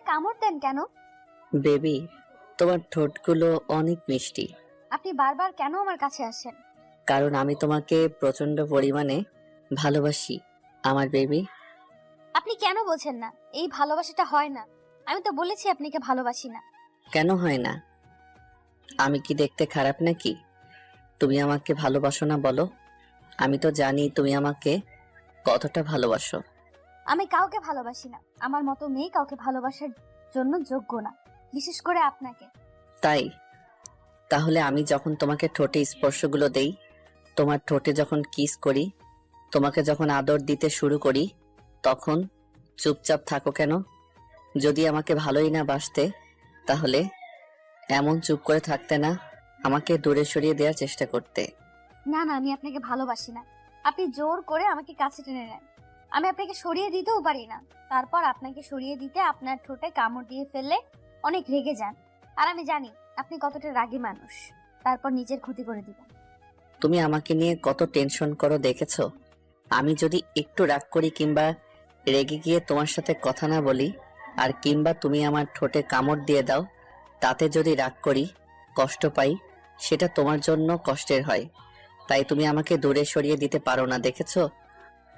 কামড় দেন কেন? বেবি, তোমার ঠোঁটগুলো অনেক মিষ্টি। আপনি বারবার কেন আমার কাছে আসেন? কারণ আমি তোমাকে প্রচন্ড পরিমাণে ভালোবাসি আমার বেবি। আপনি কেন বোঝেন না? এই ভালোবাসাটা হয় না। আমি তো বলেছি আপনাকে ভালোবাসি না। কেন হয় না? আমি কি দেখতে খারাপ নাকি? তুমি আমাকে ভালোবাসো না বলো? আমি তো জানি তুমি আমাকে কতটা ভালোবাসো। আমি কাউকে ভালোবাসি না। আমার মতো মেয়ে কাউকে ভালোবাসার জন্য যোগ্য না, বিশেষ করে আপনাকে। তাই? তাহলে আমি যখন তোমাকে ঠোঁটে স্পর্শগুলো দেই, তোমার ঠোঁটে যখন কিস করি, তোমাকে যখন আদর দিতে শুরু করি, তখন চুপচাপ থাকো কেন? যদি আমাকে ভালোই না বাসতে, তাহলে এমন চুপ করে থাকতে না, আমাকে দূরে সরিয়ে দেওয়ার চেষ্টা করতে। না না, আমি আপনাকে ভালোবাসি না। আপনি জোর করে আমাকে কাছে টেনে নেন। আমি আপনাকে সরিয়ে দিতেও পারি না। তারপর আপনাকে সরিয়ে দিতে আপনার ঠোঁটে কামড় দিয়ে ফেললে অনেক রেগে যান। আর আমি জানি আপনি কতটা রাগী মানুষ। তারপর নিজের ক্ষতি করে দিবেন। তুমি আমাকে নিয়ে কত টেনশন করো দেখেছো? আমি যদি একটু রাগ করি কিংবা রেগে গিয়ে তোমার সাথে কথা না বলি, আর কিংবা তুমি আমার ঠোঁটে কামড় দিয়ে দাও, তাতে যদি রাগ করি, কষ্ট পাই, সেটা তোমার জন্য কষ্টের হয়। তাই তুমি আমাকে দূরে সরিয়ে দিতে পারো না, দেখেছো?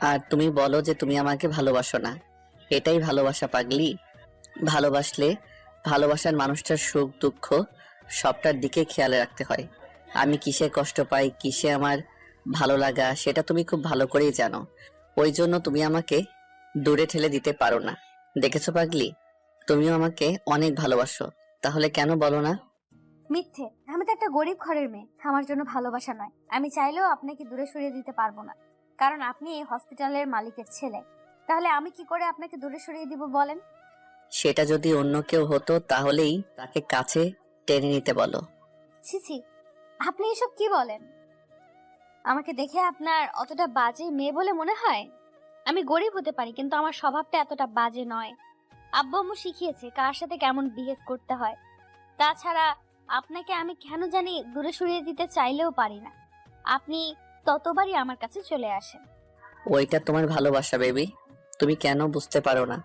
আর তুমি বলো যে তুমি আমাকে ভালোবাসো না। এটাই ভালোবাসা পাগলি? ভালোবাসলে ভালোবাসার মানুষটার সুখ দুঃখ সবটার দিকে খেয়াল রাখতে হয়। আমি কিসে কষ্ট পাই, কিসে আমার ভালো লাগা, সেটা তুমি খুব ভালো করেই জানো। ওই জন্য তুমি আমাকে দূরে ঠেলে দিতে পারো না, দেখেছো পাগলি? তুমিও আমাকে অনেক ভালোবাসো, তাহলে কেন বলো না? মিথ্যে। আমি তো একটা গরিব ঘরের মেয়ে। আমার জন্য ভালোবাসা নয়। আমি চাইলেও আপনাকে দূরে সরিয়ে দিতে পারবো না, কারণ আপনি এই হসপিটালের মালিকের ছেলে। তাহলে আমি কি করে আপনাকে দূরে সরিয়ে দিব বলেন? সেটা যদি অন্য কেউ হতো, তাহলেই তাকে কাছে টেনে নিতে বলো। ছি ছি, আপনি এসব কি বলেন? আমাকে দেখে আপনার অতটা বাজে মেয়ে বলে মনে হয়? আমি গরিব হতে পারি, কিন্তু আমার স্বভাবটা এতটা বাজে নয়। আব্বু আম্মু শিখিয়েছে কার সাথে কেমন বিহেভ করতে হয়। তাছাড়া আপনাকে আমি কেন জানি দূরে সরিয়ে দিতে চাইলেও পারি না। আপনি ততবারই আমার কাছে চলে আসেন। ওইটা তোমার ভালোবাসা বেবি, তুমি কেন বুঝতে পারো না?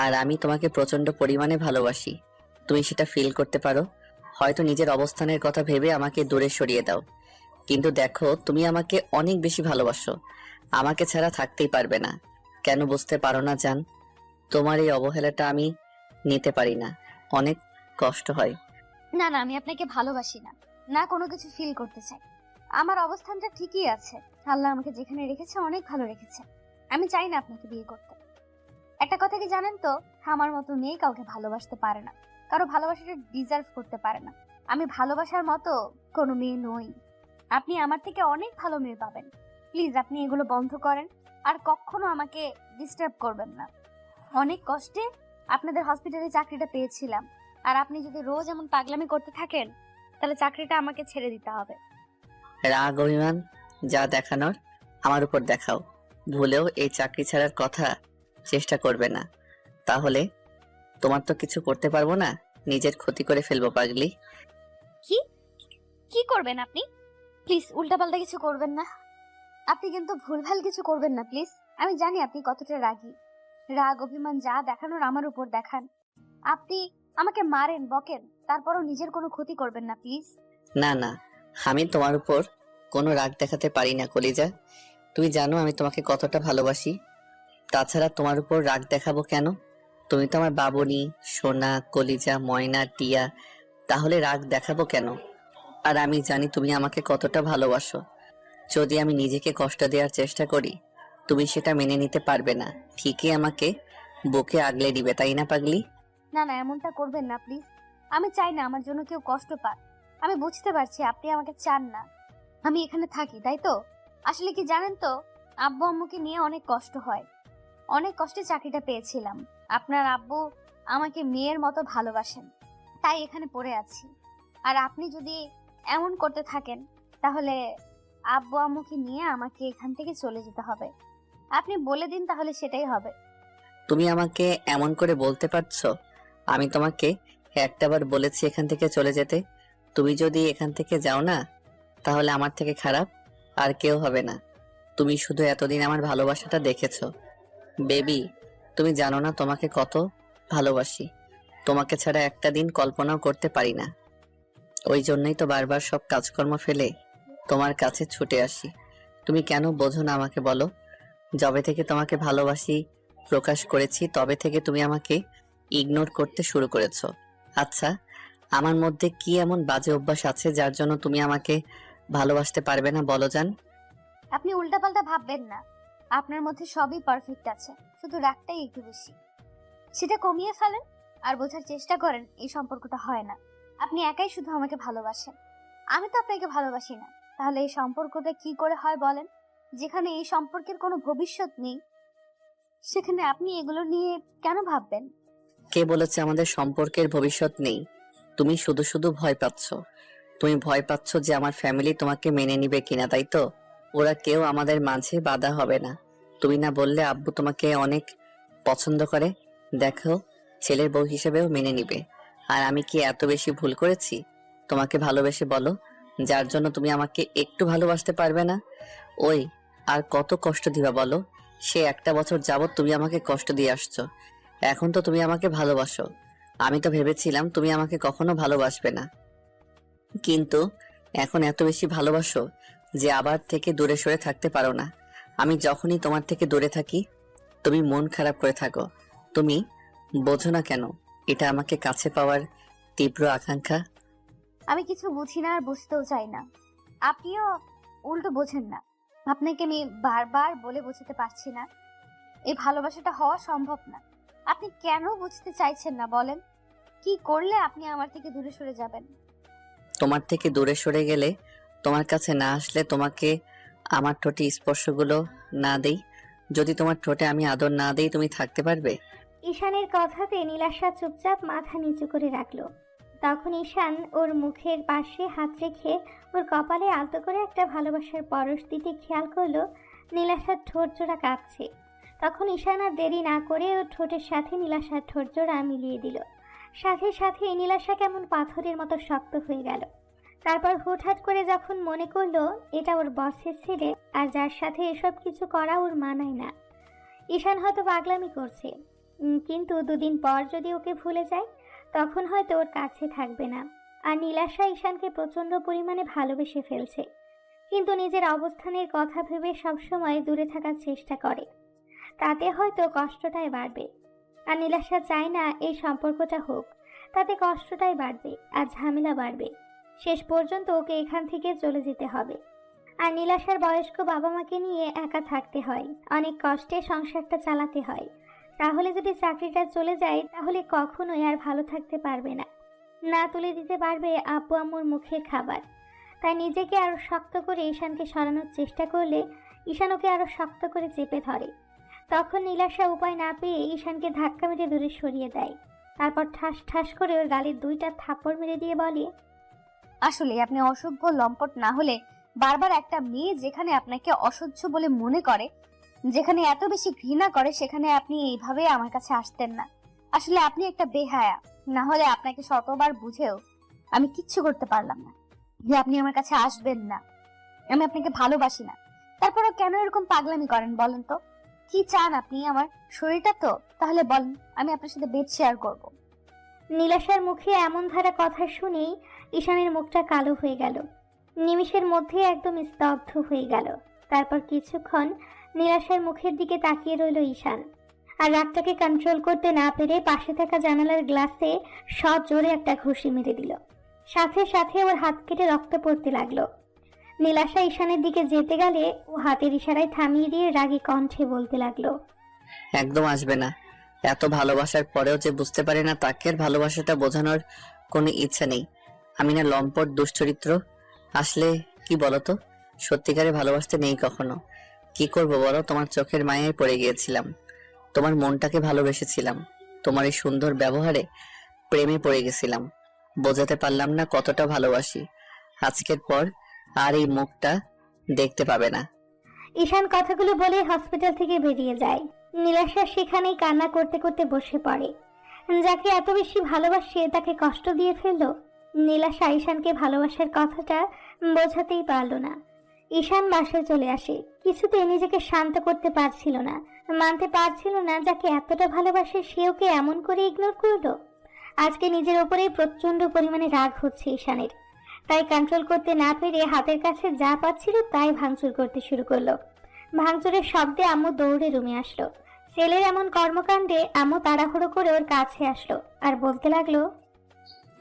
আর আমি তোমাকে প্রচন্ড পরিমাণে ভালোবাসি, তুমি সেটা ফিল করতে পারো। হয়তো নিজের অবস্থানের কথা ভেবে আমাকে দূরে সরিয়ে দাও, কিন্তু দেখো তুমি আমাকে অনেক বেশি ভালোবাসো, আমাকে ছাড়া থাকতেই পারবে না। কেন বুঝতে পারো না জান? তোমার এই অবহেলাটা আমি নিতে পারি না, অনেক কষ্ট হয়। না না, আমি আপনাকে ভালোবাসি না, না কোনো কিছু ফিল করতে চাই। আমার অবস্থানটা ঠিকই আছে। আল্লাহ আমাকে যেখানে রেখেছে অনেক ভালো রেখেছে। আমি চাই না আপনাকে বিয়ে করতে। একটা কথা কি জানেন তো, আমার মতো মেয়ে কাউকে ভালোবাসতে পারে না, কারো ভালোবাসাটা ডিজার্ভ করতে পারে না। আমি ভালোবাসার মতো কোনো মেয়ে নই। আপনি আমার থেকে অনেক ভালো মেয়ে পাবেন। প্লিজ আপনি এগুলো বন্ধ করেন, আর কখনো আমাকে ডিস্টার্ব করবেন না। অনেক কষ্টে আপনাদের হসপিটালে চাকরিটা পেয়েছিলাম, আর আপনি যদি রোজ এমন পাগলামি করতে থাকেন, তাহলে চাকরিটা আমাকে ছেড়ে দিতে হবে। রাগ অভিমান যা দেখানোর আমার উপর দেখাও, ভুলেও এই চাকরি ছাড়ার কথা চেষ্টা করবে না, তাহলে তোমার তো কিছু করতে পারবো না, নিজের ক্ষতি করে ফেলবো পাগলি। কি কি করবেন আপনি? প্লিজ উল্টাপাল্টা কিছু করবেন না। আপনি কিন্তু ভুলভাল কিছু করবেন না প্লিজ। আমি জানি আপনি কতটা রাগী। রাগ অভিমান যা দেখানোর আমার উপর দেখান। আপনি আমাকে মারেন, বকেন, তারপরও নিজের কোনো ক্ষতি করবেন না প্লিজ। না না, আমি তোমার উপর কোনো রাগ দেখাতে পারি না কলিজা। তুমি জানো আমি তোমাকে কতটা ভালোবাসি। তাছাড়া তোমার উপর রাগ দেখাবো কেন? তুমি তো আমার বাবুনি, সোনা, কলিজা, ময়না, টিয়া, তাহলে রাগ দেখাবো কেন? আর আমি জানি তুমি আমাকে কতটা ভালোবাসো। যদি আমি নিজেকে কষ্ট দেওয়ার চেষ্টা করি, তুমি সেটা মেনে নিতে পারবে না, ঠিকই আমাকে বুকে আগলে দিবে, তাই না পাগলি? না না, এমনটা করবেন না প্লিজ। আমি চাই না আমার জন্য কেউ কষ্ট পাক। আমি বুঝতে পারছি আপনি আমাকে চান না আমি এখানে থাকি, তাই তো? আসলে কি জানেন তো, আব্বু আম্মুকে নিয়ে অনেক কষ্ট হয়। অনেক কষ্টে চাকরিটা পেয়েছিলাম। আপনার আব্বু আমাকে মেয়ের মতো ভালোবাসেন, তাই এখানে পড়ে আছি। আর আপনি যদি এমন করতে থাকেন, তাহলে আব্বু আম্মুকে নিয়ে আমাকে এখান থেকে চলে যেতে হবে। আপনি বলে দিন, তাহলে সেটাই হবে। তুমি আমাকে এমন করে বলতে পারছো? আমি তোমাকে একটাবার বলেছি এখান থেকে চলে যেতে। তুমি যদি এখান থেকে যাও না, তাহলে আমার থেকে খারাপ আর কেউ হবে না। তুমি শুধু এতদিন আমার ভালোবাসাটা দেখেছো বেবি, তুমি জানো না তোমাকে কত ভালোবাসি। তোমাকে ছাড়া একটা দিন কল্পনাও করতে পারি না। ওই জন্যই তো বারবার সব কাজকর্ম ফেলে তোমার কাছে ছুটে আসি। তুমি কেন বোঝো না আমাকে বলো? যবে থেকে তোমাকে ভালোবাসি প্রকাশ করেছি তবে থেকে তুমি আমাকে ইগনোর করতে শুরু করেছো। আচ্ছা, আমার মধ্যে কি এমন বাজে অভ্যাস আছে যার জন্য তুমি আমাকে ভালোবাসতে পারবে না বলো জান? আপনি উল্টাপাল্টা ভাববেন না, আপনার মধ্যে সবই পারফেক্ট আছে, শুধু রাগটাই একটু বেশি। সেটা কমিয়ে ফেলেন আর বোঝার চেষ্টা করেন এই সম্পর্কটা হয় না। আপনি একাই শুধু আমাকে ভালোবাসেন, আমি তো আপনাকে ভালোবাসি না। তাহলে এই সম্পর্কটা কি করে হয় বলেন? যেখানে এই সম্পর্কের কোনো ভবিষ্যৎ নেই, সেখানে আপনি এগুলো নিয়ে কেন ভাববেন? কে বলেছে আমাদের সম্পর্কের ভবিষ্যৎ নেই? তুমি শুধু শুধু ভয় পাচ্ছ। তুমি ভয় পাচ্ছ যে আমার ফ্যামিলি তোমাকে মেনে নিবে কিনা, তাই তো? ওরা কেউ আমাদের মাঝে বাধা হবে না। তুমি না বললে আব্বু তোমাকে অনেক পছন্দ করে? দেখো, ছেলের বউ হিসেবেও মেনে নিবে। আর আমি কি এত বেশি ভুল করেছি তোমাকে ভালোবেসে বলো, যার জন্য তুমি আমাকে একটু ভালোবাসতে পারবে না? ওই, আর কত কষ্ট দিবা বলো? সে একটা বছর যাবত তুমি আমাকে কষ্ট দিয়ে আসছো, এখন তো তুমি আমাকে ভালোবাসো। আমি তো ভেবেছিলাম তুমি আমাকে কখনো ভালোবাসবে না, কিন্তু এখন এত বেশি ভালোবাসো যে আবার থেকে দূরে সরে থাকতে পারো না। আমি যখনই তোমার থেকে দূরে থাকি তুমি মন খারাপ করে থাকো। তুমি বোঝো না কেন এটা আমাকে কাছে পাওয়ার তীব্র আকাঙ্ক্ষা? আমি কিছু বুঝি না আর বুঝতেও চাই না। আপনিও উল্টো বোঝেন না। আপনাকে আমি বারবার বলে বোঝাতে পারছি না এই ভালোবাসাটা হওয়া সম্ভব না। আপনি কেন বুঝতে চাইছেন না বলেন? কি করলে আপনি আমার থেকে দূরে সরে যাবেন? তোমার থেকে দূরে সরে গেলে, তোমার কাছে না আসলে, তোমাকে আমার ঠোঁটে স্পর্শগুলো না দেই, যদি তোমার ঠোঁটে আমি আদর না দেই, তুমি থাকতে পারবে? ঈশানের কথাতে নীলাশা চুপচাপ মাথা নিচু করে রাখলো। তখন ঈশান ওর মুখের পাশে হাত রেখে ওর কপালে আলতো করে একটা ভালোবাসার পরশ দিতে খেয়াল করলো নীলাশার ঠোঁট জোড়া কাঁপছে। তখন ঈশান আর দেরি না করে ওর ঠোঁটের সাথে নীলাশার ঠোঁট জোড়া মিলিয়ে দিল। সাথে সাথে নীলাশা কেমন পাথরের মতো শক্ত হয়ে গেল। তারপর হুটহাট করে যখন মনে করলো এটা ওর বসের ছেলে আর যার সাথে এসব কিছু করা ওর মানায় না, ঈশান হয়তো পাগলামি করছে, কিন্তু দুদিন পর যদি ওকে ভুলে যায় তখন হয়তো ওর কাছে থাকবে না। আর নীলাশা ঈশানকে প্রচণ্ড পরিমাণে ভালোবেসে ফেলছে, কিন্তু নিজের অবস্থানের কথা ভেবে সবসময় দূরে থাকার চেষ্টা করে। তাতে হয়তো কষ্টটাই বাড়বে। আর নীলাশা চায় না এই সম্পর্কটা হোক, তাতে কষ্টটাই বাড়বে আর ঝামেলা বাড়বে। শেষ পর্যন্ত ওকে এখান থেকে চলে যেতে হবে। আর নীলাশার বয়স্ক বাবা মাকে নিয়ে একা থাকতে হয়, অনেক কষ্টে সংসারটা চালাতে হয়। তাহলে যদি চাকরিটা চলে যায় তাহলে কখনোই আর ভালো থাকতে পারবে না, না তুলে দিতে পারবে আব্বু আম্মুর মুখের খাবার। তাই নিজেকে আরো শক্ত করে ঈশানকে সরানোর চেষ্টা করলে ঈশান ওকে আরো শক্ত করে চেপে ধরে। তখন নীলাশা উপায় না পেয়ে ঈশানকে ধাক্কা মেরে দূরে সরিয়ে দেয়। তারপর ঠাস ঠাস করে ওর গালে 2টা থাপ্পড় মেরে দিয়ে বলে, আসলে আপনি অসভ্য লম্পট না হলে বারবার একটা মেয়ে যেখানে আপনাকে অসহ্য বলে মনে করে, যেখানে এত বেশি ঘৃণা করে, সেখানে আপনি এইভাবে আমার কাছে আসতেন না। আসলে আপনি একটা বেহায়া। না হলে আপনাকে শতবার বুঝেও আমি কিচ্ছু করতে পারলাম না যে আপনি আমার কাছে আসবেন না। আমি আপনাকে ভালোবাসি না, তারপরও কেন এরকম পাগলামি করেন বলেন তো? কি চান আপনি আমার শরীরটা? তো তাহলে বলেন, আমি আপনার সাথে বেড শেয়ার করবো। নীলাশার মুখে এমন ধারা কথা শুনেই ঈশানের মুখটা কালো হয়ে গেল। নিমিষের মধ্যে একদম স্তব্ধ হয়ে গেল। তারপর কিছুক্ষণ নীলাশার মুখের দিকে তাকিয়ে রইল ঈশান। আর রাগটাকে কন্ট্রোল করতে না পেরে পাশে থাকা জানালার গ্লাসে সজোরে একটা ঘুষি মেরে দিল। সাথে সাথে ওর হাত কেটে রক্ত পড়তে লাগলো। নীলাশা ঈশানের দিকে যেতে গেলে ও হাতের ইশারায় থামিয়ে দিয়ে রাগী কণ্ঠে বলতে লাগলো, একদম আসবে না। এত ভালোবাসার পরেও যে বুঝতে পারে না তাকে আর ভালোবাসাটা বোঝানোর কোনো ইচ্ছা নেই। আমি না লম্পট দুশ্চরিত্র? আসলে কি বলতো, সত্যিকারে ভালোবাসতে নেই কখনো। কি করব বলো, তোমার চোখের মায়ায় পড়ে গিয়েছিলাম, তোমার মনটাকে ভালোবেসেছিলাম, তোমার এই সুন্দর ব্যবহারে প্রেমে পড়ে গেছিলাম। বোঝাতে পারলাম না কতটা ভালোবাসি। আজকের পর আর এই মুখটা দেখতে পাবে না। ঈশান কথাগুলো বলে হসপিটাল থেকে বেরিয়ে যায়। নীলাশা সেখানেই কান্না করতে করতে বসে পড়ে। যাকে এত বেশি ভালোবাসে তাকে কষ্ট দিয়ে ফেললো। নীলাশা ঈশানকে ভালোবাসার কথাটা বোঝাতেই পারল না। ঈশান বাসায় চলে আসে। কিছুতেই নিজেকে শান্ত করতে পারছিল না, মানতে পারছিল না যাকে এতটা ভালোবাসে সে ওকে এমন করে ইগনোর করলো। আজকে নিজের ওপরেই প্রচন্ড পরিমাণে রাগ হচ্ছে ঈশানের। তাই কন্ট্রোল করতে না পেরে হাতের কাছে যা পাচ্ছিল তাই ভাঙচুর করতে শুরু করলো। ভাঙচুরের শব্দে আম্মু দৌড়ে রুমে আসলো। ছেলের এমন কর্মকাণ্ডে আম্মু তাড়াহুড়ো করে ওর কাছে আসলো আর বলতে লাগলো,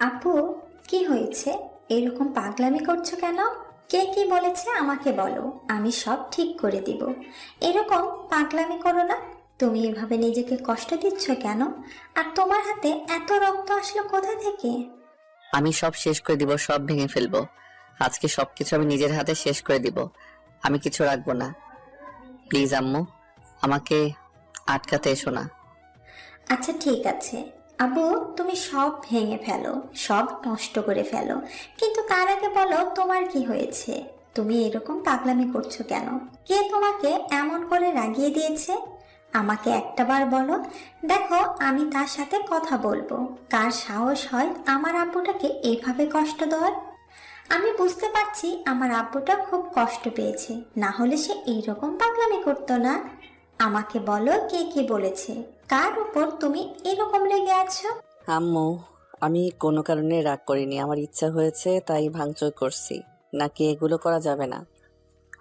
আপু, কি হয়েছে? এরকম পাগলামি করছো কেন? কে কি বলেছে আমাকে বলো, আমি সব ঠিক করে দিব। এরকম পাগলামি করো না। তুমি এভাবে নিজেকে কষ্ট দিচ্ছ কেন? আর তোমার হাতে এত রক্ত আসলো কোথা থেকে? আমি সব শেষ করে দিব, সব ভেঙে ফেলবো। আজকে সবকিছু আমি নিজের হাতে শেষ করে দিব। আমি কিছু রাখবো না। প্লিজ আম্মু, আমাকে আটকাতে এসো না। আচ্ছা ঠিক আছে আবু, তুমি সব ভেঙে ফেলো, সব নষ্ট করে ফেলো, কিন্তু তার আগে বলো তোমার কি হয়েছে? তুমি এরকম পাগলামি করছো কেন? কে তোমাকে এমন করে রাগিয়ে দিয়েছে? আমাকে একটাবার বলো। দেখো, আমি তার সাথে কথা বলবো। কার সাহস হয় আমার আব্বুটাকে এভাবে কষ্ট দেওয়ার? আমি বুঝতে পারছি আমার আব্বুটা খুব কষ্ট পেয়েছে, না হলে সে এইরকম পাগলামি করতো না। আমাকে বলো, কে কি বলেছে? কার উপর তুমি এরকম রেগে আছো? আম্মু, আমি কোনো কারণে রাগ করিনি, আমার ইচ্ছা হয়েছে তাই ভাঙচুর করছি। নাকি এগুলো করা যাবে না?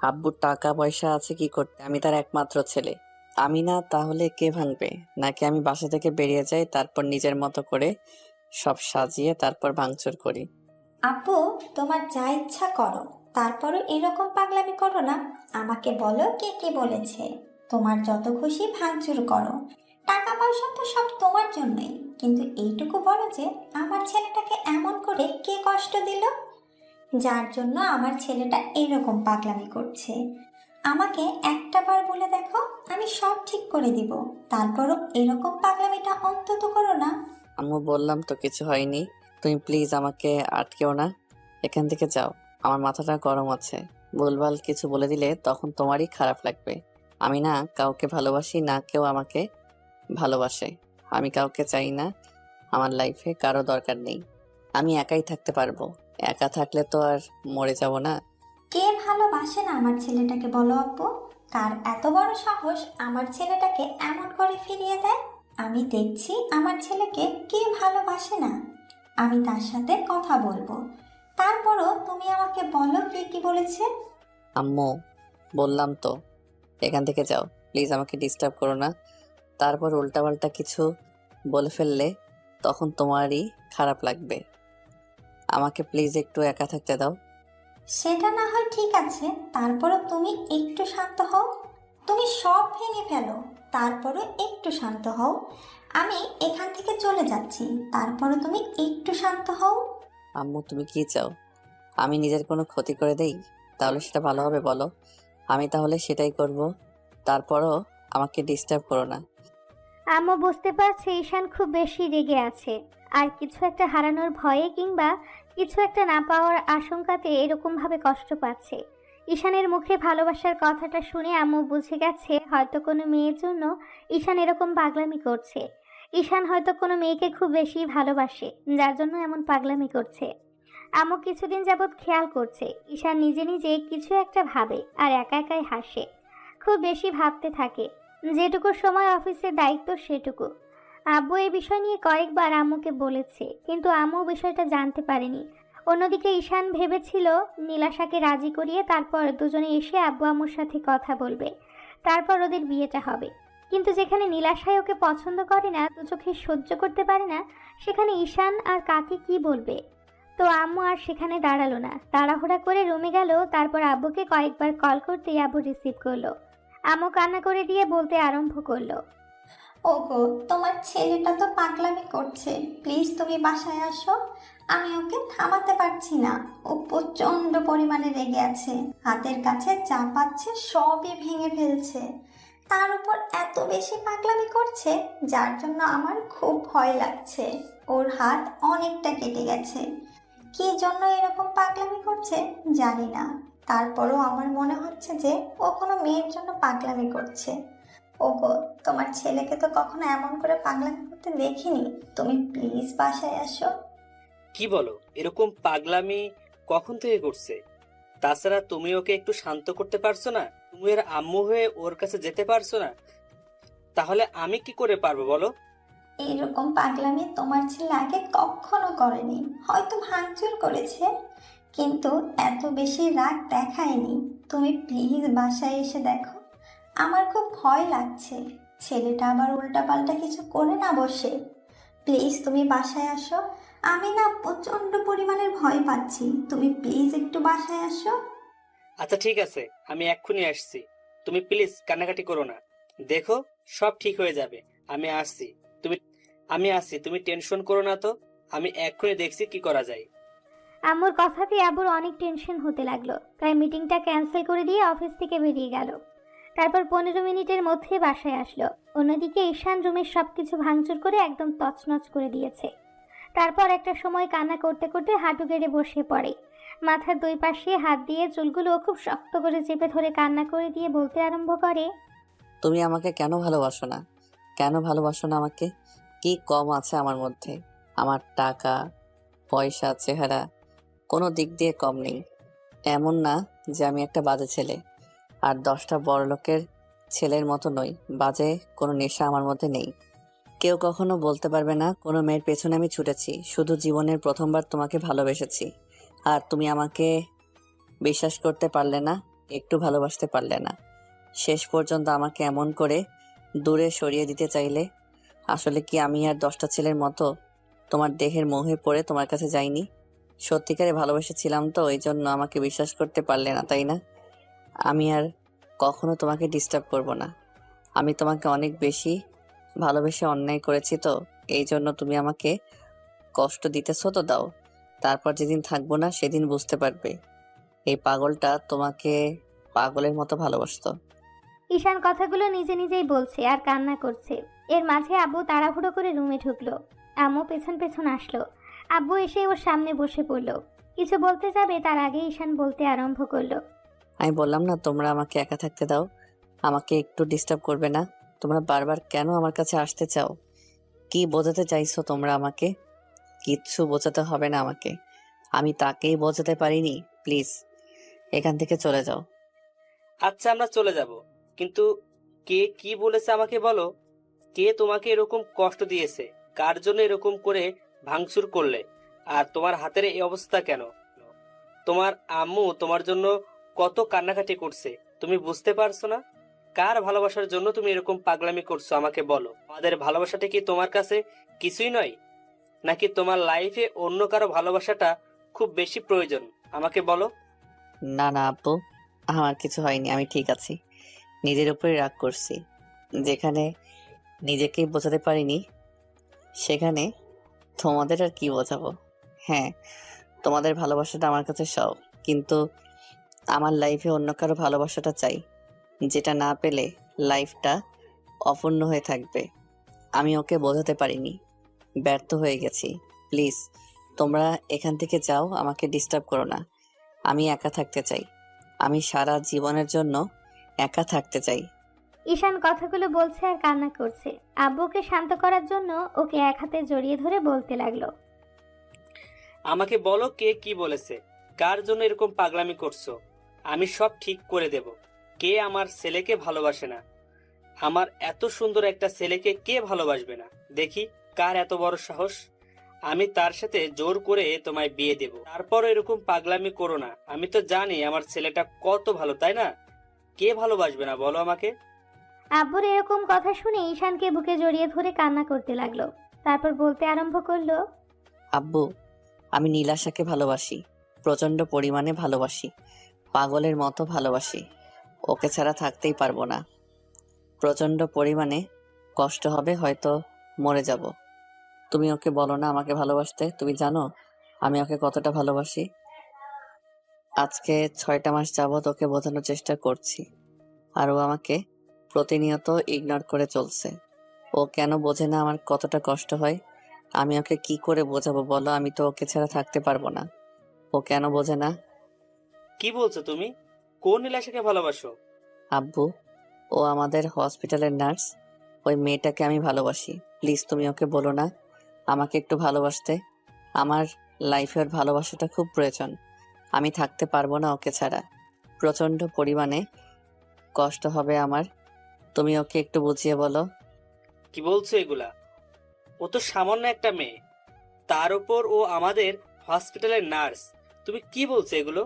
আব্বুর টাকা পয়সা আছে কি করতে? আমি তার একমাত্র ছেলে। আমি না তাহলে কে ভাঙবে? নাকি আমি বাসা থেকে বেরিয়ে যাই, তারপর নিজের মতো করে সব সাজিয়ে তারপর ভাঙচুর করি? আপু, তোমার যা ইচ্ছা করো, তারপরও এরকম পাগলামি করো না। আমাকে বলো, কে কি বলেছে? তোমার যত খুশি ভাঙচুর করো, টাকা পয়সা তো সব তোমার জন্যই, কিন্তু এইটুকু বলো যে আমার ছেলেটাকে এমন করে কে কষ্ট দিল, যার জন্য আমার ছেলেটা এরকম পাগলামি করছে। আমাকে একটাবার বলে দেখো, আমি সব ঠিক করে দিব। তারপরও এরকম পাগলামিটা অন্তত করো না। আম্মু, বললাম তো কিছু হয়নি। তুমি প্লিজ আমাকে আটকেও না, এখান থেকে যাও। আমার মাথাটা গরম আছে। ভুলভাল কিছু বলে দিলে তখন তোমারই খারাপ লাগবে। আমি না কাউকে ভালোবাসি, না কেউ আমাকে ভালোবাসে। আমি কাউকে চাই না, আমার লাইফে কারো দরকার নেই। আমি একাই থাকতে পারবো। একা থাকলে তো আর মরে যাব না। কে ভালোবাসে না আমার ছেলেটাকে বলো আপু? কার এত বড় সাহস আমার ছেলেটাকে এমন করে ফিরিয়ে দেয়? আমি দেখছি আমার ছেলেকে কে ভালোবাসে না। আমি তার সাথে কথা বলবো। তারপরও তুমি আমাকে বলো, কে কি বলেছে? আম্মু, বললাম তো এখান থেকে যাও। প্লিজ আমাকে ডিস্টার্ব করো না। তারপর উল্টাপাল্টা কিছু বলে ফেললে তখন তোমারই খারাপ লাগবে। আমাকে প্লিজ একটু একা থাকতে দাও। সেটা না হয় ঠিক আছে, তারপরও তুমি একটু শান্ত হও। তুমি সব ভেঙে ফেলো, তারপরও একটু শান্ত হও। আমি এখান থেকে চলে যাচ্ছি, তারপরও তুমি একটু শান্ত হও। আম্মু, তুমি কি চাও? আমি নিজের কোনো ক্ষতি করে দেই? তাহলে সেটা ভালো হবে বলো। আমি তাহলে সেটাই করব। তারপরও আমাকে ডিস্টার্ব করো না। আম্মু বুঝতে পারছে ঈশান খুব বেশি রেগে আছে আর কিছু একটা হারানোর ভয়ে কিংবা কিছু একটা না পাওয়ার আশঙ্কাতে এরকম ভাবে কষ্ট পাচ্ছে। ঈশানের মুখে ভালোবাসার কথাটা শুনে আম্মু বুঝে গেছে হয়তো কোনো মেয়ের জন্য ঈশান এরকম পাগলামি করছে। ঈশান হয়তো কোনো মেয়েকে খুব বেশি ভালোবাসে, যার জন্য এমন পাগলামি করছে। আম্মু কিছুদিন যাবৎ খেয়াল করছে ঈশান নিজে নিজে কিছু একটা ভাবে আর একা একাই হাসে। খুব বেশি ভাবতে থাকে, যেটুকু সময় অফিসের দায়িত্ব সেটুকু। আব্বু এই বিষয় নিয়ে কয়েকবার আম্মুকে বলেছে, কিন্তু আম্মু বিষয়টা জানতে পারেনি। অন্যদিকে ঈশান ভেবেছিল নীলাশাকে রাজি করিয়ে তারপর দুজনে এসে আব্বু আম্মুর সাথে কথা বলবে, তারপর ওদের বিয়েটা হবে। কিন্তু যেখানে নীলাশাই ওকে পছন্দ করে না, দু চোখে সহ্য করতে পারে না, সেখানে ঈশান আর কাকে কি বলবে? তো আম্মু আর সেখানে দাঁড়ালো না, তাড়াহুড়া করে রুমে গেল। তারপর আব্বুকে কয়েকবার কল করতেই আব্বু রিসিভ করলো। আম্মু কান্না করে দিয়ে বলতে আরম্ভ করলো, ওগো, তোমার ছেলেটা তো পাগলামি করছে, প্লিজ তুমি বাসায় আসো। আমি ওকে থামাতে পারছি না, ও প্রচন্ড পরিমাণে রেগে আছে। হাতের কাছে যা পাচ্ছে সবই ভেঙে ফেলছে। তার উপর এত বেশি পাগলামি করছে, যার জন্য আমার খুব ভয় লাগছে। ওর হাত অনেকটা কেটে গেছে। কি জন্য এরকম পাগলামি করছে জানি না, তারপরও আমার মনে হচ্ছে যে ও কোনো মেয়ের জন্য পাগলামি করছে। ওগো, তোমার ছেলেকে তো কখনো এমন করে পাগলামি করতে দেখিনি। তুমি প্লিজ বাসায় আসো। কি বলো? এরকম পাগলামি কখন থেকে করছে? তাছাড়া তুমি ওকে একটু শান্ত করতে পারছো না? তুমি এর আম্মু হয়ে ওর কাছে যেতে পারছো না? তাহলে আমি কি করে পারবো বলো? এরকম পাগলামি তোমার ছেলে আগে কখনো করেনি। হয়তো ভাঙচুর করেছে, কিন্তু এত বেশি রাগ দেখায়নি। তুমি প্লিজ বাসায় এসে দেখো, আমার খুব ভয় লাগছে ছেলেটা আবার উল্টাপাল্টা কিছু করে না বসে। প্লিজ তুমি বাসায় আসো। আমি না প্রচণ্ড পরিমাণের ভয় পাচ্ছি, তুমি প্লিজ একটু বাসায় আসো। আচ্ছা ঠিক আছে, আমি এক্ষুনি আসছি। তুমি প্লিজ কান্নাকাটি করো না। দেখো, সব ঠিক হয়ে যাবে। আমি আসছি। তুমি আমি আসছি, তুমি টেনশন করো না তো। আমি এক্ষুনি দেখছি কি করা যায়। আম্মুর কথাতে আব্বুর অনেক টেনশন হতে লাগলো। তাই মিটিংটা ক্যান্সেল করে দিয়ে অফিস থেকে বেরিয়ে গেল। তারপর 15 মিনিটের মধ্যে বাসায় আসলো। অন্যদিকে ঈশান রুমের সবকিছু ভাঙচুর করে একদম তছনছ করে দিয়েছে। তারপর একটা সময় কান্না করতে করতে হাঁটু গেড়ে বসে পড়ে। মাথার দুই পাশে হাত দিয়ে চুলগুলো খুব শক্ত করে চেপে ধরে কান্না করে দিয়ে বলতে আরম্ভ করে, তুমি আমাকে কেন ভালোবাসো না? কেন ভালোবাসো না আমাকে? কি কম আছে আমার মধ্যে? আমার টাকা পয়সা চেহারা কোনো দিক দিয়ে কম নেই। এমন না যে আমি একটা বাজে ছেলে, আর 10টা বড়লোকের ছেলের মতো নই। বাজে কোনো নেশা আমার মধ্যে নেই। কেউ কখনো বলতে পারবে না কোনো মেয়ের পেছনে আমি ছুটেছি। শুধু জীবনের প্রথমবার তোমাকে ভালোবেসেছি, আর তুমি আমাকে বিশ্বাস করতে পারলে না, একটু ভালোবাসতে পারলে না। শেষ পর্যন্ত আমাকে এমন করে দূরে সরিয়ে দিতে চাইলে। আসলে কি আমি আর 10টা ছেলের মতো তোমার দেহের মোহে পড়ে তোমার কাছে যাইনি? সত্যিকারে ভালোবেসেছিলাম তো, এই জন্য আমাকে বিশ্বাস করতে পারলে না, তাই না? আমি আর কখনো তোমাকে ডিস্টার্ব করব না। আমি তোমাকে অনেক বেশি ভালোবেসে অন্যায় করেছি তো, এই জন্য তুমি আমাকে কষ্ট দিতেছো তো দাও। তারপর যেদিন থাকবো না সেদিন বুঝতে পারবে এই পাগলটা তোমাকে পাগলের মতো ভালোবাসতো। ঈশান কথাগুলো নিজে নিজেই বলছে আর কান্না করছে। এর মাঝে আব্বু তাড়াহুড়ো করে রুমে ঢুকলো। আম্মু পেছন পেছন আসলো। আব্বু এসে ওর সামনে বসে পড়লো। কিছু বলতে যাবে তার আগে ঈশান বলতে আরম্ভ করলো, আমি বললাম না তোমরা আমাকে একা থাকতে দাও, আমাকে একটু ডিস্টার্ব করবে না। তোমরা বারবার কেন আমার কাছে আসতে চাও? কি বোঝাতে চাইছো তোমরা আমাকে? কিচ্ছু বোঝাতে হবে না আমাকে, আমি তাকেই বোঝাতে পারিনি। প্লিজ এখান থেকে চলে যাও। আচ্ছা, আমরা চলে যাব, কিন্তু কে কি বলেছে আমাকে বলো। কে তোমাকে এরকম কষ্ট দিয়েছে? কার জন্য এরকম করে ভাঙচুর করলে? আর তোমার হাতের এই অবস্থা কেন? তোমার আম্মু তোমার জন্য কত কান্নাকাটি করছে, তুমি বুঝতে পারছো না? কার ভালোবাসার জন্য তুমি এরকম পাগলামি করছো আমাকে বলো। আমাদের ভালোবাসাটা কি তোমার কাছে কিছুই নয়? নাকি তোমার লাইফে অন্য কারো ভালোবাসাটা খুব বেশি প্রয়োজন? আমাকে বলো। না না আব্বু, আমার কিছু হয়নি, আমি ঠিক আছি। নিজের উপরে রাগ করছি। যেখানে নিজেকেই বোঝাতে পারিনি, সেখানে তোমাদের আর কি বোঝাবো? হ্যাঁ, তোমাদের ভালোবাসাটা আমার কাছে সব, কিন্তু আমার লাইফে অন্য কারো ভালোবাসাটা চাই, যেটা না পেলে লাইফটা অপূর্ণ হয়ে থাকবে। আমি ওকে বোঝাতে পারিনি, ব্যর্থ হয়ে গেছি। প্লিজ তোমরা এখান থেকে যাও, আমাকে ডিস্টার্ব করো না। আমি একা থাকতে চাই, আমি সারা জীবনের জন্য একা থাকতে চাই। ঈশান কথাগুলো বলছে আর কান্না করছে। আব্বুকে শান্ত করার জন্য ওকে এক হাতে জড়িয়ে ধরে বলতে লাগলো, আমাকে বলো, কে কি বলেছে? কার জন্য এরকম পাগলামি করছো? আমি সব ঠিক করে দেব। কে আমার ছেলেকে ভালোবাসে না? আমার এত সুন্দর একটা ছেলেকে কে ভালোবাসবে না? দেখি কার এত বড় সাহস। আমি তার সাথে জোর করে তোমায় বিয়ে দেব। তারপর এরকম পাগলামি করো না। আমি তো জানি আমার ছেলেটা কত ভালো, তাই না? কে ভালোবাসবে না বলো আমাকে? আব্বুর এরকম কথা শুনে ঈশানকে বুকে জড়িয়ে ধরে কান্না করতে লাগলো। তারপর বলতে আরম্ভ করলো, আব্বু, আমি নীলাশাকে ভালোবাসি, প্রচন্ড পরিমাণে ভালোবাসি, পাগলের মতো ভালোবাসি। ওকে ছাড়া থাকতেই পারবো না। প্রচন্ড পরিমাণে কষ্ট হবে, হয়তো মরে যাব। তুমি ওকে বলো না আমাকে ভালোবাসতে। তুমি জানো আমি ওকে কতটা ভালোবাসি। আজকে 6টা মাস যাবত ওকে বোঝানোর চেষ্টা করছি, আর ও আমাকে প্রতিনিয়ত ইগনোর করে চলছে। ও কেন বোঝে না আমার কতটা কষ্ট হয়? আমি ওকে কি করে বোঝাবো বলো? আমি তো ওকে ছাড়া থাকতে পারবো না। ও কেন বোঝে না? কি বলছো তুমি? কোন নীলাশাকে ভালোবাসো? আব্বু, ও আমাদের হসপিটালের নার্স। ওই মেয়েটাকে আমি ভালোবাসি। প্লিজ তুমি ওকে বলো না আমাকে একটু ভালোবাসতে। আমার লাইফে ওর ভালোবাসাটা খুব প্রয়োজন। আমি থাকতে পারবো না ওকে ছাড়া। প্রচন্ড পরিমাণে কষ্ট হবে আমার। তুমি ওকে একটু বুঝিয়ে বলো। কি বলছো এগুলা? ও তো সামান্য একটা মেয়ে, তার উপর ও আমাদের হসপিটালের নার্স। তুমি কি বলছো এগুলো?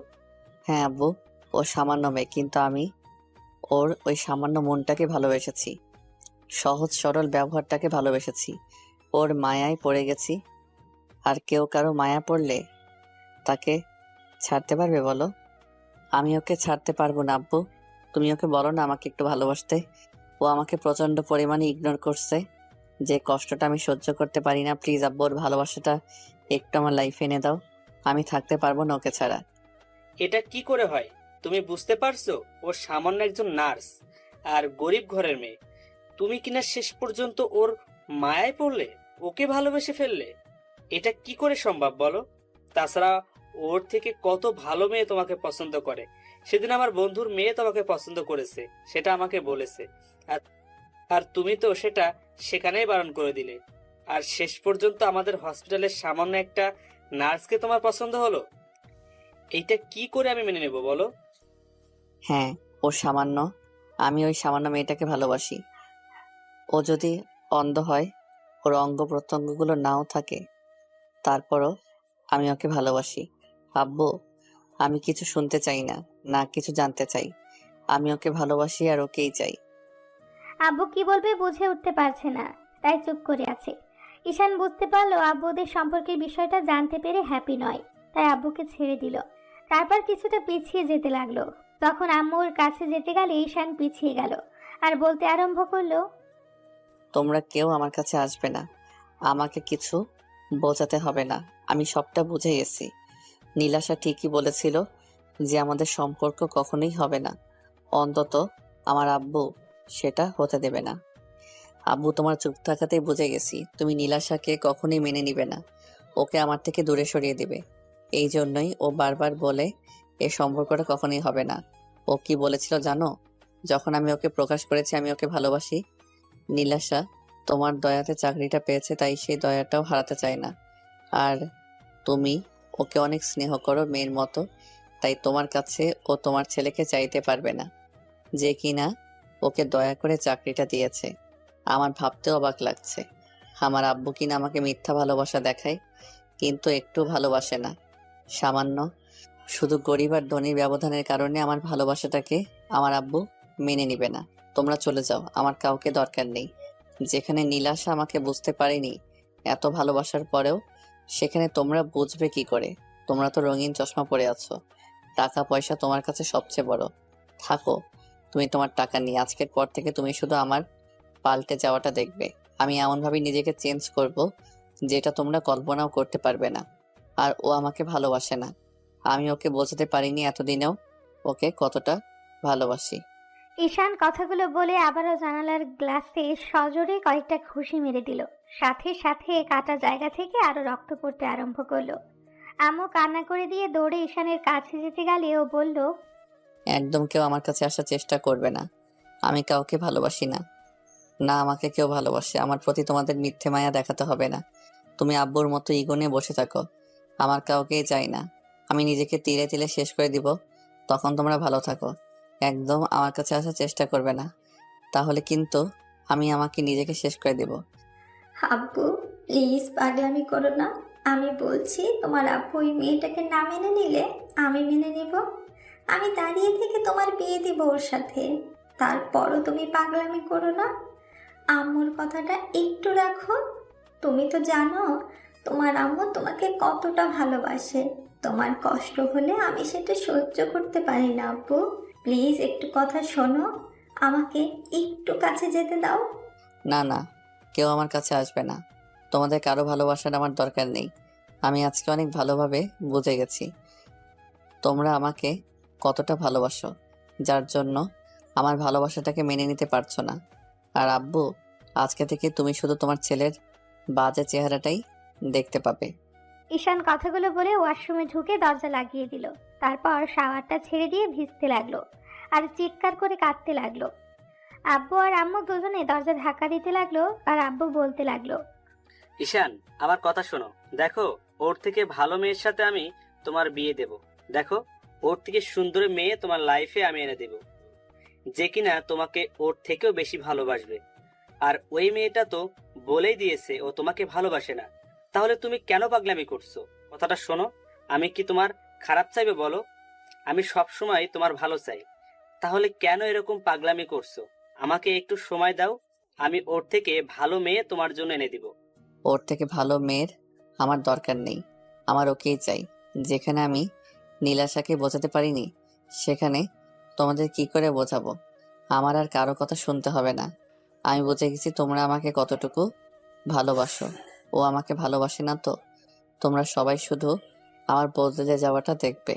হ্যাঁ আব্বু, ও সামান্য মেয়ে, কিন্তু আমি ওর ওই সামান্য মনটাকে ভালোবেসেছি, সহজ সরল ব্যবহারটাকে ভালোবেসেছি, ওর মায়ায় পড়ে গেছি। আর কেউ কারো মায়া পড়লে তাকে ছাড়তে পারবে বলো? আমি ওকে ছাড়তে পারবো না আব্বু। তুমি ওকে বলো না আমাকে একটু ভালোবাসতে। ও আমাকে প্রচন্ড পরিমাণে ইগনোর করছে, যে কষ্টটা আমি সহ্য করতে পারি না। প্লিজ আব্বু, ওর ভালোবাসাটা একটু আমার লাইফে এনে দাও। আমি থাকতে পারবো না ওকে ছাড়া। এটা কি করে হয়? তুমি বুঝতে পারছো ও সামান্য একজন নার্স আর গরিব ঘরের মেয়ে, তুমি কিনা শেষ পর্যন্ত ওর মায়ায় পড়লে, ওকে ভালোবেসে ফেললে? এটা কি করে সম্ভব বলো? তাছাড়া ওর থেকে কত ভালো মেয়ে তোমাকে পছন্দ করে। সেদিন আমার বন্ধুর মেয়ে তোমাকে পছন্দ করেছে, সেটা আমাকে বলেছে। আর আর তুমি তো সেটা সেখানেই বারণ করে দিলে। আর শেষ পর্যন্ত আমাদের হসপিটালের সামান্য একটা নার্সকে তোমার পছন্দ হলো? এইটা কি করে আমি মেনে নেব বলো? হ্যাঁ, ও সামান্য, আমি ওই সামান্য মেয়েটাকে ভালোবাসি। ও যদি অন্ধ হয়, ওর অঙ্গ প্রত্যঙ্গগুলো নাও থাকে, তারপরও আমি ওকে ভালোবাসি। আব্বু, আমি কিছু শুনতে চাই না, না কিছু জানতে চাই। আমি ওকে ভালোবাসি আর ওকেই চাই। আব্বু কি বলবে বুঝে উঠতে পারছে না, তাই চুপ করে আছে। ঈশান বুঝতে পারলো আব্বু ওদের সম্পর্কের বিষয়টা জানতে পেরে হ্যাপি নয়, তাই আব্বুকে ছেড়ে দিল। তারপর কিছুটা পিছিয়ে যেতে লাগলো। তখন আম্মুর কাছে যেতে গেলে ঈশান পিছিয়ে গেল আর বলতে আরম্ভ করলো, তোমরা কেউ আমার কাছে আসবে না, আমাকে কিছু বোঝাতে হবে না। আমি সবটা বুঝে গেছি। নীলাশা ঠিকই বলেছিল যে আমাদের সম্পর্ক কখনোই হবে না। অন্তত আমার আব্বু সেটা হতে দেবে না। আব্বু, তোমার চুপ থাকাতেই বুঝে গেছি তুমি নীলাশাকে কখনোই মেনে নিবে না, ওকে আমার থেকে দূরে সরিয়ে দিবে। এই জন্যই ও বারবার বলে এ সম্পর্কটা কখনোই হবে না। ও কি বলেছিল জানো? যখন আমি ওকে প্রকাশ করেছি আমি ওকে ভালোবাসি, নীলাশা তোমার দয়াতে চাকরিটা পেয়েছে, তাই সেই দয়াটাও হারাতে চায় না। আর তুমি ওকে অনেক স্নেহ করো মেয়ের মতো, তাই তোমার কাছে ও তোমার ছেলেকে চাইতে পারবে না, যে কিনা ওকে দয়া করে চাকরিটা দিয়েছে। আমার ভাবতে অবাক লাগছে, আমার আব্বু কিনা আমাকে মিথ্যা ভালোবাসা দেখায়, কিন্তু একটু ভালোবাসে না। সামান্য শুধু গরিব আর ধনীর ব্যবধানের কারণে আমার ভালোবাসাটাকে আমার আব্বু মেনে নিবে না। তোমরা চলে যাও, আমার কাউকে দরকার নেই। যেখানে নীলাশা আমাকে বুঝতে পারেনি এত ভালোবাসার পরেও, সেখানে তোমরা বুঝবে কি করে? তোমরা তো রঙিন চশমা পরে আছো, টাকা পয়সা তোমার কাছে সবচেয়ে বড়। থাকো তুমি তোমার টাকা নিয়ে। আজকের পর থেকে তুমি শুধু আমার পাল্টে যাওয়াটা দেখবে। আমি এমনভাবে নিজেকে চেঞ্জ করব যেটা তোমরা কল্পনাও করতে পারবে না। আর ও আমাকে ভালোবাসে না, আমি ওকে বোঝাতে পারিনি এতদিনেও ওকে কতটা ভালোবাসি। ঈশান কথাগুলো বলে আবারও জানালার গ্লাসে সজোরে কয়েকটা ঘুষি মেরে দিল। সাথে সাথে কাটা জায়গা থেকে আরো রক্ত পড়তে আরম্ভ করলো। আম্মু কান্না করে দিয়ে দৌড়ে ঈশানের কাছে যেতে গেলে ও বলল, একদম কেউ আমার কাছে আসার চেষ্টা করবে না। আমি কাউকে ভালোবাসি না, না আমাকে কেউ ভালোবাসে। আমার প্রতি তোমাদের মিথ্যে মায়া দেখাতে হবে না। তুমি আব্বুর মতো ইগোনে বসে থাকো, আমার কাউকেই চাই না। আমি নিজেকে তিলে তিলে শেষ করে দিব, তখন তোমরা ভালো থাকো। একদম আমার কাছে আসার চেষ্টা করবে না, তাহলে কিন্তু আমি আমাকে নিজেকে শেষ করে দিব। আব্বু প্লিজ পাগলামি করো না। আমি বলছি তোমার আব্বু ওই মেয়েটাকে না মেনে নিলে আমি মেনে নিব। আমি দাঁড়িয়ে থেকে তোমার বিয়ে দিব ওর সাথে। তারপরও তুমি পাগলামি করো না। আম্মুর কথাটা একটু রাখো। তুমি তো জানো তোমার আম্মু তোমাকে কতটা ভালোবাসে। তোমার কষ্ট হলে আমি সেটা সহ্য করতে পারি না আব্বু। প্লিজ একটু কথা শোনো, আমাকে একটু কাছে যেতে দাও। না না, কেউ আমার কাছে আসবে না। তোমাদের কারো ভালোবাসার আমার দরকার নেই। আমি আজকে অনেক ভালোভাবে বুঝে গেছি তোমরা আমাকে কতটা ভালোবাসো, যার জন্য আমার ভালোবাসাটাকে মেনে নিতে পারছো না। আর আব্বু, আজকে থেকে তুমি শুধু তোমার ছেলের বাজে চেহারাটাই দেখতে পাবে। ঈশান কথাগুলো বলে ওয়াশরুমে ঢুকে দরজা লাগিয়ে দিল। তারপর শাওয়ারটা ছেড়ে দিয়ে ভিজতে লাগলো আর চিৎকার করে কাঁদতে লাগলো। আব্বু আর আম্মু দুজনে দরজা ধাক্কা দিতে লাগলো আর আব্বু বলতে লাগলো, ঈশান, আমার কথা শোনো। দেখো, ওর থেকে ভালো মেয়ের সাথে আমি তোমার বিয়ে দেব। দেখো, ওর থেকে সুন্দর মেয়ে তোমার লাইফে আমি এনে দেব, যে কিনা তোমাকে ওর থেকেও বেশি ভালোবাসবে। আর ওই মেয়েটা তো বলেই দিয়েছে ও তোমাকে ভালোবাসে না। তাহলে তুমি কেন পাগলামি করছো? কথাটা শোনো, আমি কি তোমার খারাপ চাইবে বলো? আমি সব সময় তোমার ভালো চাই। তাহলে কেন এরকম পাগলামি করছো? আমাকে একটু সময় দাও, আমি ওর থেকে ভালো মেয়ে তোমার জন্য এনে দিব। ওর থেকে ভালো মেয়ের আমার দরকার নেই, আমার ওকেই চাই। যেখানে আমি নীলাশাকে বোঝাতে পারিনি, সেখানে তোমাদের কি করে বোঝাবো? আমার আর কারো কথা শুনতে হবে না। আমি বুঝে গেছি তোমরা আমাকে কতটুকু ভালোবাসো। ও আমাকে ভালোবাসে না তো? তোমরা সবাই শুধু আমার বদলে যাওয়াটা দেখবে।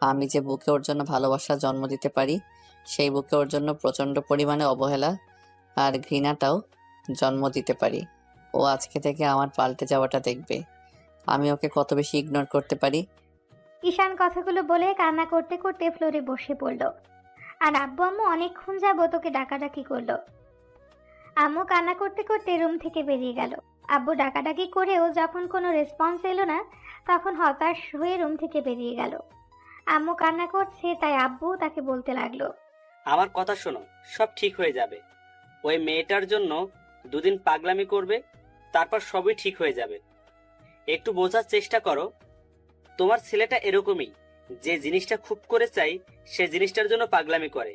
আমি যে বুকে ওর জন্য ভালোবাসা জন্ম দিতে পারি, সেই বুকে ওর জন্য প্রচন্ড পরিমাণে অবহেলা আর ঘৃণাটাও জন্ম দিতে পারি। ও আজকে থেকে আমার পাল্টে যাওয়াটা দেখবে। আমি ওকে কত বেশি ইগনোর করতে পারি। ঈশান কথাগুলো বলে কান্না করতে করতে ফ্লোরে বসে পড়ল। আর আব্বু আম্মু অনেকক্ষণ যাবত ওকে ডাকাডাকি করলো। আম্মু কান্না করতে করতে রুম থেকে বেরিয়ে গেল। আব্বু ডাকাডাকি করেও যখন কোনো রেসপন্স এলো না, তখন হতাশ হয়ে রুম থেকে বেরিয়ে গেল। আম্মু কান্না করছে, তাই আব্বু তাকে বলতে লাগলো, আমার কথা শোনো, সব ঠিক হয়ে যাবে। ওই মেয়েটার জন্য দুদিন পাগলামি করবে, তারপর সবই ঠিক হয়ে যাবে। একটু বোঝার চেষ্টা করো, তোমার ছেলেটা এরকমই, যে জিনিসটা খুব করে চাই সে জিনিসটার জন্য পাগলামি করে।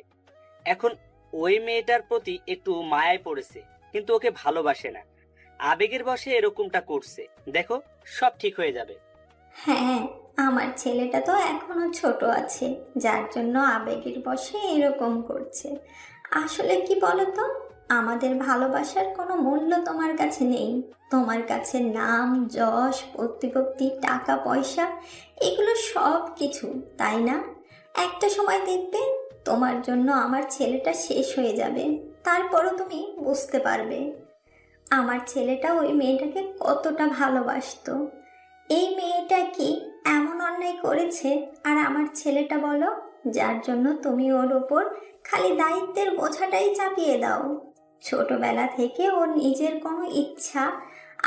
এখন ওই মেয়েটার প্রতি একটু মায়ায় পড়েছে, কিন্তু ওকে ভালোবাসে না, আবেগের বশে এরকমটা করছে। দেখো, সব ঠিক হয়ে যাবে। হ্যাঁ, আমার ছেলেটা তো এখনো ছোট আছে, যার জন্য আবেগের বশে এরকম করছে। আসলে কি বলতো, আমাদের ভালোবাসার কোনো মূল্য তোমার কাছে নেই। তোমার কাছে নাম, যশ, প্রতিপত্তি, টাকা পয়সা, এগুলো সব কিছু, তাই না? একটা সময় দেখবে তোমার জন্য আমার ছেলেটা শেষ হয়ে যাবে, তারপরও তুমি বুঝতে পারবে আমার ছেলেটা ওই মেয়েটাকে কতটা ভালোবাসতো। এই মেয়েটা কি এমন অন্যায় করেছে? আর আমার ছেলেটা বলো, যার জন্য তুমি ওর ওপর খালি দায়িত্বের বোঝাটাই চাপিয়ে দাও। ছোটবেলা থেকে ওর নিজের কোনো ইচ্ছা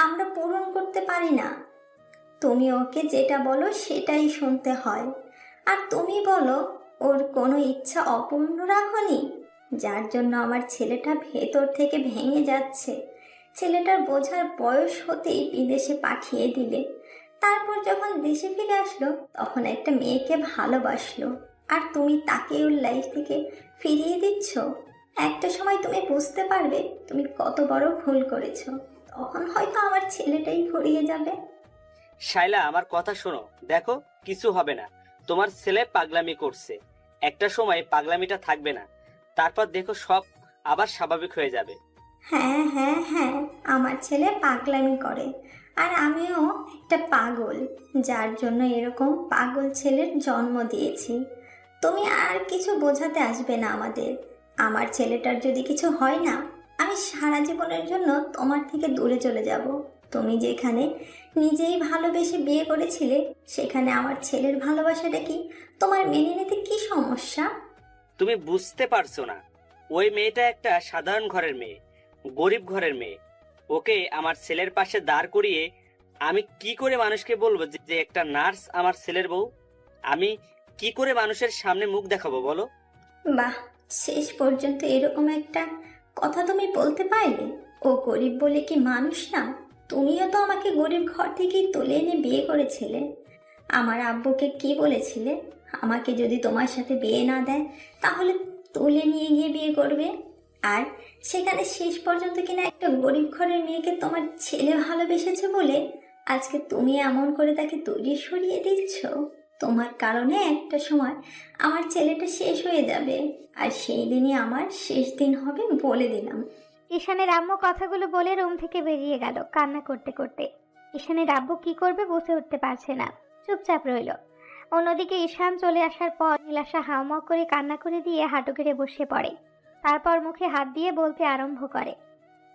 আমরা পূরণ করতে পারি না। তুমি ওকে যেটা বলো সেটাই শুনতে হয়। আর তুমি বলো ওর কোনো ইচ্ছা অপূর্ণ রাখনি, যার জন্য আমার ছেলেটা ভেতর থেকে ভেঙে যাচ্ছে। ছেলেটার বোঝার বয়স হতেই বিদেশে পাঠিয়ে দিলে, তারপর যখন দেশে ফিরে আসলো তখন একটা মেয়েকে ভালোবাসলো, আর তুমি তাকে ওর লাইফ থেকে ফিরিয়ে দিচ্ছ। একটা সময় তুমি বুঝতে পারবে তুমি কত বড় ভুল করেছো, তখন হয়তো আমার ছেলেটাই ফুরিয়ে যাবে। শাইলা, আমার কথা শোনো, দেখো কিছু হবে না। তোমার ছেলে পাগলামি করছে, একটা সময় পাগলামিটা থাকবে না, তারপর দেখো সব আবার স্বাভাবিক হয়ে যাবে। হ্যাঁ হ্যাঁ হ্যাঁ, আমার ছেলে পাগলামি করে, আর আমিও একটা পাগল, যার জন্য এরকম পাগল ছেলের জন্ম দিয়েছি। তুমি আর কিছু বোঝাতে আসবে না আমাদের। আমার ছেলেটার যদি কিছু হয় না, আমি সারা জীবনের জন্য তোমার থেকে দূরে চলে যাব। তুমি যেখানে নিজেই ভালোবেসে বিয়ে করেছিলে, সেখানে আমার ছেলের ভালোবাসাটা কি তোমার মেনে নিতে কি সমস্যা? তুমি বুঝতে পারছো না, ওই মেয়েটা একটা সাধারণ ঘরের মেয়ে, গরিব ঘরের মেয়ে। ওকে আমার ছেলের পাশে দাঁড় করিয়ে আমি কি করে মানুষকে বলবো যে একটা নার্স আমার ছেলের বউ? আমি কি করে মানুষের সামনে মুখ দেখাবো বলো? বাহ, শেষ পর্যন্ত এরকম একটা কথা তুমি বলতে পারলে। ও গরিব বলে কি মানুষ না? তুমিও তো আমাকে গরিব ঘর থেকেই তুলে এনে বিয়ে করেছিলে। আমার আব্বুকে কি বলেছিলে? আমাকে যদি তোমার সাথে বিয়ে না দেয় তাহলে তুলে নিয়ে গিয়ে বিয়ে করবে। আর সেখানে শেষ পর্যন্ত কিনা একটা গরিব ঘরের মেয়েকে তোমার ছেলে ভালোবেসেছে বলে আজকে তুমি এমন করে তাকে দূরে সরিয়ে দিচ্ছ। তোমার কারণে একটা সময় আমার ছেলেটা শেষ হয়ে যাবে, আর সেই দিনই আমার শেষ দিন হবে বলে দিলাম। ঈশানের আম্মু কথাগুলো বলে রুম থেকে বেরিয়ে গেল কান্না করতে করতে। ঈশানের আব্বু কি করবে বুঝে উঠতে পারছে না, চুপচাপ রইল। অন্যদিকে ঈশান চলে আসার পর নীলাশা হাউমাউ করে কান্না করে দিয়ে হাঁটু গেড়ে বসে পড়ে। তারপর মুখে হাত দিয়ে বলতে আরম্ভ করে,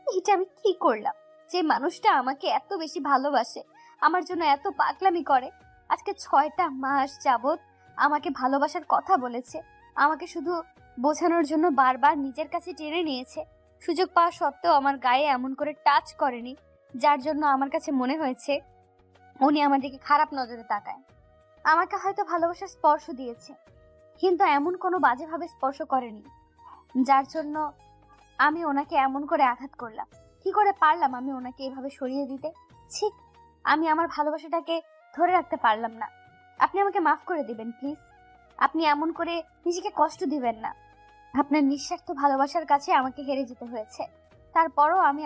এটা আমি কি করলাম? যে মানুষটা আমাকে এত বেশি ভালোবাসে, আমার জন্য এত পাগলামি করে, আজকে 6টা মাস যাবত আমাকে ভালোবাসার কথা বলেছে, আমাকে শুধু বোঝানোর জন্য বারবার নিজের কাছে টেনে নিয়েছে, সুযোগ পাওয়া সত্ত্বেও আমার গায়ে এমন করে টাচ করেনি, যার জন্য আমার কাছে মনে হয়েছে উনি আমার দিকে খারাপ নজরে তাকায়। আমাকে হয়তো ভালোবাসার স্পর্শ দিয়েছে, কিন্তু এমন কোনো বাজেভাবে স্পর্শ করেনি যার জন্য আমি ওনাকে এমন করে আঘাত করলাম? কি করে পারলাম আমি ওনাকে এভাবে সরিয়ে দিতে? ছি, আমি আমার ভালোবাসাটাকে ধরে রাখতে পারলাম না। আপনি আমাকে মাফ করে দিবেন প্লিজ। আপনি এমন করে নিজেকে কষ্ট দিবেন না। আপনার নিঃস্বার্থ ভালোবাসার কাছে আমাকে হেরে যেতে হয়েছে, তারপরও আমি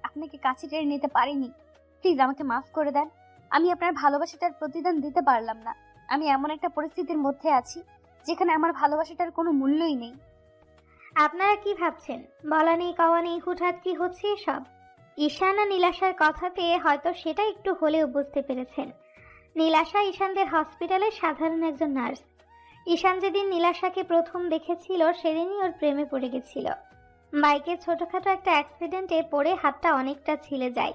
আপনাকে কাছে টেনে নিতে পারিনি। প্লিজ আমাকে মাফ করে দেন। আমি আপনার ভালোবাসাটার প্রতিদান দিতে পারলাম না। আমি এমন একটা পরিস্থিতির মধ্যে আছি যেখানে আমার ভালোবাসাটার কোনো মূল্যই নেই। আপনারা কি ভাবছেন? বলা নেই কওয়া নেই হুটহাট কি হচ্ছে এসব? ঈশান আর নীলাশার কথাতে হয়তো সেটা একটু হলেও বুঝতে পেরেছেন। নীলাশা ঈশানদের হসপিটালের সাধারণ একজন নার্স। ঈশান যেদিন নীলাশাকে প্রথম দেখেছিল সেদিনই ওর প্রেমে পড়ে গেছিল। বাইকে ছোটখাটো একটা অ্যাক্সিডেন্টে পড়ে হাতটা অনেকটা ছিলে যায়।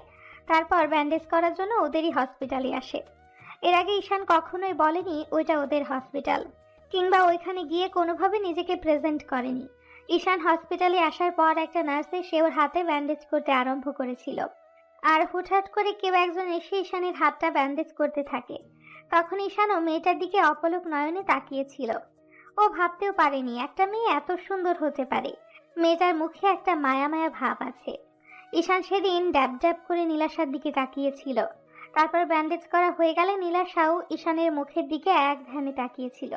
তারপর ব্যান্ডেজ করার জন্য ওদেরই হসপিটালে আসে। এর আগে ঈশান কখনোই বলেনি ওইটা ওদের হসপিটাল, কিংবা ওইখানে গিয়ে কোনোভাবে নিজেকে প্রেজেন্ট করেনি। ঈশান হসপিটালে আসার পর একটা নার্স এসে ওর হাতে ব্যান্ডেজ করতে আরম্ভ করেছিল। আর হুটহাট করে কেউ একজন এসে ঈশানের হাতটা ব্যান্ডেজ করতে থাকে। তখন ঈশানও মেয়েটার দিকে অপলক নয়নে তাকিয়েছিল। ও ভাবতেও পারেনি একটা মেয়ে এত সুন্দর হতে পারে। মেয়েটার মুখে একটা মায়া মায়া ভাব আছে। ঈশান সেদিন ড্যাব ড্যাব করে নীলাশার দিকে তাকিয়েছিল। তারপর ব্যান্ডেজ করা হয়ে গেলে নীলাশাও ঈশানের মুখের দিকে এক ধ্যানে তাকিয়েছিল।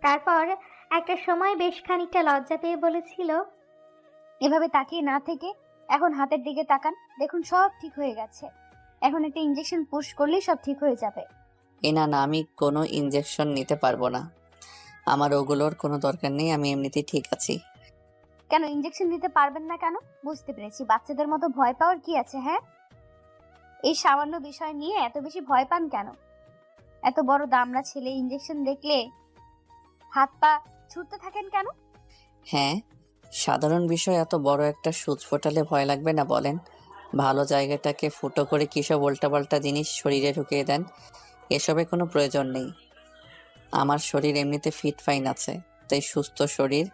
তারপর একটা সময় বেশ খানিকটা লজ্জা পেয়ে বলেছিল, এভাবে তাকিয়ে না থেকে এখন হাতের দিকে তাকান, দেখুন সব ঠিক হয়ে গেছে। এখন একটা ইঞ্জেকশন পুশ করলেই সব ঠিক হয়ে যাবে। না না, আমি কোনো ইনজেকশন নিতে পারবো না। আমার ওগুলোর কোনো দরকার নেই, আমি এমনিতেই ঠিক আছি। কেন ইঞ্জেকশন নিতে পারবেন না কেন? বুঝতে পেরেছি, বাচ্চাদের মতো ভয় পাওয়ার কি আছে? হ্যাঁ, এই সামান্য বিষয় নিয়ে এত বেশি ভয় পান কেন? এত বড় দামড়া ছেলে ইঞ্জেকশন দেখলে হাত পা ছুটতে থাকেন কেন? হ্যাঁ, সাধারণ বিষয় এত বড় একটা সূচ ফোটালে ভয় লাগবে না বলেন? ভালো জায়গাটাকে ফুটো করে কিসব উল্টাপাল্টা জিনিস শরীরে ঢুকিয়ে দেন। এসবে কোনো প্রয়োজন নেই। আমার শরীর এমনিতে ফিট ফাইন আছে, তাই সুস্থ শরীর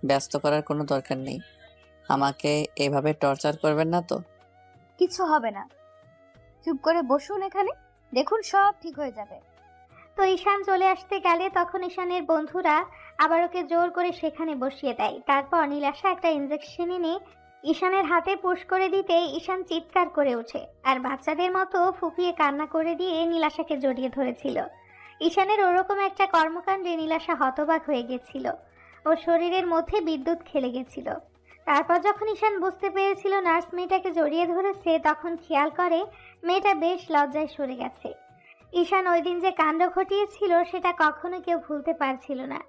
ব্যস্ত করার কোনো দরকার নেই। আমাকে এভাবে টর্চার করবেন না তো। কিছু হবে না, চুপ করে বসুন এখানে, দেখুন সব ঠিক হয়ে যাবে। তো ঈশান চলে আসতে গেলে তখন ঈশানের বন্ধুরা আবার ওকে জোর করে সেখানে বসিয়ে দেয়। তারপর নীলাশা একটা ইঞ্জেকশন এনে ঈশানের হাতে পুশ করে দিতে ঈশান চিৎকার করে ওঠে আর বাচ্চাদের মতো ফুপিয়ে কান্না করে দিয়ে নীলাশাকে জড়িয়ে ধরেছিল। ঈশানের ওরকম একটা কর্মকাণ্ডে নীলাশা হতবাক হয়ে গেছিল। ওর শরীরের মধ্যে বিদ্যুৎ খেলে গেছিল। তারপর যখন ঈশান বুঝতে পেরেছিল নার্স মেয়েটাকে জড়িয়ে ধরেছে, তখন খেয়াল করে মেয়েটা বেশ লজ্জায় সরে গেছে। ঈশান ওই দিন যে কাণ্ড ঘটিয়েছিল সেটা কখনো কেউ ভুলতে পারছিল না।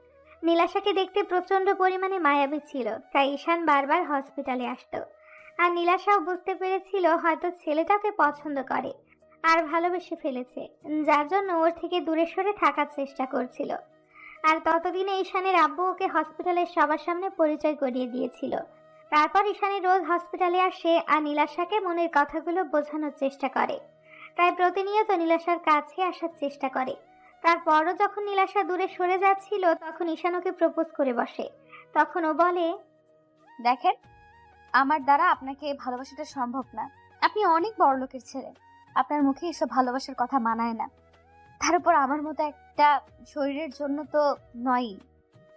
নীলাশাকে দেখতে প্রচন্ড পরিমাণে মায়াবী ছিল, তাই ঈশান বারবার হসপিটালে আসতো। আর নীলাশাও বুঝতে পেরেছিল হয়তো ছেলেটাকে পছন্দ করে আর ভালোবেসে ফেলেছে, যার জন্য ওর থেকে দূরে সরে থাকার চেষ্টা করছিল। আর ততদিনে ঈশানের আব্বু ওকে হসপিটালের সবার সামনে পরিচয় করিয়ে দিয়েছিল। তারপর ঈশানী রোজ হসপিটালে আসে আর নীলাশাকে মনের কথাগুলো বোঝানোর চেষ্টা করে। তাই প্রতিনিয়ত নীলাশার কাছে আসার চেষ্টা করে। তারপরও যখন নীলাশা দূরে সরে যাচ্ছিল তখন ঈশান ওকে প্রপোজ করে বসে। তখন ও বলে, দেখেন, আমার দ্বারা আপনাকে ভালোবাসাটা সম্ভব না। আপনি অনেক বড় লোকের ছেলে, আপনার মুখে এসব ভালোবাসার কথা মানায় না। তার উপর আমার মতো একটা শরীরের জন্য তো নয়ই।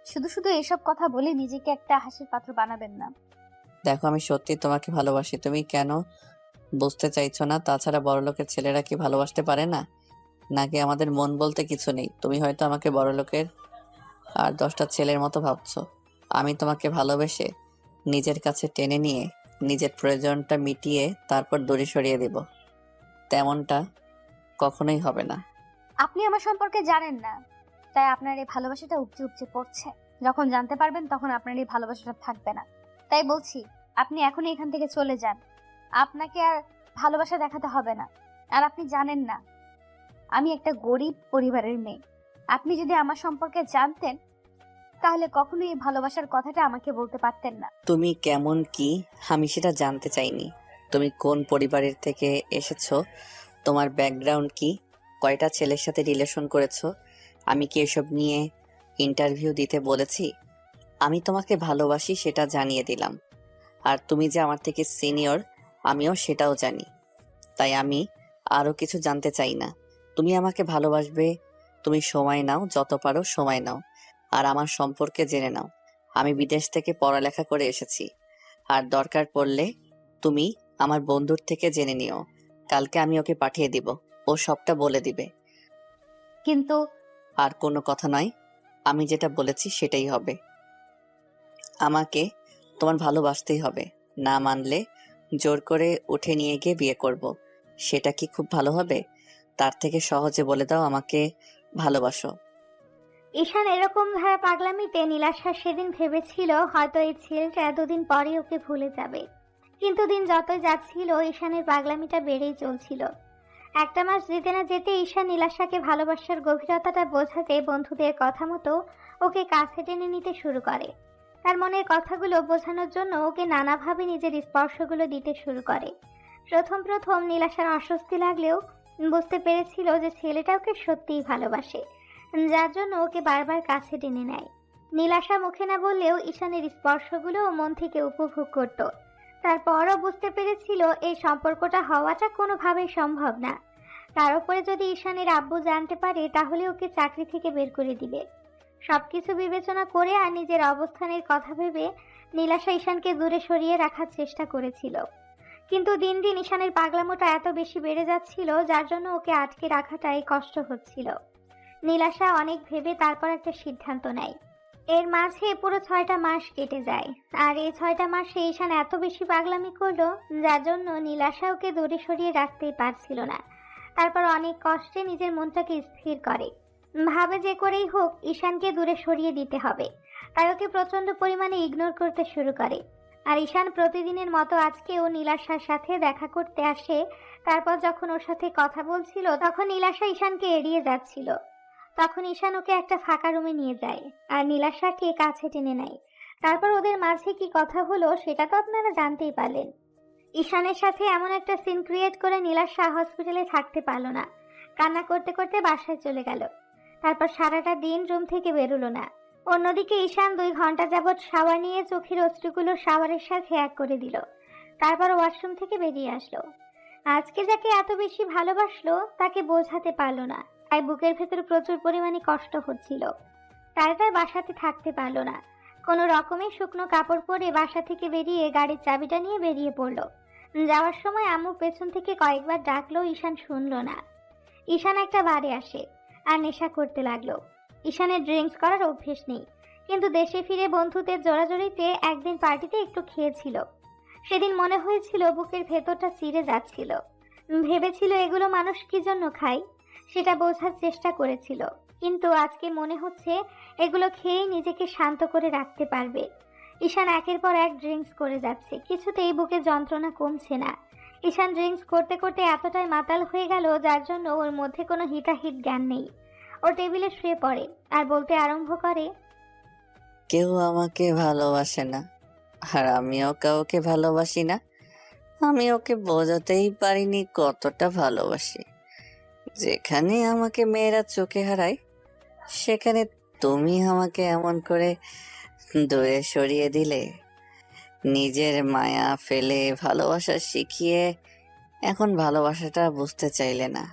শুধু শুধু এসব কথা বলে নিজেকে একটা হাসির পাত্র বানাবেন না। দেখো, আমি সত্যি তোমাকে ভালোবাসি, তুমি কেন বুঝতে চাইছো না? তাছাড়া বড়লোকের ছেলেরা কি ভালোবাসতে পারে না? নাকি আমাদের মন বলতে কিছু নেই? তুমি হয়তো আমাকে বড়লোকের আর 10টা ছেলের মতো ভাবছো। আমি তোমাকে ভালোবেসে নিজের কাছে টেনে নিয়ে নিজের প্রয়োজনটা মিটিয়ে তারপর দূরে সরিয়ে দেব, তেমনটা কখনোই হবে না। আপনি আমার সম্পর্কে জানেন না, তাই আপনার এই ভালোবাসাটা উপচে উপচে পড়ছে। যখন জানতে পারবেন তখন আপনার এই ভালোবাসাটা থাকবে না। তাই বলছি, আপনি এখনই এখান থেকে চলে যান। আপনাকে আর ভালোবাসা দেখাতে হবে না। আর আপনি জানেন না, আমি একটা গরিব পরিবারের মেয়ে। আপনি যদি আমার সম্পর্কে জানতেন তাহলে কখনোই এই ভালোবাসার কথাটা আমাকে বলতে পারতেন না। তুমি কেমন কি আমি সেটা জানতে চাইনি। তুমি কোন পরিবারের থেকে এসেছো, তোমার ব্যাকগ্রাউন্ড কি, কয়টা ছেলের সাথে রিলেশন করেছো, আমি কি এসব নিয়ে ইন্টারভিউ দিতে বলেছি? আমি তোমাকে ভালোবাসি সেটা জানিয়ে দিলাম। আর তুমি যে আমার থেকে সিনিয়র আমিও সেটাও জানি। তাই আমি আরো কিছু জানতে চাই না। তুমি আমাকে ভালোবাসবে, তুমি সময় নাও, যত পারো সময় নাও, আর আমার সম্পর্কে জেনে নাও। আমি বিদেশ থেকে পড়ালেখা করে এসেছি, আর দরকার পড়লে তুমি আমার বন্ধুর থেকে জেনে নিও। কালকে আমি ওকে পাঠিয়ে দিব, ও সবটা বলে দিবে। কিন্তু আর কোনো কথা নয়, আমি যেটা বলেছি সেটাই হবে। আমাকে তোমার ভালোবাসতেই হবে, না মানলে জোর করে উঠে নিয়ে গিয়ে বিয়ে করব। সেটা কি খুব ভালো হবে? তার থেকে সহজে বলে দাও আমাকে ভালোবাসো। ঈশান এরকম ধারা পাগলামিতে নীলাশা সেদিন ভেবেছিল হয়তো এই ছেলেটা দুদিন পরে ওকে ভুলে যাবে, কিন্তু দিন যতই যাচ্ছিল ঈশানের পাগলামিটা বেড়েই চলছিল। একটা মাস যেতে না যেতে ঈশান নীলাশাকে ভালোবাসার গভীরতাটা বোঝাতে বন্ধুদের কথা মতো ওকে কাছে টেনে নিতে শুরু করে। তার মনের কথাগুলো বোঝানোর জন্য ওকে নানাভাবে নিজের স্পর্শগুলো দিতে শুরু করে। প্রথম প্রথম নীলাশার অস্বস্তি লাগলেও বুঝতে পেরেছিল যে ছেলেটা ওকে সত্যিই ভালোবাসে, যার জন্য ওকে বারবার কাছে টেনে নেয়। নীলাশা মুখে না বললেও ঈশানের স্পর্শগুলো ও মন থেকে উপভোগ করত। তারপরও বুঝতে পেরেছিল এই সম্পর্কটা হওয়াটা কোনোভাবেই সম্ভব না। তার উপরে যদি ঈশানের আব্বু জানতে পারে তাহলে ওকে চাকরি থেকে বের করে দিবে। সবকিছু বিবেচনা করে আর নিজের অবস্থানের কথা ভেবে নীলাশা ঈশানকে দূরে সরিয়ে রাখার চেষ্টা করেছিল, কিন্তু দিন দিন ঈশানের পাগলামোটা এত বেশি বেড়ে যাচ্ছিল যার জন্য ওকে আটকে রাখাটাই কষ্ট হচ্ছিল। নীলাশা অনেক ভেবে তারপর একটা সিদ্ধান্ত নেয়। এর মাঝে পুরো 6টা মাস কেটে যায়, আর এই 6টা মাসে ঈশান এত বেশি পাগলামি করলো যার জন্য নীলাশা ওকে দূরে সরিয়ে রাখতেই পারছিল না। তারপর অনেক কষ্টে নিজের মনটাকে স্থির করে, ভাবে যে করেই হোক ঈশানকে দূরে সরিয়ে দিতে হবে। তাই ওকে প্রচন্ড পরিমাণে ইগনোর করতে শুরু করে। আর ঈশান প্রতিদিনের মতো আজকেও নীলাশার সাথে দেখা করতে আসে। তারপর যখন ওর সাথে কথা বলছিল তখন নীলাশা ঈশানকে এড়িয়ে যাচ্ছিল। তখন ঈশান ওকে একটা ফাঁকা রুমে নিয়ে যায় আর নীলাশাকে কাছে টেনে নেয়। তারপর ওদের মাঝে কি কথা হলো সেটা তো আপনারা জানতেই পারলেন। ঈশানের সাথে এমন একটা সিন ক্রিয়েট করে নীলাশা হসপিটালে থাকতে পারলো না, কান্না করতে করতে বাসায় চলে গেল। তারপর সারাটা দিন রুম থেকে বেরোলো না। অন্যদিকে ঈশান 2 ঘন্টা যাবৎ শাওয়ার নিয়ে চোখের অশ্রুগুলো শাওয়ারের সাথে এক করে দিল। তারপর ওয়াশরুম থেকে বেরিয়ে আসলো। আজকে যাকে এত বেশি ভালোবাসলো তাকে বোঝাতে পারলো না, তাই বুকের ভেতর প্রচুর পরিমাণে কষ্ট হচ্ছিল। তার বাসাতে থাকতে পারলো না। কোনো রকমে শুকনো কাপড় পরে বাসা থেকে বেরিয়ে গাড়ির চাবিটা নিয়ে বেরিয়ে পড়লো। যাওয়ার সময় আম্মু পেছন থেকে কয়েকবার ডাকলো, ঈশান শুনলো না। ঈশান একটা বারে আসে আর নেশা করতে লাগলো। ঈশানের ড্রিঙ্কস করার অভ্যেস নেই, কিন্তু দেশে ফিরে বন্ধুদের জোরাজোরিতে একদিন পার্টিতে একটু খেয়েছিল। সেদিন মনে হয়েছিল বুকের ভেতরটা চিরে যাচ্ছিল। ভেবেছিল এগুলো মানুষ কি জন্য খায়, সেটা বোঝার চেষ্টা করেছিল, কিন্তু আজকে মনে হচ্ছে এগুলো খেয়েই নিজেকে শান্ত করে রাখতে পারবে। ঈশান একের পর এক ড্রিঙ্কস করে যাচ্ছে, কিছুতেই বুকে যন্ত্রণা কমছে না। ঈশান ড্রিঙ্কস করতে করতে এতটাই মাতাল হয়ে গেল যার জন্য ওর মধ্যে কোনো হিতাহিত জ্ঞান নেই। ও টেবিলে শুয়ে পড়ে আর বলতে আরম্ভ করে, কেউ আমাকে ভালোবাসে না, আর আমিও কাউকে ভালোবাসি না। আমি ওকে বোঝাতেই পারিনি কতটা ভালোবাসি। যেখানে আমাকে মেয়েরা চোখে হারায় সেখানে তুমি আমাকে এমন করে দূরে সরিয়ে দিলে। নিজের মায়া ফেলে ভালোবাসা শিখিয়ে এখন ভালোবাসাটা বুঝতে চাইলে না।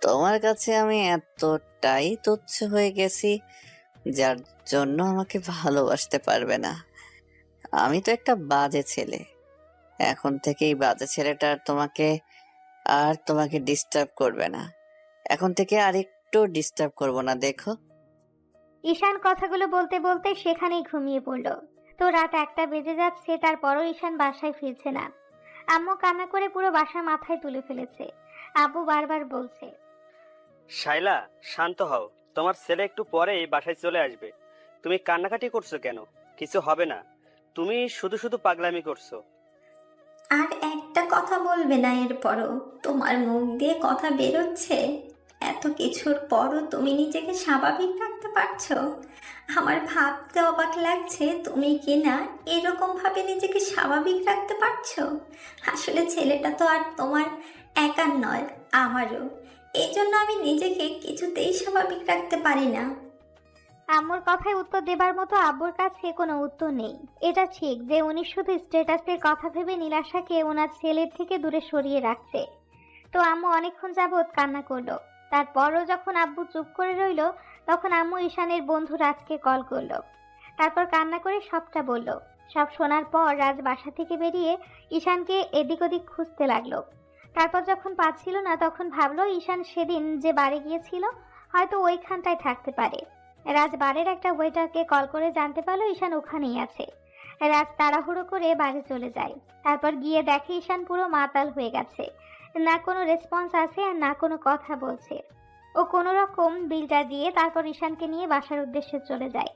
তোমার কাছে আমি এতটাই তুচ্ছ হয়ে গেছি যার জন্য আমাকে ভালোবাসতে পারবে না। আমি তো একটা বাজে ছেলে। এখন থেকে এই বাজে ছেলেটা তোমাকে ডিস্টার্ব করবে না। এখন থেকে আর একটু ডিস্টার্ব করব না, দেখো। ঈশান কথাগুলো বলতে বলতে সেখানেই ঘুমিয়ে পড়ল। তো রাত 1টা বেজে যাচ্ছে, তারপরও ঈশান বাসায় ফিরছে না। আম্মু কান্না করে পুরো বাসা মাথায় তুলে ফেলেছে। আব্বু বারবার বলছে, শাইলা, শান্ত হও, তোমার ছেলে একটু পরেই বাসায় চলে আসবে। তুমি কান্নাকাটি করছো কেন? কিছু হবে না, তুমি শুধু শুধু পাগলামি করছো। আর একটা কথা বলবে না এরপরও? তোমার মুখ দিয়ে কথা বেরোচ্ছে, এত কিছুর পরও তুমি নিজেকে স্বাভাবিক রাখতে পারছো? আমার ভাবতে অবাক লাগছে তুমি কি না এরকম ভাবে নিজেকে স্বাভাবিক রাখতে পারছো। আসলে ছেলেটা তো আর তোমার একার নয়, আমারও। এই জন্য আমি নিজেকে কিছুতেই স্বাভাবিক রাখতে পারি না। আম্মুর কথায় উত্তর দেবার মতো আব্বুর কাছে কোনো উত্তর নেই। এটা ঠিক যে উনি শুধু স্ট্যাটাসের কথা ভেবে নীলাশাকে ওনার ছেলের থেকে দূরে সরিয়ে রাখছে। তো আম্মু অনেকক্ষণ যাবৎ কান্না করলো। তারপরও যখন আব্বু চুপ করে রইল তখন আম্মু ঈশানের বন্ধু রাজকে কল করলো। তারপর কান্না করে সবটা বলল। সব শোনার পর রাজ বাসা থেকে বেরিয়ে ঈশানকে এদিক ওদিক খুঁজতে লাগলো। তারপর যখন পাচ্ছিল না তখন ভাবলো ঈশান সেদিন যে বাড়ি গিয়েছিল হয়তো ওইখানটায় থাকতে পারে। রাজ বাড়ির একটা ওয়েটারকে কল করে জানতে পারলো ঈশান ওখানেই আছে। রাজ তাড়াহুড়ো করে বাড়ি চলে যায়। তারপর গিয়ে দেখে ঈশান পুরো মাতাল হয়ে গেছে, না কোনো রেসপন্স আছে আর না কোনো কথা বলছে। ও কোনো রকম বিলটা দিয়ে তারপর ঈশানকে নিয়ে বাসার উদ্দেশ্যে চলে যায়।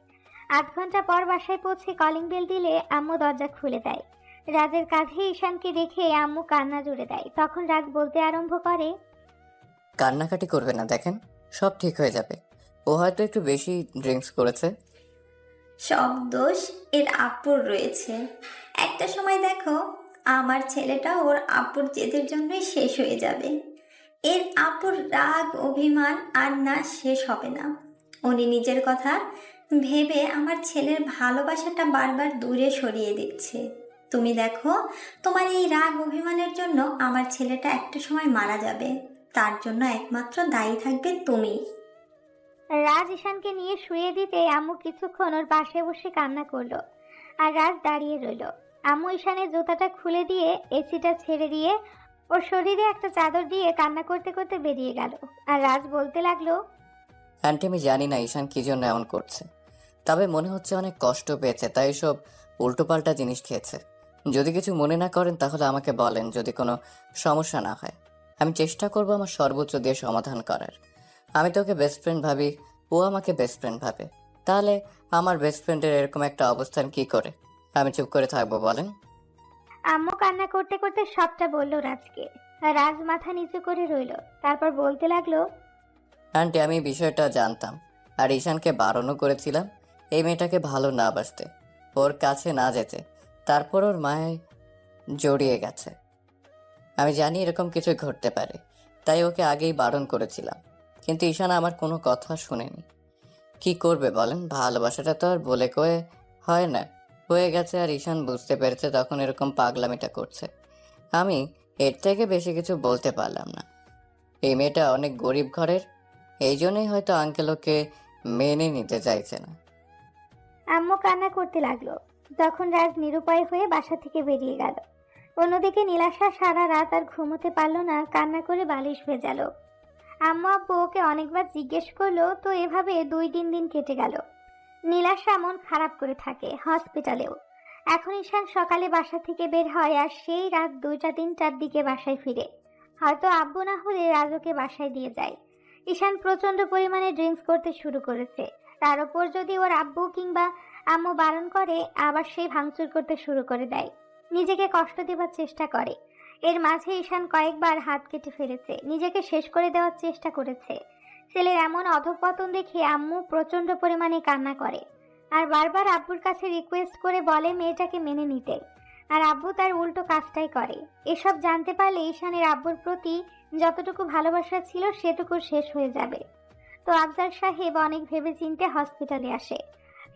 8 ঘন্টা পর বাসায় পৌঁছে কলিং বেল দিলে আম্মু দরজা খুলে দেয়। রাজের কাঁধে ঈশানকে রেখে আম্মু কান্না জুড়ে দেয়। তখন রাজ বলতে আরম্ভ করে, কান্নাকাটি করবে না, দেখেন সব ঠিক হয়ে যাবে। ও হয়তো একটু বেশি ড্রিঙ্কস করেছে। সব দোষ এর আপুর রয়েছে। একটা সময় দেখো আমার ছেলেটা ওর আপুর জেদের জন্যই শেষ হয়ে যাবে। এর আপুর রাগ অভিমান আর না শেষ হবে না। উনি নিজের কথা ভেবে আমার ছেলের ভালোবাসাটা বারবার দূরে সরিয়ে দিচ্ছে। তুমি দেখো তোমার এই রাগ অভিমানের জন্য আমার ছেলেটা একটা সময় মারা যাবে। তার জন্য একমাত্র দায়ী থাকবে তুমি। রাজ ঈশানকে নিয়ে শুয়ে দিতে আম্মু কিছুক্ষণ ওর পাশে বসে কান্না করলো আর রাজ দাঁড়িয়ে রইলো। আম্মু ঈশানের জুতাটা খুলে দিয়ে এসিটা ছেড়ে দিয়ে ওর শরীরে একটা চাদর দিয়ে কান্না করতে করতে বেরিয়ে গেল। আর রাজ বলতে লাগলো, আন্টি আমি জানি না ঈশান কি জন্য এমন করছে, তবে মনে হচ্ছে অনেক কষ্ট পেয়েছে, তাই সব উল্টোপাল্টা জিনিস খেয়েছে। যদি কিছু মনে না করেন তাহলে আমাকে বলেন, যদি কোনো সমস্যা না হয় আমি চেষ্টা করব আমার সর্বোচ্চ দিয়ে সমাধান করার। আমি তো ওকে বেস্ট ফ্রেন্ড ভাবি, ও আমাকে বেস্ট ফ্রেন্ড ভাবে, তাহলে আমার বেস্ট ফ্রেন্ডের এরকম একটা অবস্থান কি করে আমি চুপ করে থাকবো বলেন? আম্মু কান্না করতে করতে সবটা বললো রাজকে। আর রাজ মাথা নিচু করে রইলো। তারপর বলতে লাগলো, আন্টি আমি এই বিষয়টা জানতাম আর ঈশানকে বারণও করেছিলাম এই মেয়েটাকে ভালো না বাসতে, ওর কাছে না যেতে। তারপর ওর মায়ে জড়িয়ে গেছে। আমি জানি এরকম কিছু ঘটতে পারে, তাই ওকে আগেই বারণ করেছিলাম, কিন্তু ঈশান আমার কোনো কথা শুনেনি। কি করবে বলেন? ভালোবাসাটা তো আর বলে কয়ে হয় না, হয়ে গেছে। আর ঈশান বুঝতে পেরেছে তখন এরকম পাগলামিটা করছে। আমি এর থেকে বেশি কিছু বলতে পারলাম না। এই মেয়েটা অনেক গরিব ঘরের, এই জন্যই হয়তো আঙ্কেল ওকে মেনে নিতে চাইছে না। আম্মু কান্না করতে লাগলো। তখন রাজ নিরুপায় হয়ে বাসা থেকে বেরিয়ে গেল। অন্যদিকে নীলাশা সারা রাত আর ঘুমোতে পারল না, কান্না করে বালিশ ভেজালো। আম্মু আব্বু ওকে অনেকবার জিজ্ঞেস করলো, তো এভাবে 2-3 দিন কেটে গেল। নীলাশা মন খারাপ করে থাকে হসপিটালেও। এখন ঈশান সকালে বাসা থেকে বের হয় আর সেই রাত 2টা-3টার দিকে বাসায় ফিরে। হয়তো আব্বু না হলে রাজকে বাসায় দিয়ে যায়। ঈশান প্রচন্ড পরিমাণে ড্রিঙ্কস করতে শুরু করেছে। তার উপর যদি ওর আব্বু কিংবা আম্মু বারণ করে, আবার সেই ভাঙচুর করতে শুরু করে দেয়, নিজেকে কষ্ট দেওয়ার চেষ্টা করে। এর মাঝে ঈশান কয়েকবার হাত কেটে ফেলেছে, নিজেকে শেষ করে দেওয়ার চেষ্টা করেছে। ছেলের এমন অধঃপতন দেখে আম্মু প্রচন্ড পরিমাণে কান্না করে আর বারবার আব্বুর কাছে রিকোয়েস্ট করে বলে মেয়েটাকে মেনে নিতে। আর আব্বু তার উল্টো কাজটাই করে। এসব জানতে পারলে ঈশানের আব্বুর প্রতি যতটুকু ভালোবাসা ছিল সেটুকু শেষ হয়ে যাবে। তো আফজাল সাহেব অনেক ভেবেচিন্তে হসপিটালে আসে।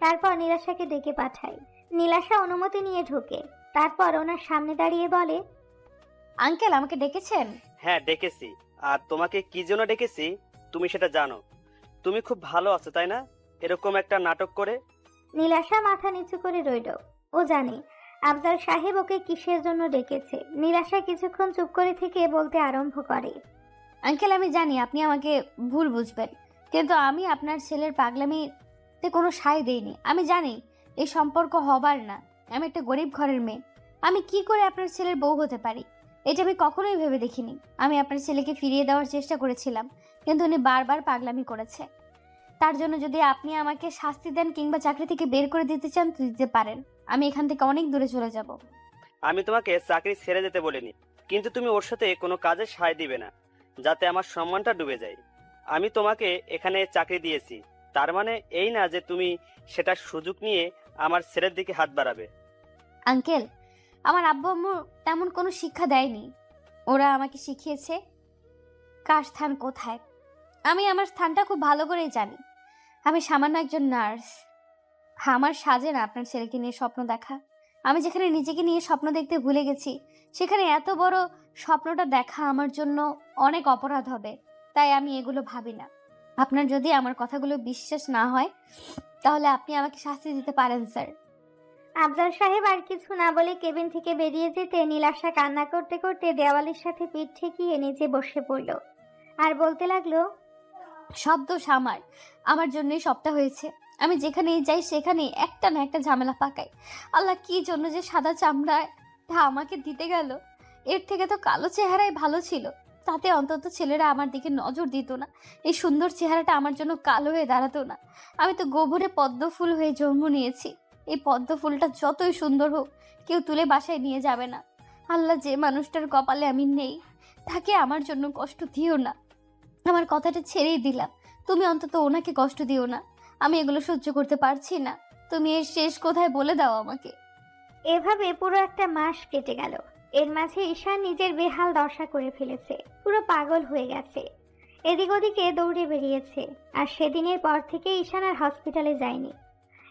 তারপর নীলাশাকে ডেকে পাঠায়। নীলাশা অনুমতি নিয়ে ঢোকে। তারপর ওনার সামনে দাঁড়িয়ে বলে, আঙ্কেল আমাকে ডেকেছেন? হ্যাঁ ডেকেছি। আর তোমাকে কি জন্য ডেকেছি তুমি সেটা জানো। তুমি খুব ভালো আছো তাই না, এরকম একটা নাটক করে? নীলাশা মাথা নিচু করে রইল। ও জানে আফজাল সাহেব ওকে কিসের জন্য ডেকেছে। নীলাশা কিছুক্ষণ চুপ করে থেকে বলতে আরম্ভ করে, আঙ্কেল আমি জানি আপনি আমাকে ভুল বুঝবেন, কিন্তু আমি আপনার ছেলের পাগলামিতে কোনো সায় দেইনি। আমি জানি এই সম্পর্ক হবার না। আমি একটা গরিব ঘরের মেয়ে, আমি কি করে আপনার ছেলের বউ হতে পারি এটা আমি কখনোই ভেবে দেখিনি। আমি আপনার ছেলেকে ফিরিয়ে দেওয়ার চেষ্টা করেছিলাম, কিন্তু উনি বারবার পাগলামি করেছে। তার জন্য যদি আপনি আমাকে শাস্তি দেন কিংবা চাকরি থেকে বের করে দিতে চান তো দিতে পারেন। আমি এখান থেকে অনেক দূরে চলে যাব। আমি তোমাকে চাকরি ছেড়ে যেতে বলিনি, কিন্তু তুমি ওর সাথে কোনো কাজে সায় দিবে না যাতে আমার সম্মানটা ডুবে যায়। আমি তোমাকে এখানে চাকরি দিয়েছি, তার মানে এই না যে তুমি সেটার সুযোগ নিয়ে আমার ছেলের দিকে হাত বাড়াবে। আঙ্কেল আমার আব্বু আম্মু তেমন কোনো শিক্ষা দেয়নি। ওরা আমাকে শিখিয়েছে কার স্থান কোথায়। আমি আমার স্থানটা খুব ভালো করেই জানি। আমি সামান্য একজন নার্স। আমার সাজে না আপনার ছেলেকে নিয়ে স্বপ্ন দেখা। আমি যেখানে নিজেকে নিয়ে স্বপ্ন দেখতে ভুলে গেছি, সেখানে এত বড় স্বপ্নটা দেখা আমার জন্য অনেক অপরাধ হবে। তাই আমি এগুলো ভাবি না। আপনার যদি আমার কথাগুলো বিশ্বাস না হয় তাহলে আপনি আমাকে শাস্তি দিতে পারেন স্যার। আফজাল সাহেব আর কিছু না বলে কেবিন থেকে বেরিয়ে যেতে নীলাশা কান্না করতে করতে দেওয়ালের সাথে পিঠ ঠেকিয়ে নিচে বসে পড়ল আর বলতে লাগলো, সব দোষ আমার জন্যই সবটা হয়েছে। আমি যেখানেই যাই সেখানে একটা না একটা ঝামেলা পাকাই। আল্লাহ কি জন্য যে সাদা চামড়াটা আমাকে দিতে গেল। এর থেকে তো কালো চেহারাই ভালো ছিল, তাতে অন্তত ছেলেরা আমার দিকে নজর দিত না। এই সুন্দর চেহারাটা আমার জন্য কালো হয়ে দাঁড়াতো না। আমি তো গোবরে পদ্ম ফুল হয়ে জন্ম নিয়েছি। এই পদ্ম ফুলটা যতই সুন্দর হোক কেউ তুলে বাসায় নিয়ে যাবে না। আল্লাহ, যে মানুষটার কপালে আমি নেই তাকে আমার জন্য কষ্ট দিও না। আমার কথাটা ছেড়েই দিলাম, তুমি অন্তত ওনাকে কষ্ট দিও না। আমি এগুলো সহ্য করতে পারছি না। তুমি এর শেষ কোথায় বলে দাও আমাকে। এভাবে পুরো একটা মাস কেটে গেল। এর মাঝে ঈশান নিজের বেহাল দশা করে ফেলেছে, পুরো পাগল হয়ে গেছে। এদিক ওদিকে দৌড়ে বেরিয়েছে, আর সেদিনের পর থেকে ঈশান আর হসপিটালে যায়নি।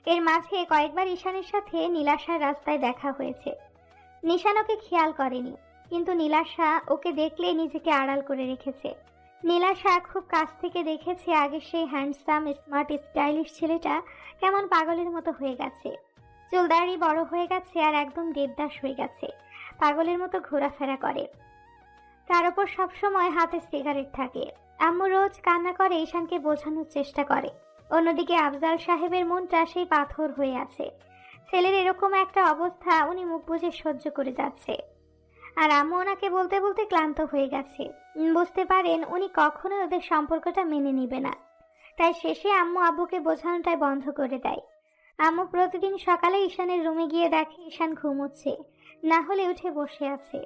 এর মাঝে কয়েকবার ঈশানের সাথে নীলাশার রাস্তায় দেখা হয়েছে। নিশান ওকে খেয়াল করেনি, কিন্তু নীলাশা ওকে দেখলে নিজেকে আড়াল করে রেখেছে। নীলাশা খুব কাছ থেকে দেখেছে আগে সেই হ্যান্ডসাম স্মার্ট স্টাইলিশ ছেলেটা কেমন পাগলের মতো হয়ে গেছে। চুলদাড়ি বড় হয়ে গেছে আর একদম দেবদাস হয়ে গেছে, পাগলের মতো ঘোরাফেরা করে। তার উপর সবসময় হাতে সিগারেট থাকে। আম্মু রোজ কান্না করে ঈশানকে বোঝানোর চেষ্টা করে। অন্যদিকে আফজাল সাহেবের মনটা সেই পাথর হয়ে আছে। ছেলের এরকম একটা অবস্থা উনি মুখ বুজে সহ্য করে যাচ্ছে, আর আম্মু ওনাকে বলতে বলতে ক্লান্ত হয়ে গেছে। বুঝতে পারেন উনি কখনোই ওদের সম্পর্কটা মেনে নিবে না। তাই শেষে আম্মু আব্বুকে বোঝানোটাই বন্ধ করে দেয়। আম্মু প্রতিদিন সকালে ঈশানের রুমে গিয়ে দেখে ঈশান ঘুমোচ্ছে, না হলে উঠে বসে আছে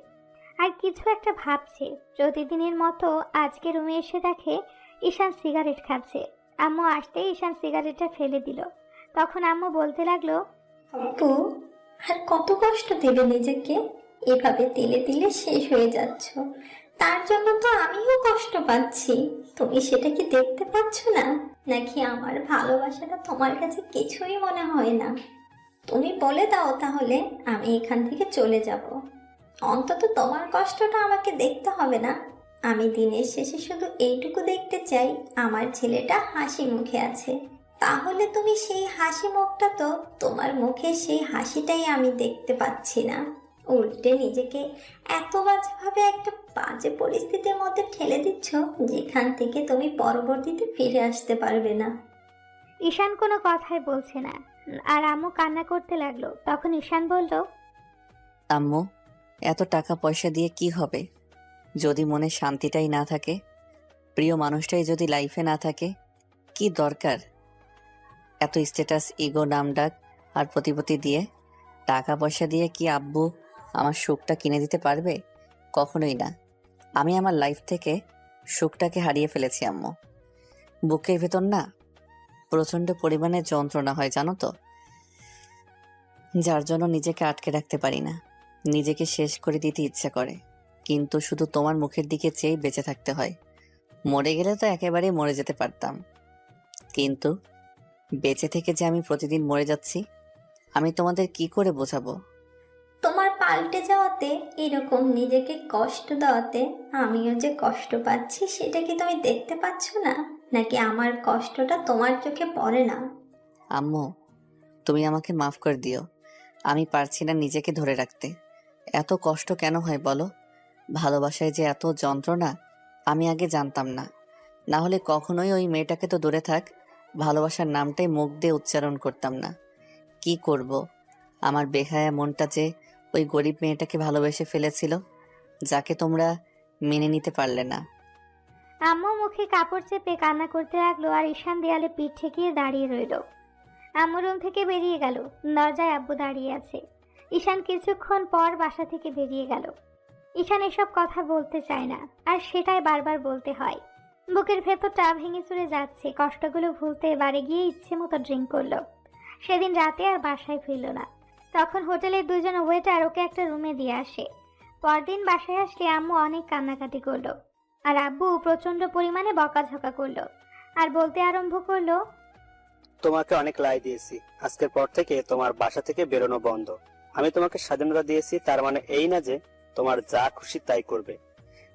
আর কিছু একটা ভাবছে। প্রতিদিনের মতো আজকে রুমে এসে দেখে ঈশান সিগারেট খাচ্ছে। আম্মু আসতেই ঈশান সিগারেটটা ফেলে দিল। তখন আম্মু বলতে লাগলো, আপু, আর কত কষ্ট দেবে নিজেকে? এভাবে তিলে তিলে শেষ হয়ে যাচ্ছ, তার জন্য তো আমিও কষ্ট পাচ্ছি। তুমি সেটা কি দেখতে পাচ্ছ না? নাকি আমার ভালোবাসাটা তোমার কাছে কিছুই মনে হয় না? তুমি বলে দাও তাহলে, আমি এখান থেকে চলে যাব। অন্তত তোমার কষ্টটা আমাকে দেখতে হবে না। আমি দিনের শেষে শুধু এইটুকু দেখতে চাই, আমার ছেলেটা হাসি মুখে আছে। তাহলে তুমি সেই হাসি মুখটা, তো তোমার মুখে সেই হাসিটাই আমি দেখতে পাচ্ছি না। উল্টে নিজেকে এত বাজেভাবে একটা বাজে পরিস্থিতির মধ্যে ঠেলে দিচ্ছ, যেখান থেকে তুমি পরবর্তীতে ফিরে আসতে পারবে না। ঈশান কোনো কথাই বলছে না, আর আম্মু কান্না করতে লাগলো। তখন ঈশান বলল, আম্মু, এত টাকা পয়সা দিয়ে কি হবে যদি মনে শান্তিটাই না থাকে? প্রিয় মানুষটাই যদি লাইফে না থাকে, কি দরকার এত স্ট্যাটাস, ইগো, নামডাক আর প্রতিপত্তি দিয়ে? টাকা পয়সা দিয়ে কি আব্বু আমার সুখটা কিনে দিতে পারবে? কখনোই না। আমি আমার লাইফ থেকে সুখটাকে হারিয়ে ফেলেছি আম্মু। বুকের ভেতর না প্রচন্ড পরিমাণে যন্ত্রণা হয় জানো তো, যার জন্য নিজেকে আটকে রাখতে পারি না। নিজেকে শেষ করে দিতে ইচ্ছা করে, কিন্তু শুধু তোমার মুখের দিকে চেয়ে বেঁচে থাকতে হয়। মরে গেলে তো একেবারে মরে যেতে পারতাম, কিন্তু বেঁচে থেকে যে আমি প্রতিদিন মরে যাচ্ছি, আমি তোমাদের কি করে বোঝাবো? তোমার পাল্টে যাওয়াতে, এরকম নিজেকে কষ্ট দেওয়াতে আমিও যে কষ্ট পাচ্ছি, সেটা কি তুমি দেখতে পাচ্ছ না? নাকি আমার কষ্টটা তোমার চোখে পড়ে না? আম্মু, তুমি আমাকে মাফ করে দিও। আমি পারছি না নিজেকে ধরে রাখতে। এত কষ্ট কেন হয় বলো? ভালোবাসায় যে এত যন্ত্রণা আমি আগে জানতাম না। না হলে কখনোই ওই মেয়েটাকে তো দূরে থাক, ভালোবাসার নামটাই মুখ দিয়ে উচ্চারণ করতাম না। কি করব, আমার বেহায়া মনটা যে ওই গরিব মেয়েটাকে ভালোবেসে ফেলেছিল, যাকে তোমরা মেনে নিতে পারলে না। আম্মু মুখে কাপড় চেপে কান্না করতে লাগলো, আর ঈশান দেয়ালে পিঠ ঠেকিয়ে দাঁড়িয়ে রইল। আম্মু রুম থেকে বেরিয়ে গেল। দরজায় আব্বু দাঁড়িয়ে আছে। ঈশান কিছুক্ষণ পর বাসা থেকে বেরিয়ে গেল। ঈশান এসব কথা বলতে চায় না, আর সেটাই বারবার বলতে হয়। বুকের ভেতরটা ভেঙে চুরে যাচ্ছে। কষ্টগুলো ভুলতে বাড়ি গিয়ে ইচ্ছে মতো ড্রিঙ্ক করলো। সেদিন রাতে আর বাসায় ফিরল না। তখন হোটেলের দুজন ওয়েটার ওকে একটা রুমে দিয়ে আসে। পরদিন বাসায় আসলে আম্মু অনেক কান্নাকাটি করলো, আর আব্বু প্রচন্ড পরিমাণে বকাঝকা করলো, আর বলতে আরম্ভ করলো, তোমাকে অনেক লাই দিয়েছি, আজকের পর থেকে তোমার বাসা থেকে বেরোনো বন্ধ। আমি তোমাকে স্বাধীনতা দিয়েছি, তার মানে এই না যে তোমার যা খুশি তাই করবে।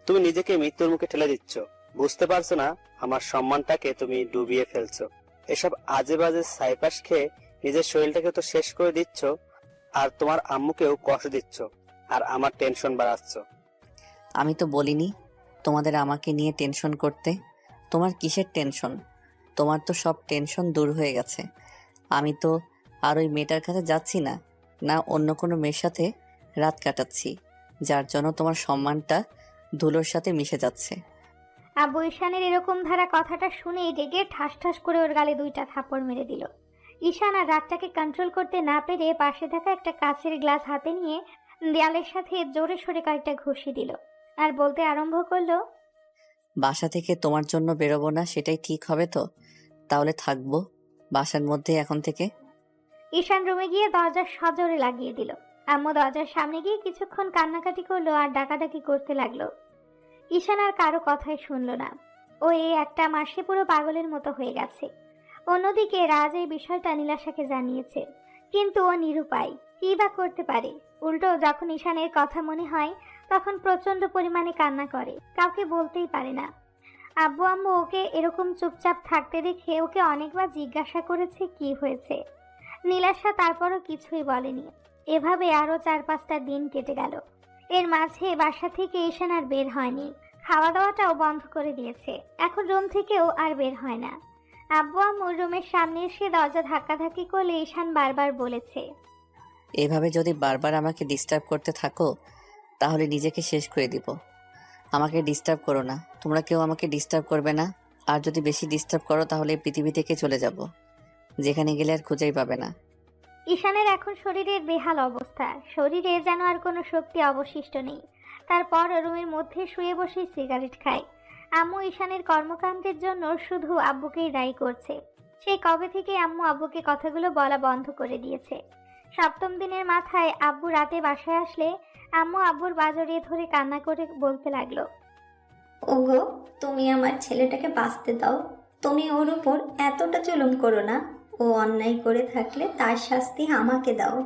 তুমি নিজেকে মৃত্যুর মুখে ঠেলে দিচ্ছ, বুঝতে পারছো না আমার সম্মানটাকে তুমি ডুবিয়ে ফেলছো। এসব আজে বাজে সাইপাস খেয়ে নিজের শরীরটাকে তো শেষ করে দিচ্ছ, আর তোমার আম্মুকেও কষ্ট দিচ্ছ আর আমার টেনশন বাড়াচ্ছ। আমি তো বলিনি তোমাদের আমাকে নিয়ে টেনশন করতে। তোমার কিসের টেনশন? তোমার তো সব টেনশন দূর হয়ে গেছে। আমি তো আর ওই মেয়েটার কাছে যাচ্ছি না, না অন্য কোনো মেয়ের সাথে রাত কাটাচ্ছি, যার জন্য তোমার সম্মানটা ধুলোর সাথে মিশে যাচ্ছে। আব্বু ঈশানের এরকম ধারা কথাটা শুনে রেগে ঠাস ঠাস করে ওর গালে 2টা থাপ্পড় মেরে দিল। ঈশান আর রাগটাকে কন্ট্রোল করতে না পেরে পাশে থাকা একটা কাচের গ্লাস হাতে নিয়ে দেয়ালের সাথে জোরে সরে কয়েকটা ঘুষি দিল আর বলতে আরম্ভ করলো, বাসা থেকে তোমার জন্য বেরোবো না সেটাই ঠিক হবে তো? তাহলে থাকবো বাসার মধ্যে এখন থেকে। ঈশান রুমে গিয়ে দরজা সজোরে লাগিয়ে দিল। আম্মু দরজার সামনে গিয়ে কিছুক্ষণ কান্নাকাটি করলো আর ডাকাডাকি করতে লাগলো। ঈশান আর কারো কথাই শুনলো না। ও এই একটা মাসে পুরো পাগলের মতো হয়ে গেছে। অন্যদিকে রাজ এই বিষয়টা নীলাশাকে জানিয়েছে, কিন্তু ও নিরুপায়, কী বা করতে পারে। উল্টো যখন ঈশানের কথা মনে হয় তখন প্রচন্ড পরিমাণে কান্না করে, কাউকে বলতেই পারে না। আব্বু আম্মু ওকে এরকম চুপচাপ থাকতে দেখে ওকে অনেকবার জিজ্ঞাসা করেছে কি হয়েছে। নীলাশা তারপরও কিছুই বলেনি। এভাবে আরো 4-5টা দিন কেটে গেল। এর মাঝে বাসা থেকে ঈশান আর বের হয়নি, খাওয়া দাওয়াটাও বন্ধ করে দিয়েছে। এখন রুম থেকেও আর বের হয় না। আব্বু আম্মু রুমের সামনে এসে দরজা ধাক্কাধাক্কি করলে ঈশান বারবার বলেছে, এভাবে যদি বারবার আমাকে ডিস্টার্ব করতে থাকো তাহলে নিজেকে শেষ করে দিব। আমাকে ডিস্টার্ব করো না, তোমরা কেউ আমাকে ডিস্টার্ব করবে না। আর যদি বেশি ডিস্টার্ব করো তাহলে এই পৃথিবী থেকে চলে যাব, যেখানে গেলে আর খুঁজেই পাবে না। ঈশানের এখন শরীরের বেহাল অবস্থা, শরীরে যেন আর কোনো শক্তি অবশিষ্ট নেই। তারপর রুমের মধ্যে শুয়ে বসে সিগারেট খায়। আম্মু ঈশানের কর্মকাণ্ডের জন্য শুধু আব্বুকেই দায়ী করছে। সেই কবে থেকে আম্মু আব্বুকে কথাগুলো বলা বন্ধ করে দিয়েছে। 7ম দিনের মাথায় আব্বু রাতে বাসায় আসলে আম্মু আব্বুর বাজরিয়ে ধরে কান্না করে বলতে লাগলো, ওগো, তুমি আমার ছেলেটাকে বাঁচতে দাও। তুমি ওর উপর এতটা জুলুম করো না। ও অন্যায় করে থাকলে তার শাস্তি আমাকে দাও।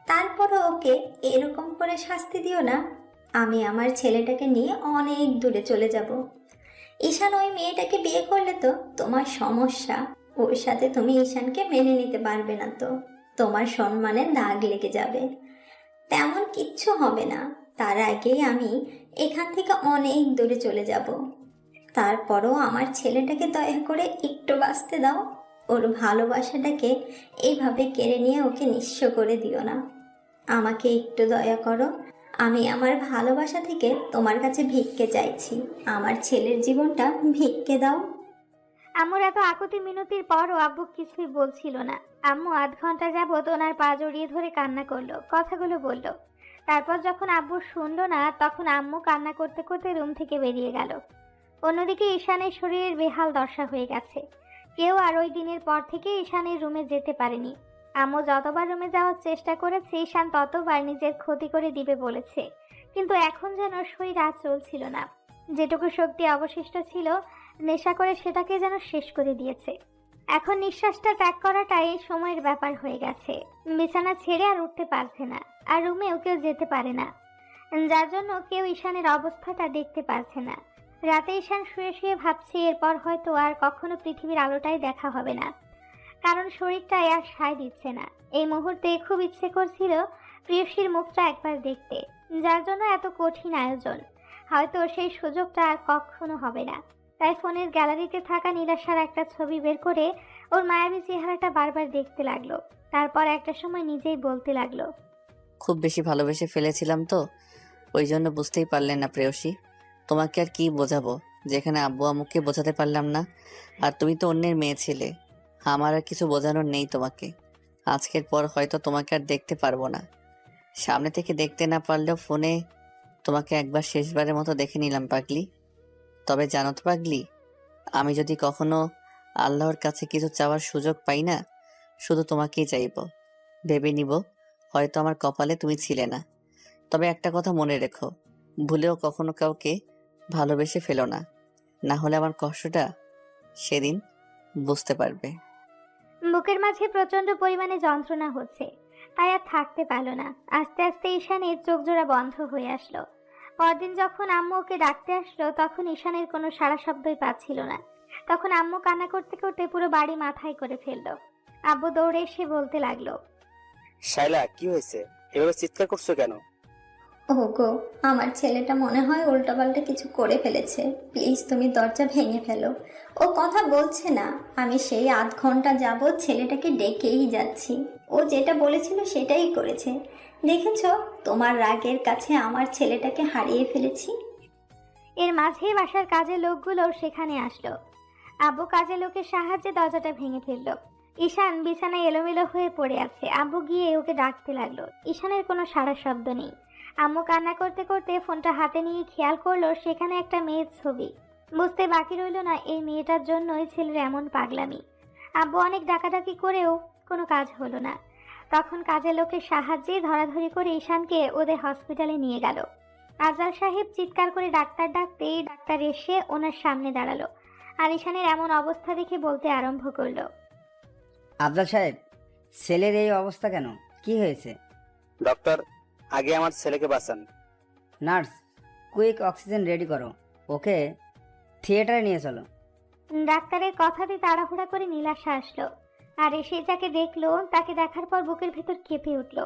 তারপরও ওকে এরকম করে শাস্তি দিও না। আমি আমার ছেলেটাকে নিয়ে অনেক দূরে চলে যাব। ঈশান ওই মেয়েটাকে বিয়ে করলে তো তোমার সমস্যা। ওর সাথে তুমি ঈশানকে মেনে নিতে পারবে না, তো তোমার সম্মানে দাগ লেগে যাবে। তেমন কিচ্ছু হবে না। তার আগেই আমি এখান থেকে অনেক দূরে চলে যাব। তারপরও আমার ছেলেটাকে দয়া করে একটু বাঁচতে দাও। ওর ভালোবাসাটাকে এইভাবে কেড়ে নিয়ে ওকে নিঃস্ব করে দিও না। আমাকে একটু দয়া করো। আমি আমার ভালোবাসা থেকে তোমার কাছে ভিক্ষে চাইছি। আমার ছেলের জীবনটা ভিক্ষে দাও। আম্মুর এত আকুতি মিনতির পরও আব্বু কিছুই বলছিল না। আম্মু আধ ঘন্টা যাবত ওনার পা জড়িয়ে ধরে কান্না করলো, কথাগুলো বলল। তারপর যখন আব্বু শুনলো না তখন আম্মু কান্না করতে করতে রুম থেকে বেরিয়ে গেল। অন্যদিকে ঈশানের শরীরের বেহাল দশা হয়ে গেছে। কেউ আর ওই দিনের পর থেকে ঈশানের রুমে যেতে পারেনি। আম্মু যতবার রুমে যাওয়ার চেষ্টা করেছে ঈশান ততবার নিজের ক্ষতি করে দিবে বলেছে, কিন্তু এখন যেন শরীর আর চলছিল না। যেটুকু শক্তি অবশিষ্ট ছিল নেশা করে সেটাকে যেন শেষ করে দিয়েছে। এখন নিঃশ্বাসটা ত্যাগ করাটাই সময়ের ব্যাপার হয়ে গেছে। বিছানা ছেড়ে আর উঠতে পারছে না, আর রুমেও কেউ যেতে পারে না, যার জন্য কেউ ঈশানের অবস্থাটা দেখতে পারছে না। রাতে ঈশান শুয়ে শুয়ে ভাবছে এরপর হয়তো আর কখনো পৃথিবীর আলোটাই দেখা হবে না, কারণ শরীরটাই আর সায় দিচ্ছে না। এই মুহূর্তে খুব ইচ্ছে করছিল প্রিয়সীর মুখটা একবার দেখতে, যার জন্য এত কঠিন আয়োজন। হয়তো সেই সুযোগটা আর কখনো হবে না। তাই ফোনের গ্যালারিতে থাকা নীলাশার একটা ছবি বের করে ওর মায়াবী চেহারাটা বারবার দেখতে লাগলো। তারপর একটা সময় নিজেই বলতে লাগলো, খুব বেশি ভালোবেসে ফেলেছিলাম তো, ওই জন্য বুঝতেই পারলেন না প্রেয়সী। তোমাকে আর কি বোঝাবো, যেখানে আব্বু আম্মুকে বোঝাতে পারলাম না। আর তুমি তো অন্যের মেয়ে ছিলে, আমার আর কিছু বোঝানোর নেই তোমাকে। আজকের পর হয়তো তোমাকে আর দেখতে পারবো না। সামনে থেকে দেখতে না পারলেও ফোনে তোমাকে একবার শেষবারের মতো দেখে নিলাম পাগলি। তবে জানো তো পাগলি, আমি যদি কখনো আল্লাহর কাছে কিছু চাওয়ার সুযোগ পাই না, শুধু তোমাকেই চাইব। ভেবে নিব হয়তো আমার কপালে তুমি ছিলে না। তবে একটা কথা মনে রেখো, ভুলেও কখনো কাউকে ভালোবেসে ফেলো না, না হলে আমার কষ্টটা সেদিন বুঝতে পারবে। বুকের মাঝে প্রচন্ড পরিমাণে যন্ত্রণা হচ্ছে, তাই আর থাকতে পারল না। আস্তে আস্তে ঈশানের চোখ জোড়া বন্ধ হয়ে আসলো। পরদিন যখন আম্মু ওকে ডাকতে আসলো তখন ঈশানের কোনো সাড়া শব্দই পাচ্ছিল না। তখন আম্মু কান্না করতে করতে পুরো বাড়ি মাথায় করে ফেললো। আব্বু দৌড়ে এসে বলতে লাগলো, শাইলা, কি হয়েছে? এভাবে চিৎকার করছো কেন? ওগো, আমার ছেলেটা মনে হয় উল্টাপাল্টা কিছু করে ফেলেছে। প্লিজ তুমি দরজা ভেঙে ফেলো। ও কথা বলছে না। আমি সেই আধ ঘন্টা যাবৎ ছেলেটাকে ডেকেই যাচ্ছি। ও যেটা বলেছিল সেটাই করেছে। দেখেছো, তোমার রাগের কাছে আমার ছেলেটাকে হারিয়ে ফেলেছি। এর মাঝেই বাসার কাজের লোকগুলো সেখানে আসলো। আব্বু কাজের লোকের সাহায্যে দরজাটা ভেঙে ফেললো। ঈশান বিছানায় এলোমেলো হয়ে পড়ে আছে। আব্বু গিয়ে ওকে ডাকতে লাগলো। ঈশানের কোনো সাড়া শব্দ নেই। আম্মু কান্না করতে করতে ফোনটা হাতে নিয়ে খেয়াল করলো সেখানে একটা মেয়ের ছবি। বুঝতে বাকি রইলো না এই মেয়েটার জন্যই ছেলের এমন পাগলামি। আব্বু অনেক ডাকাডাকি করেও কোনো কাজ হলো না। তখন কাজের লোকের সাহায্যে ধরাধরি করে ঈশানকে ওদের হসপিটালে নিয়ে গেল। আফজাল সাহেব চিৎকার করে ডাক্তার ডাকতেই ডাক্তার এসে ওনার সামনে দাঁড়ালো আর ঈশানের এমন অবস্থা দেখে বলতে আরম্ভ করলো। আফজাল সাহেব, ছেলের এই অবস্থা কেন? কি হয়েছে? ডক্টর, আগে আমার ছেলেকে বাঁচান। নার্স, কুইক অক্সিজেন রেডি করো। ওকে থিয়েটারে নিয়ে চলো। ডাক্তারের কথাতে তাড়াহুড়া করে নীলাশা আসলো আর এসে যাকে দেখলো তাকে দেখার পর বুকের ভেতর কেঁপে উঠলো।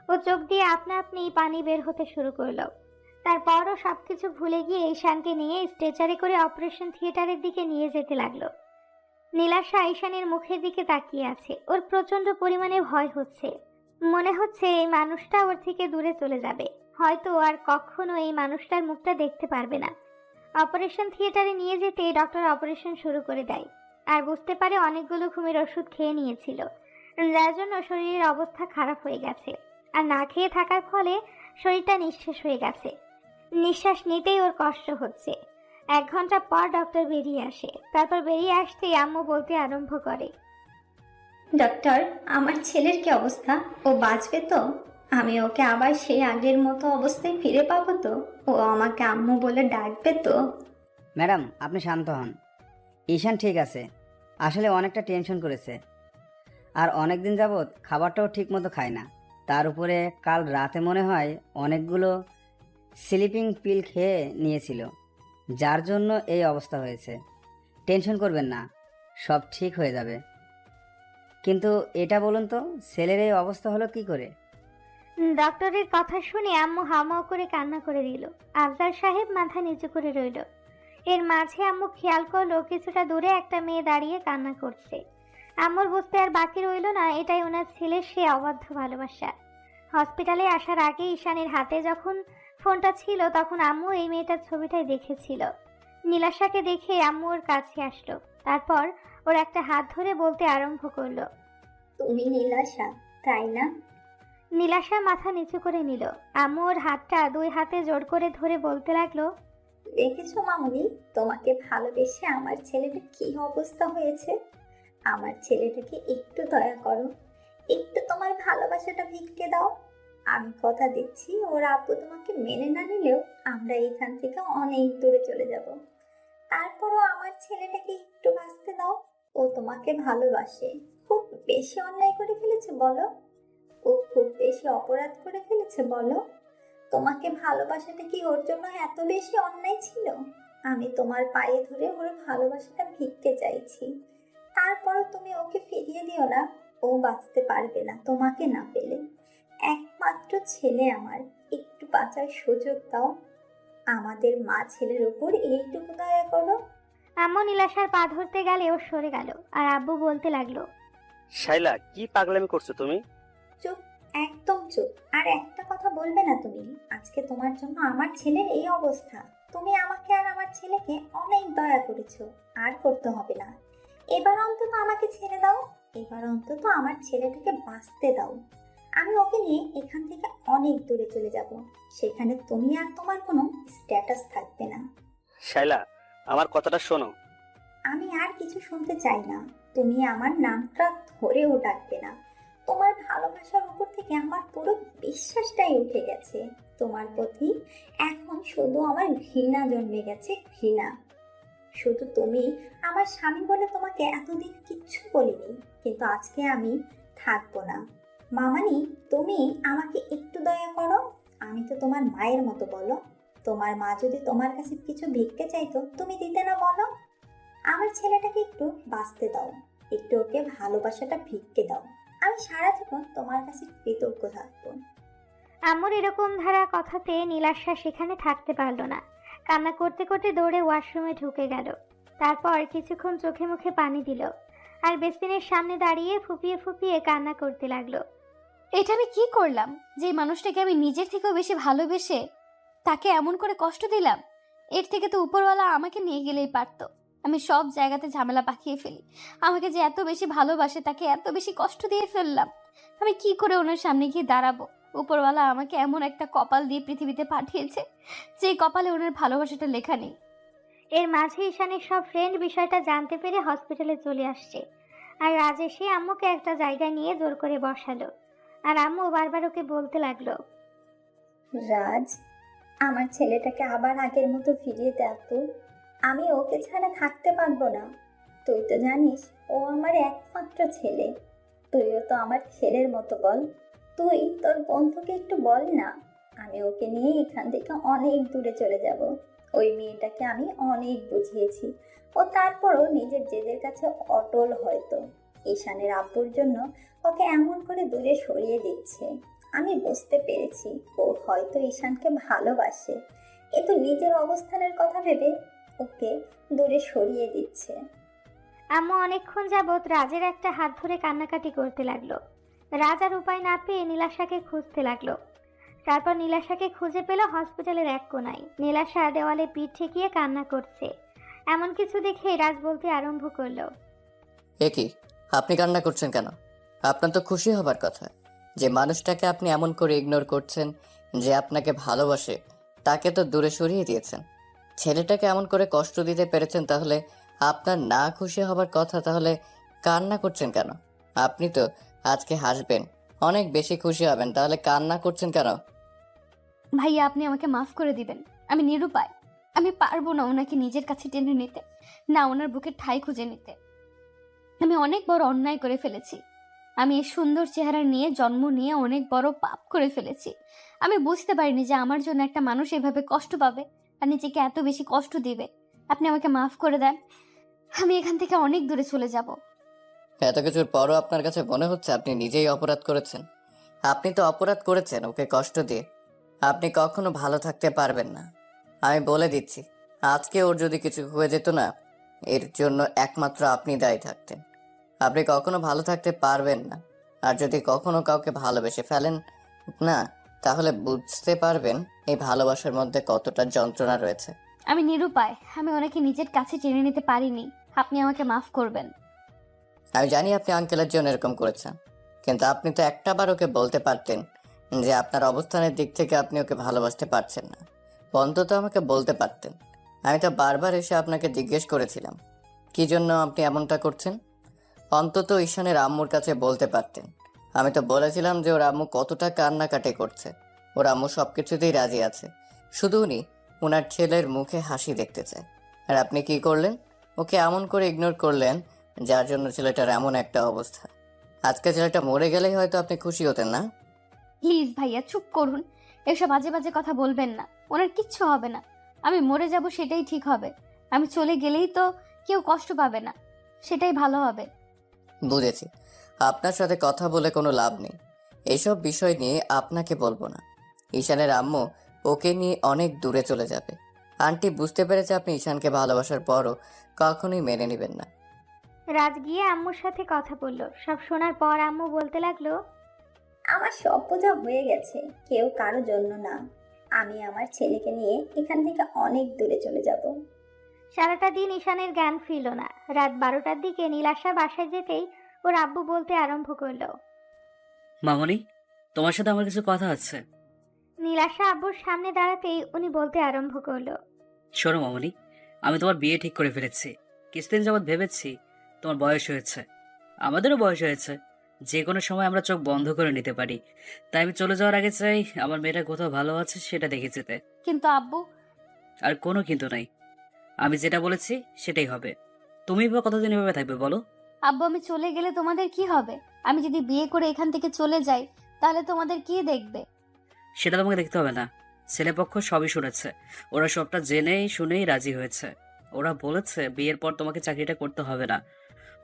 ও চোখ দিয়ে আপনা আপনি পানি বের হতে শুরু করলো। তারপরও সবকিছু ভুলে গিয়ে ঈশানকে নিয়ে স্ট্রেচারে করে অপারেশন থিয়েটারের দিকে নিয়ে যেতে লাগলো। নীলাশা ঈশানের মুখের দিকে তাকিয়ে আছে। ওর প্রচন্ড পরিমাণে ভয় হচ্ছে। মনে হচ্ছে এই মানুষটা ওর থেকে দূরে চলে যাবে। হয়তো আর কখনো এই মানুষটার মুখটা দেখতে পারবে না। অপারেশন থিয়েটারে নিয়ে যেতে ডক্টর অপারেশন শুরু করে দেয় আর বুঝতে পারে অনেকগুলো ঘুমের ওষুধ খেয়ে নিয়েছিল, যার জন্য শরীরের অবস্থা খারাপ হয়ে গেছে। আর না খেয়ে থাকার ফলে শরীরটা নিঃশেষ হয়ে গেছে। নিঃশ্বাস নিতেই ওর কষ্ট হচ্ছে। 1 ঘন্টা পর ডক্টর বেরিয়ে আসে। তারপর বেরিয়ে আসতেই আম্মু বলতে আরম্ভ করে, ডক্টর, আমার ছেলের কি অবস্থা? ও বাঁচবে তো? আমি ওকে আবার সেই আগের মতো অবস্থায় ফিরে পাবো তো? ও আমাকে আম্মু বলে ডাকবে তো? ম্যাডাম, আপনি শান্ত হন। ঈশান ঠিক আছে, আসলে অনেকটা টেনশন করেছে। আর অনেক দিন যাবৎ খাবারটাও ঠিক মতো খায় না। তার উপরে কাল রাতে মনে হয় অনেকগুলো স্লিপিং পিল খেয়ে নিয়েছিল, যার জন্য এই অবস্থা হয়েছে। টেনশন করবেন না, সব ঠিক হয়ে যাবে। কিন্তু এটা বলুন তো, ছেলের এই অবস্থা হলো কি করে? ডক্টরের কথা শুনে আম্মু হাউমাউ করে কান্না করে দিল। আফজাল সাহেব মাথা নিচু করে রইল। এর মাঝে আম্মু খেয়াল করলো কিছুটা দূরে একটা মেয়ে দাঁড়িয়ে কান্না করছে। আম্মুর বুঝতে আর বাকি রইল না এটাই ওনার ছেলের সে অবাধ্য ভালোবাসা। হসপিটালে আসার আগে ঈশানের হাতে যখন ফোনটা ছিল তখন আম্মু এই মেয়েটার ছবিটাই দেখেছিল। নীলাশাকে দেখে আম্মু ওর কাছে আসলো। তারপর ওর একটা হাত ধরে বলতে আরম্ভ করলো। তুমি নীলাশা, তাই না? নীলাশা মাথা নিচু করে নিল। আম্মু ওর হাতটা 2 হাতে জোর করে ধরে বলতে লাগলো, দেখেছো মামুনি, তোমাকে ভালোবেসে আমার ছেলেটা কি অবস্থা হয়েছে। আমার ছেলেটাকে একটু দয়া করো, একটু তোমার ভালোবাসাটা ভিক্ষে দাও। আমি কথা দিচ্ছি, ওর আব্বু তোমাকে মেনে না নিলেও আমরা এখান থেকে অনেক দূরে চলে যাব। তারপরও আমার ছেলেটাকে একটু বাঁচতে দাও। ও তোমাকে ভালোবাসে। খুব বেশি অন্যায় করে ফেলেছে বলো? ও খুব বেশি অপরাধ করে ফেলেছে বলো? তোমাকে ভালোবাসাটা কি ওর জন্য এত বেশি অন্যায় ছিল? আমি তোমার পায়ে ধরে ওর ভালোবাসাটা ভিক্ষে চাইছি। তারপরও তুমি ওকে ফিরিয়ে দিও না। ও বাঁচতে পারবে না তোমাকে না পেলে। একমাত্র ছেলে আমার, একটু বাঁচার সুযোগ দাও। আমাদের মা ছেলের উপর এইটুকু দয়া করো। আম্মু নীলাশার পা ধরতে গেলে ও সরে গেল আর আব্বু বলতে লাগলো, শাইলা, কি পাগলামি করছো তুমি? চুপ, একদম চুপ। আর একটা কথা বলবে না তুমি। আজকে তোমার জন্য আমার ছেলের এই অবস্থা। তুমি আমাকে আর আমার ছেলেকে অনেক দয়া করেছো, আর করতে হবে না। এবার অন্তত আমাকে ছেড়ে দাও। এবার অন্তত আমার ছেলেটাকে বাঁচতে দাও। আমি ওকে নিয়ে এখান থেকে অনেক দূরে চলে যাব। সেখানে তুমি আর তোমার কোনো স্ট্যাটাস থাকবে না। শাইলা, আমার কথাটা শোনো। আমি আর কিছু শুনতে চাই না। তুমি আমার নামটা ধরেও ডাকবে না। তোমার ভালোবাসার উপর থেকে আমার পুরো বিশ্বাসটাই উঠে গেছে। তোমার প্রতি এখন শুধু আমার ঘৃণা জন্মে গেছে, ঘৃণা। শুধু তুমি আমার স্বামী বলে তোমাকে এতদিন কিচ্ছু বলিনি, কিন্তু আজকে আমি থাকবো না। মামানি, তুমি আমাকে একটু দয়া করো। আমি তো তোমার মায়ের মতো, বলো। তোমার মা যদি তোমার কাছে কিছু ভিক্ষে চাইতো, তুমি দিতে না বলো? আমার ছেলেটাকে একটু বাঁচতে দাও, একটু ওকে ভালোবাসাটা ভিক্ষে দাও। আমি সারা জীবন তোমার কাছে কৃতজ্ঞ থাকবো। আম্মুর এরকম ধারা কথাতে নীলাশা সেখানে থাকতে পারল না। কান্না করতে করতে দৌড়ে ওয়াশরুমে ঢুকে গেল। তারপর কিছুক্ষণ চোখে মুখে পানি দিল আর বেসিনের সামনে দাঁড়িয়ে ফুপিয়ে ফুপিয়ে কান্না করতে লাগলো। এটা আমি কি করলাম যে মানুষটাকে আমি নিজের থেকেও বেশি ভালোবেসে তাকে এমন করে কষ্ট দিলাম? এর থেকে তো উপরওয়ালা আমাকে নিয়ে গেলেই পারতো। আমি সব জায়গাতে ঝামেলা পাকিয়ে ফেলি। আমাকে যে এত বেশি ভালোবাসে তাকে এত বেশি কষ্ট দিয়ে ফেললাম। আমি কি করে ওনার সামনে গিয়ে দাঁড়াবো? উপরওয়ালা আমাকে এমন একটা কপাল দিয়ে পৃথিবীতে পাঠিয়েছে যে কপালে ওনার ভালোবাসাটা লেখা নেই। এর মাঝে ঈশানের সব ফ্রেন্ড বিষয়টা জানতে পেরে হসপিটালে চলে আসছে। আর রাজ এসে আম্মুকে একটা জায়গায় নিয়ে জোর করে বসালো। আর আম্মু বারবার ওকে বলতে লাগলো, রাজ, আমার ছেলেটাকে আবার আগের মতো ফিরিয়ে দে আপু। আমি ওকে ছাড়া থাকতে পারবো না। তুই তো জানিস ও আমার একমাত্র ছেলে। তুইও তো আমার ছেলের মতো, বল। তুই তোর বন্ধুকে একটু বল না। আমি ওকে নিয়ে এখান থেকে অনেক দূরে চলে যাব। ওই মেয়েটাকে আমি অনেক বুঝিয়েছি, ও তারপরও নিজের জেদের কাছে অটল। হয়তো ঈশানের আব্বুর জন্য ওকে এমন করে দূরে সরিয়ে দিচ্ছে। আমি বুঝতে পেরেছি ও হয়তো ঈশানকে ভালোবাসে, কিন্তু নিজের অবস্থানের কথা ভেবে ওকে দূরে সরিয়ে দিচ্ছে। আম্মু অনেকক্ষণ যাবৎ রাজের একটা হাত ধরে কান্নাকাটি করতে লাগলো। রাজ আর উপায় না পেয়ে নীলাশাকে খুঁজতে লাগলো। তারপর নীলাশাকে খুঁজে পেল হসপিটালের এক কোনায়। নীলাশা দেওয়ালে পিঠ ঠেকিয়ে কান্না করছে। এমন কিছু দেখে রাজ বলতে আরম্ভ করলো, এ কি, আপনি কান্না করছেন কেন? আপনার তো খুশি হবার কথা যে মানুষটাকে আপনি এমন করে ইগনোর করছেন যে আপনাকে ভালোবাসে তাকে তো দূরে সরিয়ে দিয়েছেন। ছেলেটাকে এমন করে কষ্ট দিতে পেরেছেন, তাহলে আপনার না খুশি হবার কথা, তাহলে কান্না করছেন কেন? আপনি তো আজকে হাসবেন, অনেক বেশি খুশি হবেন, তাহলে কান্না করছেন কেন? ভাইয়া, আপনি আমাকে মাফ করে দিবেন। আমি নিরুপায়। আমি পারবো না ওনাকে নিজের কাছে টেনে নিতে, না ওনার বুকের ঠাঁই খুঁজে নিতে। আমি অনেক বড় অন্যায় করে ফেলেছি। আমি এই সুন্দর চেহারা নিয়ে জন্ম নিয়ে অনেক বড় পাপ করে ফেলেছি। আমি বুঝতে পারিনি যে আমার জন্য একটা মানুষ এভাবে কষ্ট পাবে আর নিজেকে এত বেশি কষ্ট দিবে। আপনি আমাকে মাফ করে দেন। আমি এখান থেকে অনেক দূরে চলে যাব। এত কিছুর পরও আপনার কাছে মনে হচ্ছে আপনি নিজেই অপরাধ করেছেন? আপনি তো অপরাধ করেছেন ওকে কষ্ট দিয়ে। আপনি কখনো ভালো থাকতে পারবেন না। আমি বলে দিচ্ছি, আজকে ওর যদি কিছু হয়ে যেত না, এর জন্য একমাত্র আপনি দায়ী থাকতেন। আপনি কখনো ভালো থাকতে পারবেন না। আর যদি কখনো কাউকে ভালোবেসে ফেলেন না, তাহলে বুঝতে পারবেন এই ভালোবাসার মধ্যে কতটা যন্ত্রণা রয়েছে। আমি নিরুপায়। আমি ওনাকে নিজের কাছে টেনে নিতে পারিনি। আপনি আমাকে মাফ করবেন। আমি জানি আপনি আঙ্কেলের জন্য এরকম করেছেন, কিন্তু আপনি তো একটাবার ওকে বলতে পারতেন যে আপনার অবস্থানের দিক থেকে আপনি ওকে ভালোবাসতে পারছেন না। অন্তত আমাকে বলতে পারতেন। আমি তো বারবার এসে আপনাকে জিজ্ঞেস করেছিলাম কি জন্য আপনি এমনটা করছেন। অন্তত ঈশানের আম্মুর কাছে বলতে পারতেন। আমি তো বলেছিলাম যে ওর আম্মু কতটা কান্নাকাটি করছে, ওর আম্মু সবকিছুতেই রাজি আছে, শুধু উনি ওনার ছেলের মুখে হাসি দেখতে চায়। আর আপনি কি করলেন? ওকে এমন করে ইগনোর করলেন যার জন্য ছেলেটার এমন একটা অবস্থা। আজকে ছেলেটা মরে গেলেই হয়তো আপনি খুশি হতেন না। প্লিজ ভাইয়া, চুপ করুন। এসব বাজে বাজে কথা বলবেন না। ওনার কিচ্ছু হবে না। আমি মরে যাব সেটাই ঠিক হবে। আমি চলে গেলেই তো কেউ কষ্ট পাবে না, সেটাই ভালো হবে। বুঝেছি, আপনার সাথে কথা বলে কোনো লাভ নেই। এইসব বিষয় নিয়ে আপনাকে বলবো না। ঈশানের আম্মু ওকে নিয়ে অনেক দূরে চলে যাবে। আন্টি বুঝতে পেরেছে আপনি ঈশানকে ভালোবাসার পরও কখনোই মেনে নেবেন না। রাজ গিয়ে আম্মুর সাথে কথা বলল। সব শোনার পর আম্মু বলতে লাগলো, আমার সব বোঝা হয়ে গেছে, কেউ কারো জন্য না। আমি আমার ছেলেকে নিয়ে এখান থেকে অনেক দূরে চলে যাব। সারাটা দিন ঈশানের জ্ঞান ফিরল না। রাত 12টার দিকে নীলাশা বাসায় যেতেই ওর আব্বু বলতে আরম্ভ করলো, মামনি, তোমার সাথে আমার কিছু কথা আছে। নীলাশা আব্বুর সামনে দাঁড়াতেই উনি বলতে আরম্ভ করলো, শোনো মামনি, আমি তোমার বিয়ে ঠিক করে ফেলেছি। কিছুদিন যাবৎ ভেবেছি তোমার বয়স হয়েছে, আমাদেরও বয়স হয়েছে, যে কোনো সময় আমরা চোখ বন্ধ করে নিতে পারি। তাই আমি চলে যাওয়ার আগে চাই আমার মেয়েটা কোথাও ভালো আছে সেটা দেখে যেতে। কিন্তু আব্বু। আর কোনো কিন্তু নাই, আমি যেটা বলেছি সেটাই হবে। তুমি বা কতদিন এভাবে থাকবে বলো? আব্বু, আমি চলে গেলে তোমাদের কি হবে? আমি যদি বিয়ে করে এখান থেকে চলে যাই তাহলে তোমাদের কি দেখবে? সেটা তোমাকে দেখতে হবে না। ছেলেপক্ষ সবই শুনেছে, ওরা সবটা জেনেই শুনেই রাজি হয়েছে। ওরা বলেছে বিয়ের পর তোমাকে চাকরিটা করতে হবে না।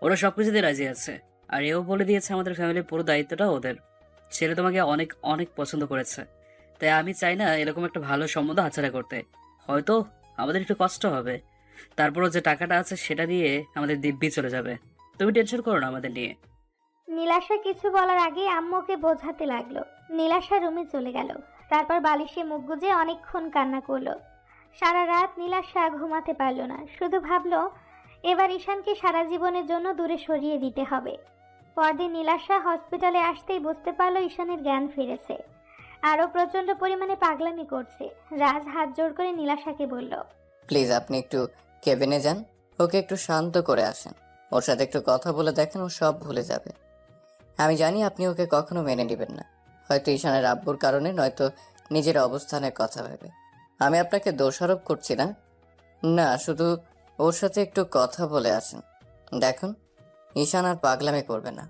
ওরা সবকিছুতে রাজি আছে। আর এও বলে দিয়েছে আমাদের ফ্যামিলির পুরো দায়িত্বটা ওদের। ছেলে তোমাকে অনেক অনেক পছন্দ করেছে, তাই আমি চাই না এরকম একটা ভালো সম্বন্ধ হাতছাড়া করতে। হয়তো আমাদের একটু কষ্ট হবে, তারপরও যে টাকাটা আছে সেটা দিয়ে আমাদের দিব্যি চলে যাবে। তুমি টেনশন করো না আমাদের নিয়ে। নীলাশা কিছু বলার আগে আম্মুকে বোঝাতে লাগলো। নীলাশা রুমে চলে গেল। তারপর বালিশে মুখ গুজে অনেকক্ষণ কান্না করলো। সারা রাত নীলাশা ঘুমাতে পারল না, শুধু ভাবলো এবার ঈশানকে সারা জীবনের জন্য দূরে সরিয়ে দিতে হবে। পরদিন নীলাশা হসপিটালে আসতেই বুঝতে পারলো ঈশানের জ্ঞান ফিরেছে। আরও প্রচণ্ড পরিমাণে পাগলামি করছে। রাজ হাত জোড় করে নীলাশাকে বলল, প্লিজ আপনি একটু কেবিনে যান, ওকে একটু শান্ত করে আসেন। ওর সাথে একটু কথা বলে দেখেন, ও সব ভুলে যাবে। আমি জানি আপনি ওকে কখনো মেনে নেবেন না, হয়তো ঈশানের আব্বুর কারণে, নয়তো নিজের অবস্থানের কথা ভেবে। আমি আপনাকে দোষারোপ করছি না, না, শুধু ওর সাথে একটু কথা বলে আসেন। দেখুন, ঈশান আর পাগলামি করবে না।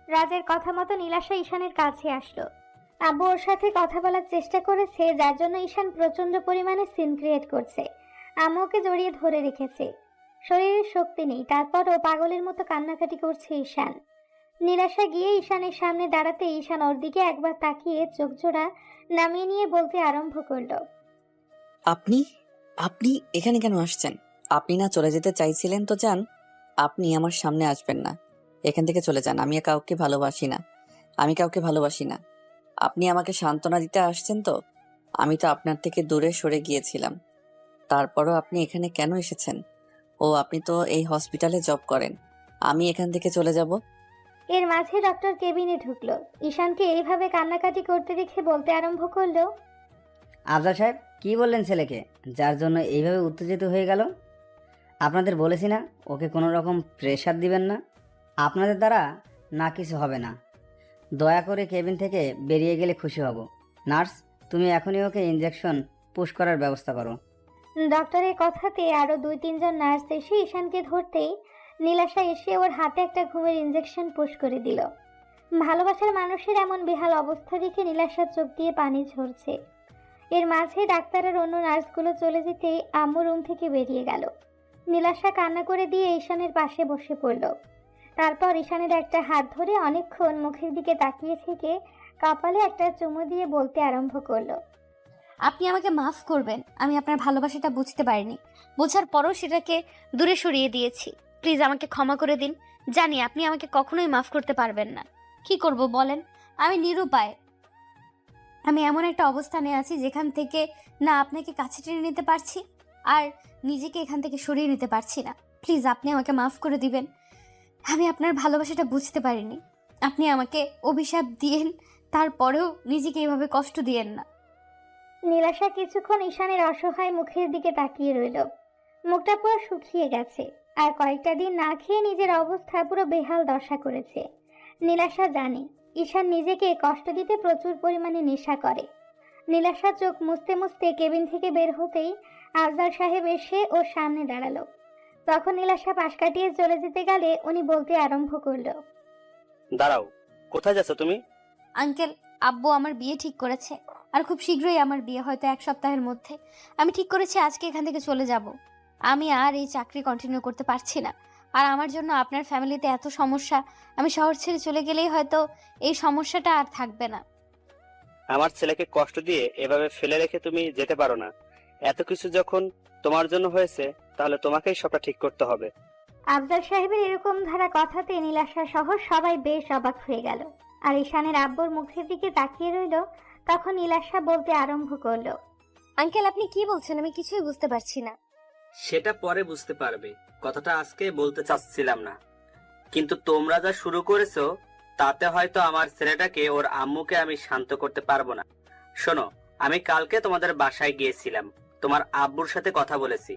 রাজের কথা মতো নীলাশা ঈশানের কাছে আসলো। আব্বু ওর সাথে কথা বলার চেষ্টা করেছে, যার জন্য ঈশান প্রচণ্ড পরিমাণে সিন ক্রিয়েট করছে। আম্মুকে জড়িয়ে ধরে রেখেছে। শরীরের শক্তি নেই, তারপরও পাগলের মতো কান্নাকাটি করছে ঈশান। নীলাশা গিয়ে ঈশানের সামনে দাঁড়াতে ঈশান ওর দিকে একবার তাকিয়ে চোখ জোড়া নামিয়ে নিয়ে বলতে আরম্ভ করলো, আপনি আপনি এখানে কেন আসছেন? আপনি না চলে যেতে চাইছিলেন তো যান। আপনি আমার সামনে আসবেন না, এখান থেকে চলে যান। আমি কাউকে ভালোবাসি না, আমি কাউকে ভালোবাসি না। আপনি আমাকে সান্ত্বনা দিতে আসছেন তো? আমি তো আপনার থেকে দূরে সরে গিয়েছিলাম, তারপরও আপনি এখানে কেন এসেছেন? ও আপনি তো এই হসপিটালে জব করেন, আমি এখান থেকে চলে যাব? এর মাঝে ডক্টর কেবিনে ঢুকলো। ঈশানকে এইভাবে কান্নাকাটি করতে দেখে বলতে আরম্ভ করলো, আফজাল সাহেব, কি বললেন ছেলেকে, যার জন্য এইভাবে উত্তেজিত হয়ে গেল? আপনাদের বলেছি না ওকে কোনো রকম প্রেশার দিবেন না। আপনাদের দ্বারা না কিছু হবে না। দয়া করে কেবিন থেকে বেরিয়ে গেলে খুশি হব। নার্স, তুমি এখনই ওকে ইঞ্জেকশন পুশ করার ব্যবস্থা করো। ডক্টরের কথাতে আরো 2-3 জন নার্স এসে ঈশানকে ধরতেই নীলাশা এসে ওর হাতে একটা ঘুমের ইঞ্জেকশন পুশ করে দিল। ভালোবাসার মানুষের এমন বেহাল অবস্থা দেখে নীলাশার চোখ দিয়ে পানি ঝরছে। এর মাঝে ডাক্তারের অন্য নার্সগুলো চলে যেতেই আম্মু রুম থেকে বেরিয়ে গেল। নীলাশা কান্না করে দিয়ে ঈশানের পাশে বসে পড়ল। তারপর ঈশানের একটা হাত ধরে অনেকক্ষণ মুখের দিকে তাকিয়ে থেকে কপালে একটা চুমু দিয়ে বলতে আরম্ভ করলো, আপনি আমাকে মাফ করবেন, আমি আপনার ভালোবাসাটা বুঝতে পারিনি। বোঝার পরও সেটাকে দূরে সরিয়ে দিয়েছি। প্লিজ আমাকে ক্ষমা করে দিন। জানি আপনি আমাকে কখনোই মাফ করতে পারবেন না। কি করব বলেন? আমি নিরুপায়। আমি এমন একটা অবস্থানে আছি যেখান থেকে না আপনাকে কাছে টেনে নিতে পারছি, আর নিজেকে এখান থেকে সরিয়ে নিতে পারছি না। প্লিজ আপনি আমাকে মাফ করে দিবেন। আমি আপনার ভালোবাসাটা বুঝতে পারিনি। আপনি আমাকে অভিশাপ দিয়েন, তারপরেও নিজেকে এভাবে কষ্ট দিয়েন না। নীলাশা কিছুক্ষণ ঈশানের অসহায় মুখের দিকে তাকিয়ে রইল। মুখটা পুরো শুকিয়ে গেছে, আর কয়েকটা দিন না খেয়ে নিজের অবস্থা পুরো বেহাল দশা করেছে। নীলাশা জানে ঈশান নিজেকে কষ্ট দিতে প্রচুর পরিমাণে নেশা করে। নীলাশা চোখ মুছতে মুছতে কেবিন থেকে বের হতেই আফজাল সাহেব এসে ওর সামনে দাঁড়ালো। তখন নীলাশা পাশ কাটিয়ে চলে যেতে গেলে উনি বলতে আরম্ভ করলো, দাঁড়াও, কোথায় যাচ্ছ তুমি? আঙ্কেল, আব্বু আমার বিয়ে ঠিক করেছে, আর খুব শীঘ্রই আমার বিয়ে, হয়তো 1 সপ্তাহের মধ্যে। আমি ঠিক করেছি আজকে এখান থেকে চলে যাব। আমি আর এই চাকরি কন্টিনিউ করতে পারছি না। আর আমার জন্য আপনার ফ্যামিলিতে এত সমস্যা, আমি শহর ছেড়ে চলে গেলেই হয়তো এই সমস্যাটা আর থাকবে না। আমার ছেলেকে কষ্ট দিয়ে এভাবে ফেলে রেখে তুমি যেতে পারো না। এত কিছু যখন তোমার জন্য হয়েছে, তাহলে তোমাকেই সবটা ঠিক করতে হবে। আফজাল সাহেবের এরকম ধারা কথাতে নীলাশা সহ সবাই বেশ অবাক হয়ে গেল। আর ঈশানের আব্বুর মুখের দিকে তাকিয়ে রইল। তখন নীলাশা বলতে আরম্ভ করলো, আঙ্কেল, আপনি কি বলছেন? আমি কিছুই বুঝতে পারছি না। সেটা পরে বুঝতে পারবে, কথাটা আজকে বলতে চাচ্ছিলাম না। কিন্তু তোমরা যা শুরু করেছো, তাতে হয়তো আমার ছেলেটাকে ওর আম্মুকে আমি শান্ত করতে পারবো না। শোনো, আমি কালকে তোমাদের বাসায় গিয়েছিলাম, তোমার আব্বুর সাথে কথা বলেছি।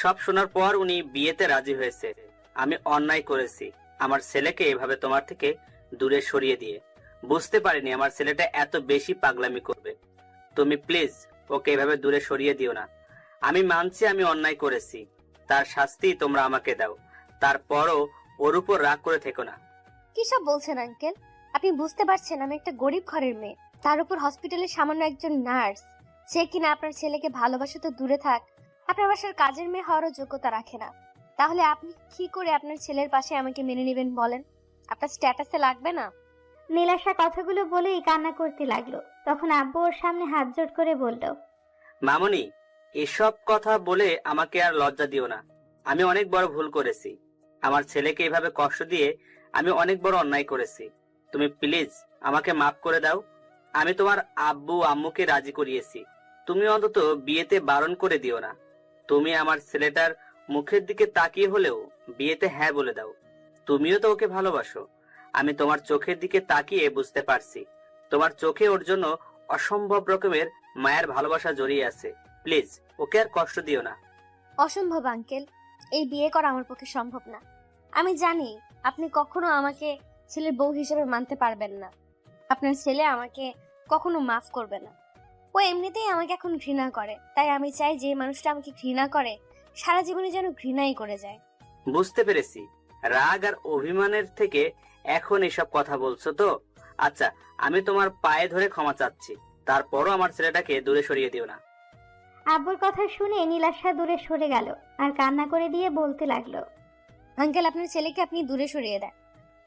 সব শোনার পর উনি বিয়েতে রাজি হয়েছে। আমি অন্যায় করেছি আমার ছেলেকে এভাবে তোমার থেকে দূরে সরিয়ে দিয়ে। বুঝতে পারিনি আমার ছেলেটা এত বেশি পাগলামি করবে। তুমি প্লিজ ওকে এভাবে দূরে সরিয়ে দিও না। আমি মানছি আমি অন্যায় করেছি, তার শাস্তি তোমরা আমাকে দাও। তারপরও ওর উপর রাগ করে থেকো না। কি সব বলছেন আঙ্কেল? আপনি বুঝতে পারছেন আমি একটা গরিব ঘরের মেয়ে, তার উপর হসপিটালের সামান্য একজন নার্স, সে কিনা আপনার ছেলেকে ভালোবাসা তো দূরে থাক, আপনার বাসার কাজের মেয়ে হওয়ারও যোগ্যতা রাখে না। তাহলে আপনি কি করে আপনার ছেলের পাশে আমাকে মেনে নেবেন বলেন? আপনার স্ট্যাটাসে লাগবে না? নীলাশা কথাগুলো বলেই কান্না করতে লাগলো। তখন আব্বু ওর সামনে হাত জোড় করে বলল, মামুনি, এসব কথা বলে আমাকে আর লজ্জা দিও না। আমি অনেক বড় ভুল করেছি। আমার ছেলেকে এভাবে কষ্ট দিয়ে আমি অনেক বড় অন্যায় করেছি। তুমি প্লিজ আমাকে মাফ করে দাও। আমি তোমার আব্বু আম্মুকে রাজি করিয়েছি। তুমি অন্তত বিয়েতে বারণ করে দিও না। তুমি আমার ছেলেটার মুখের দিকে তাকিয়ে হলেও বিয়েতে হ্যাঁ বলে দাও। তুমিও তো ওকে ভালোবাসো। আমি তোমার চোখের দিকে তাকিয়ে বুঝতে পারছি তোমার চোখে ওর জন্য অসম্ভব রকমের মায়ের ভালোবাসা জড়িয়ে আছে। প্লিজ ওকে আর কষ্ট দিও না। অসম্ভব আঙ্কেল, এই বিয়ে করা আমার পক্ষে সম্ভব না। আমি জানি আপনি কখনো আমাকে ছেলের বউ হিসেবে মানতে পারবেন না। আপনার ছেলে আমাকে কখনো মাফ করবে না। ও এমনিতেই আমাকে এখন ঘৃণা করে, তাই আমি চাই যে মানুষটা আমাকে ঘৃণা করে সারা জীবনে যেন ঘৃণাই করে যায়। বুঝতে পেরেছি, রাগ আর অভিমানের থেকে এখন এসব কথা বলছো তো। আচ্ছা, আমি তোমার পায়ে ধরে ক্ষমা চাচ্ছি। তারপরও আমার ছেলেটাকে দূরে সরিয়ে দিও না। আব্বুর কথা শুনে নীলাশা দূরে সরে গেল আর কান্না করে দিয়ে বলতে লাগলো, আঙ্কেল, আপনার ছেলেকে আপনি দূরে সরিয়ে দেন,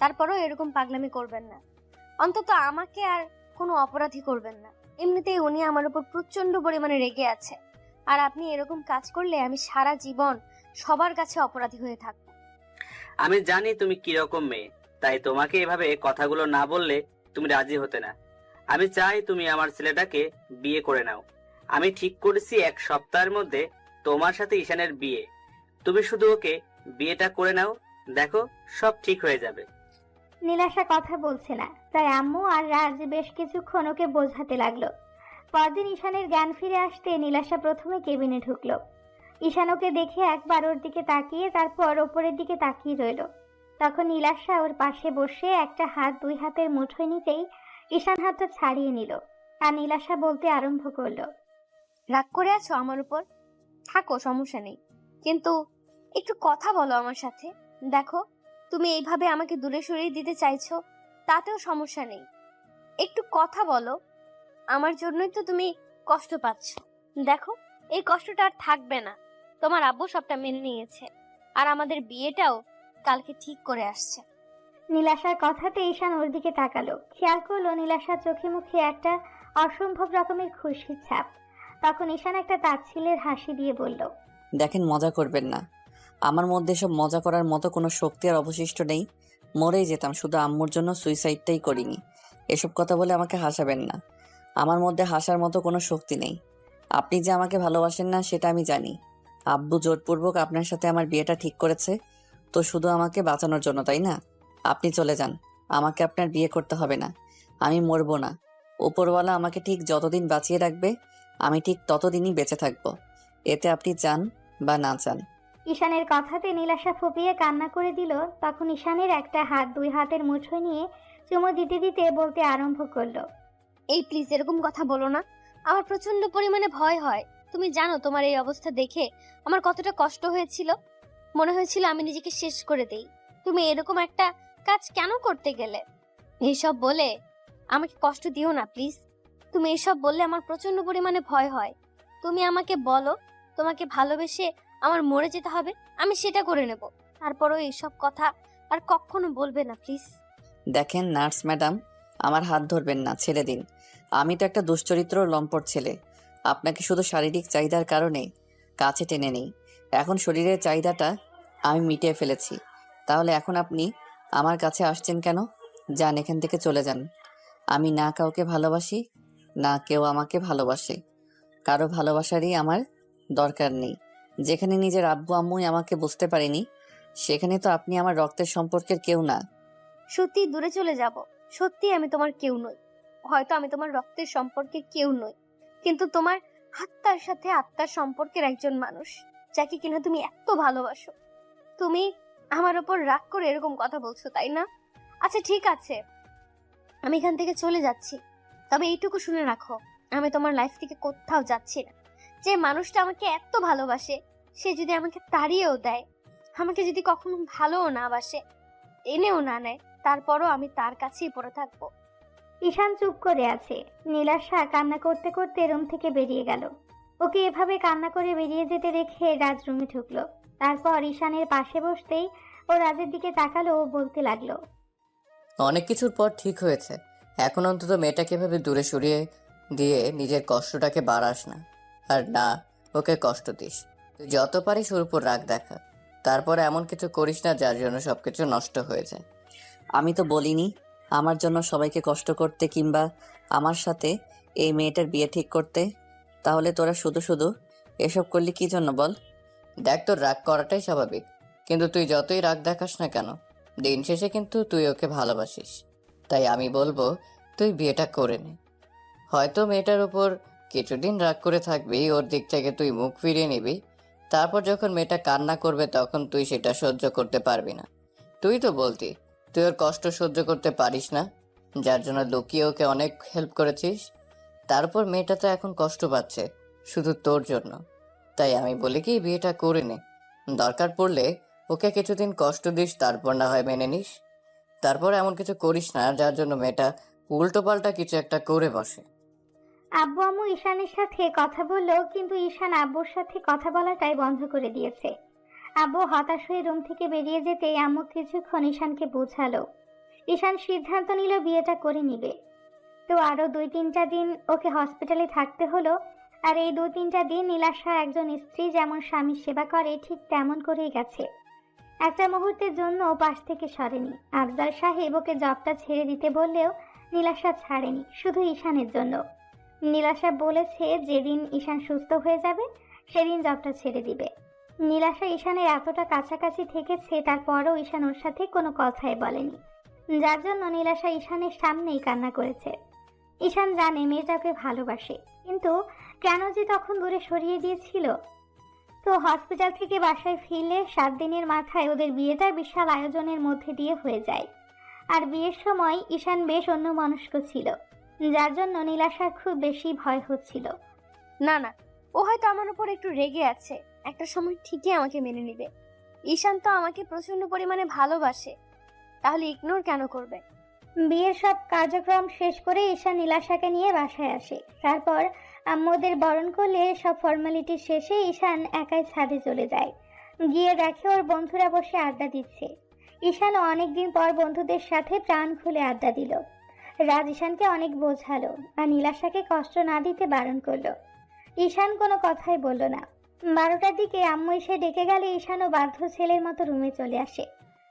তারপরও এরকম পাগলামি করবেন না। অন্তত আমাকে আর কোনো অপরাধী করবেন না। এমনিতেই উনি আমার উপর প্রচন্ড পরিমাণে রেগে আছে, আর আপনি এরকম কাজ করলে আমি সারা জীবন সবার কাছে অপরাধী হয়ে থাকবো। আমি জানি তুমি কিরকম মেয়ে, তাই তোমাকে এভাবে কথাগুলো না বললে তুমি রাজি হতে না। আমি চাই তুমি আমার ছেলেটাকে বিয়ে করে নাও। আমি ঠিক করেছি 1 সপ্তাহের মধ্যে তোমার সাথে ঈশানের বিয়ে। তুমি শুধু ওকে বিয়েটা করে নাও, দেখো সব ঠিক হয়ে যাবে। নীলাশা কথা বলছে না, তাই আম্মু আর রাজ বেশ কিছুক্ষণ ওকে বোঝাতে লাগলো। পরদিন ঈশানের জ্ঞান ফিরে আসতে নীলাশা প্রথমে কেবিনে ঢুকলো। ঈশান ওকে দেখে একবার ওর দিকে তাকিয়ে তারপর ওপরের দিকে তাকিয়ে রইল। তখন নীলাশা ওর পাশে বসে একটা হাত 2 হাতের মুঠোয় নিতেই ঈশান হাতটা ছাড়িয়ে নিল আর নীলাশা বলতে আরম্ভ করলো, রাগ করে আছো আমার উপর? থাকো, সমস্যা নেই, কিন্তু একটু কথা বলো আমার সাথে। দেখো, তুমি এইভাবে আমাকে দূরে সরিয়ে দিতে চাইছো, তাতেও সমস্যা নেই। একটু কথা বলো, আমার জন্যই তো তুমি কষ্ট পাচ্ছ। দেখো, এই কষ্টটা আর থাকবে না। তোমার আব্বু সবটা মেনে নিয়েছে, আর আমাদের বিয়েটাও কালকে ঠিক করে আসছে। নীলাশার কথাতে ঈশান ওর দিকে তাকালো। খেয়াল করলো নীলাশার চোখে মুখে একটা অসম্ভব রকমের খুশির ছাপ। তখন ঈশান একটা তাচ্ছিল্যের হাসি দিয়ে বলল, দেখেন, মজা করবেন না। আমার মধ্যে সব মজা করার মতো কোনো শক্তি আর অবশিষ্ট নেই। মরেই যেতাম, শুধু আম্মুর জন্য সুইসাইডটাই করিনি। এসব কথা বলে আমাকে হাসাবেন না। আমার মধ্যে হাসার মতো কোনো শক্তি নেই। আপনি যে আমাকে ভালোবাসেন না সেটা আমি জানি। আব্বু জোরপূর্বক আপনার সাথে আমার বিয়েটা ঠিক করেছে, তো শুধু আমাকে বাঁচানোর জন্য, তাই না? আপনি চলে যান, আমাকে আপনার বিয়ে করতে হবে না। আমি মরবো না। উপরওয়ালা আমাকে ঠিক যতদিন বাঁচিয়ে রাখবে আমি ঠিক ততদিনই বেঁচে থাকবো, এতে আপনি চান বা না চান। ঈশানের কথাতে নীলাশা ফুপিয়ে কান্না করে দিল। তখন ঈশানের একটা হাত 2 হাতের মুঠোয় নিয়ে চুমু দিতে দিতে বলতে আরম্ভ করলো, এই প্লিজ এরকম কথা বলো না, আমার প্রচন্ড পরিমাণে ভয় হয়। তুমি জানো তোমার এই অবস্থা দেখে আমার কতটা কষ্ট হয়েছিল। মনে হয়েছিল আমি নিজেকে শেষ করে দেই। তুমি এরকম একটা কাজ কেন করতে গেলে? এইসব বলে আমাকে কষ্ট দিও না প্লিজ। তুমি এইসব বললে আমার প্রচন্ড পরিমাণে ভয় হয়। তুমি আমাকে বলো তোমাকে ভালোবেসে আমার মরে যেতে হবে, আমি সেটা করে নেব। তারপরও এইসব কথা আর কখনো বলবে না প্লিজ। দেখেন নার্স ম্যাডাম, আমার হাত ধরবেন না, ছেড়ে দিন। আমি তো একটা দুশ্চরিত্র লম্পট ছেলে। আপনাকে শুধু শারীরিক চাহিদার কারণে কাছে টেনে নেই। এখন শরীরের চাহিদাটা আমি মিটিয়ে ফেলেছি, তাহলে এখন আপনি আমার কাছে আসছেন কেন? যান, এখান থেকে চলে যান। আমি না কাউকে ভালোবাসি, না কেউ আমাকে ভালোবাসে। কারো ভালোবাসারই আমার দরকার নেই। যেখানে নিজের আব্বু আম্মুই আমাকে বুঝতে পারেনি, সেখানে তো আপনি আমার রক্তের সম্পর্কের কেউ না। সত্যি দূরে চলে যাব, সত্যি আমি তোমার কেউ নই। হয়তো আমি তোমার রক্তের সম্পর্কে কেউ নই, কিন্তু তোমার আত্মার সাথে আত্মার সম্পর্কের একজন মানুষ, যাকে কিনা তুমি এত ভালোবাসো। তুমি আমার উপর রাগ করে এরকম কথা বলছো, তাই না? আচ্ছা ঠিক আছে, আমি এখান থেকে চলে যাচ্ছি। তবে এইটুকু শুনে রাখো, আমি তোমার লাইফ থেকে কোথাও যাচ্ছি না। যে মানুষটা আমাকে এত ভালোবাসে, সে যদি আমাকে তাড়িয়েও দেয়, আমাকে যদি কখনো ভালোও না বাসে, এনেও না নেয়, তারপরও আমি তার কাছেই পড়ে থাকবো। ঈশান চুপ করে আছে। নীলাশা কান্না করতে করতে রুম থেকে বেরিয়ে গেল। ওকে এভাবে কান্না করে বেরিয়ে যেতে দেখে রাজ রুমে ঢুকলো। তারপর ঈশানের পাশে বসতেই ও রাজের দিকে তাকালো ও বলতে লাগলো, অনেক কিছুর পর ঠিক হয়েছে। এখন অন্তত মেয়েটাকে এভাবে দূরে সরিয়ে দিয়ে নিজের কষ্টটাকে বাড়াস না, আর না ওকে কষ্ট দিস। তুই যত পারিস ওর উপর রাগ দেখা, তারপর এমন কিছু করিস না যার জন্য সবকিছু নষ্ট হয়ে যায়। আমি তো বলিনি আমার জন্য সবাইকে কষ্ট করতে কিংবা আমার সাথে এই মেয়েটার বিয়ে ঠিক করতে। তাহলে তোরা শুধু শুধু এসব করলি কি জন্য বল? দেখ, তোর রাগ করাটাই স্বাভাবিক, কিন্তু তুই যতই রাগ দেখাস না কেন, দিন শেষে কিন্তু তুই ওকে ভালোবাসিস। তাই আমি বলবো তুই বিয়েটা করে নে। হয়তো মেয়েটার উপর কিছুদিন রাগ করে থাকবি, ওর দিক থেকে তুই মুখ ফিরিয়ে নিবি। তারপর যখন মেয়েটা কান্না করবে তখন তুই সেটা সহ্য করতে পারবি না। তুই তো বলতি তুই ওর কষ্ট সহ্য করতে পারিস না, যার জন্য লুকিয়ে ওকে অনেক হেল্প করেছিস। তারপর মেয়েটা তো এখন কষ্ট পাচ্ছে শুধু তোর জন্য। তাই আমি বলি কি বিয়েটা করে নে। দরকার পড়লে ওকে কিছুদিন কষ্ট দিস, তারপর না হয় মেনে নিস। তারপর এমন কিছু করিস না যার জন্য মেয়েটা উল্টো পাল্টা কিছু একটা করে বসে। আব্বু আম্মু ঈশানের সাথে কথা বললেও কিন্তু ঈশান আব্বুর সাথে কথা বলাটাই বন্ধ করে দিয়েছে। আব্বু হতাশ হয়ে রুম থেকে বেরিয়ে যেতেই আম্মু কিছুক্ষণ ঈশানকে বোঝালো। ঈশান সিদ্ধান্ত নিল বিয়েটা করে নিবে। তো আরো 2-3টা দিন ওকে হসপিটালে থাকতে হলো। আর এই 2-3টা দিন নীলাশা একজন স্ত্রী যেমন স্বামীর সেবা করে ঠিক তেমন করেই গেছে। একটা মুহূর্তের জন্য পাশ থেকে সরেনি। আফজাল সাহেব ওকে জবটা ছেড়ে দিতে বললেও নীলাশা ছাড়েনি, শুধু ঈশানের জন্য। নীলাশা বলেছে যেদিন ঈশান সুস্থ হয়ে যাবে সেদিন জবটা ছেড়ে দিবে। নীলাশা ঈশানের এতটা কাছাকাছি থেকেছে, তারপরও ঈশান ওর সাথে কোনো কথাই বলেনি, যার জন্য নীলাশা ঈশানের সামনেই কান্না করেছে। ঈশান জানে মেয়েটাকে ভালোবাসে, কিন্তু কেন যে তখন দূরে সরিয়ে দিয়েছিল। তো হসপিটাল থেকে বাসায় ফিরলে 7 দিনের মাথায় ওদের বিয়েটা বিশাল আয়োজনের মধ্যে দিয়ে হয়ে যায়। আর বিয়ের সময় ঈশান বেশ অন্যমনস্ক ছিল, যার জন্য নীলাশার খুব বেশি ভয় হচ্ছিল। না না, ও হয়তো আমার উপর একটু রেগে আছে, একটা সময় ঠিকই আমাকে মেনে নেবে। ঈশান তো আমাকে প্রচন্ড পরিমাণে ভালোবাসে, তাহলে ইগনোর কেন করবে? বিয়ের সব কার্যক্রম শেষ করে ঈশান নীলাশাকে নিয়ে বাসায় আসে। তারপর আম্মুদের বরণ করলে সব ফর্মালিটি শেষে ঈশান একাই ছাদে চলে যায়। গিয়ে দেখে ওর বন্ধুরা বসে আড্ডা দিচ্ছে। ঈশানও অনেকদিন পর বন্ধুদের সাথে প্রাণ খুলে আড্ডা দিল। রাজ ঈশানকে অনেক বোঝালো আর নীলাশাকে কষ্ট না দিতে বারণ করলো। ঈশান কোনো কথাই বলল না। 12টার দিকে আম্মু এসে ডেকে গেলে ঈশানও বাধ্য ছেলের মতো রুমে চলে আসে।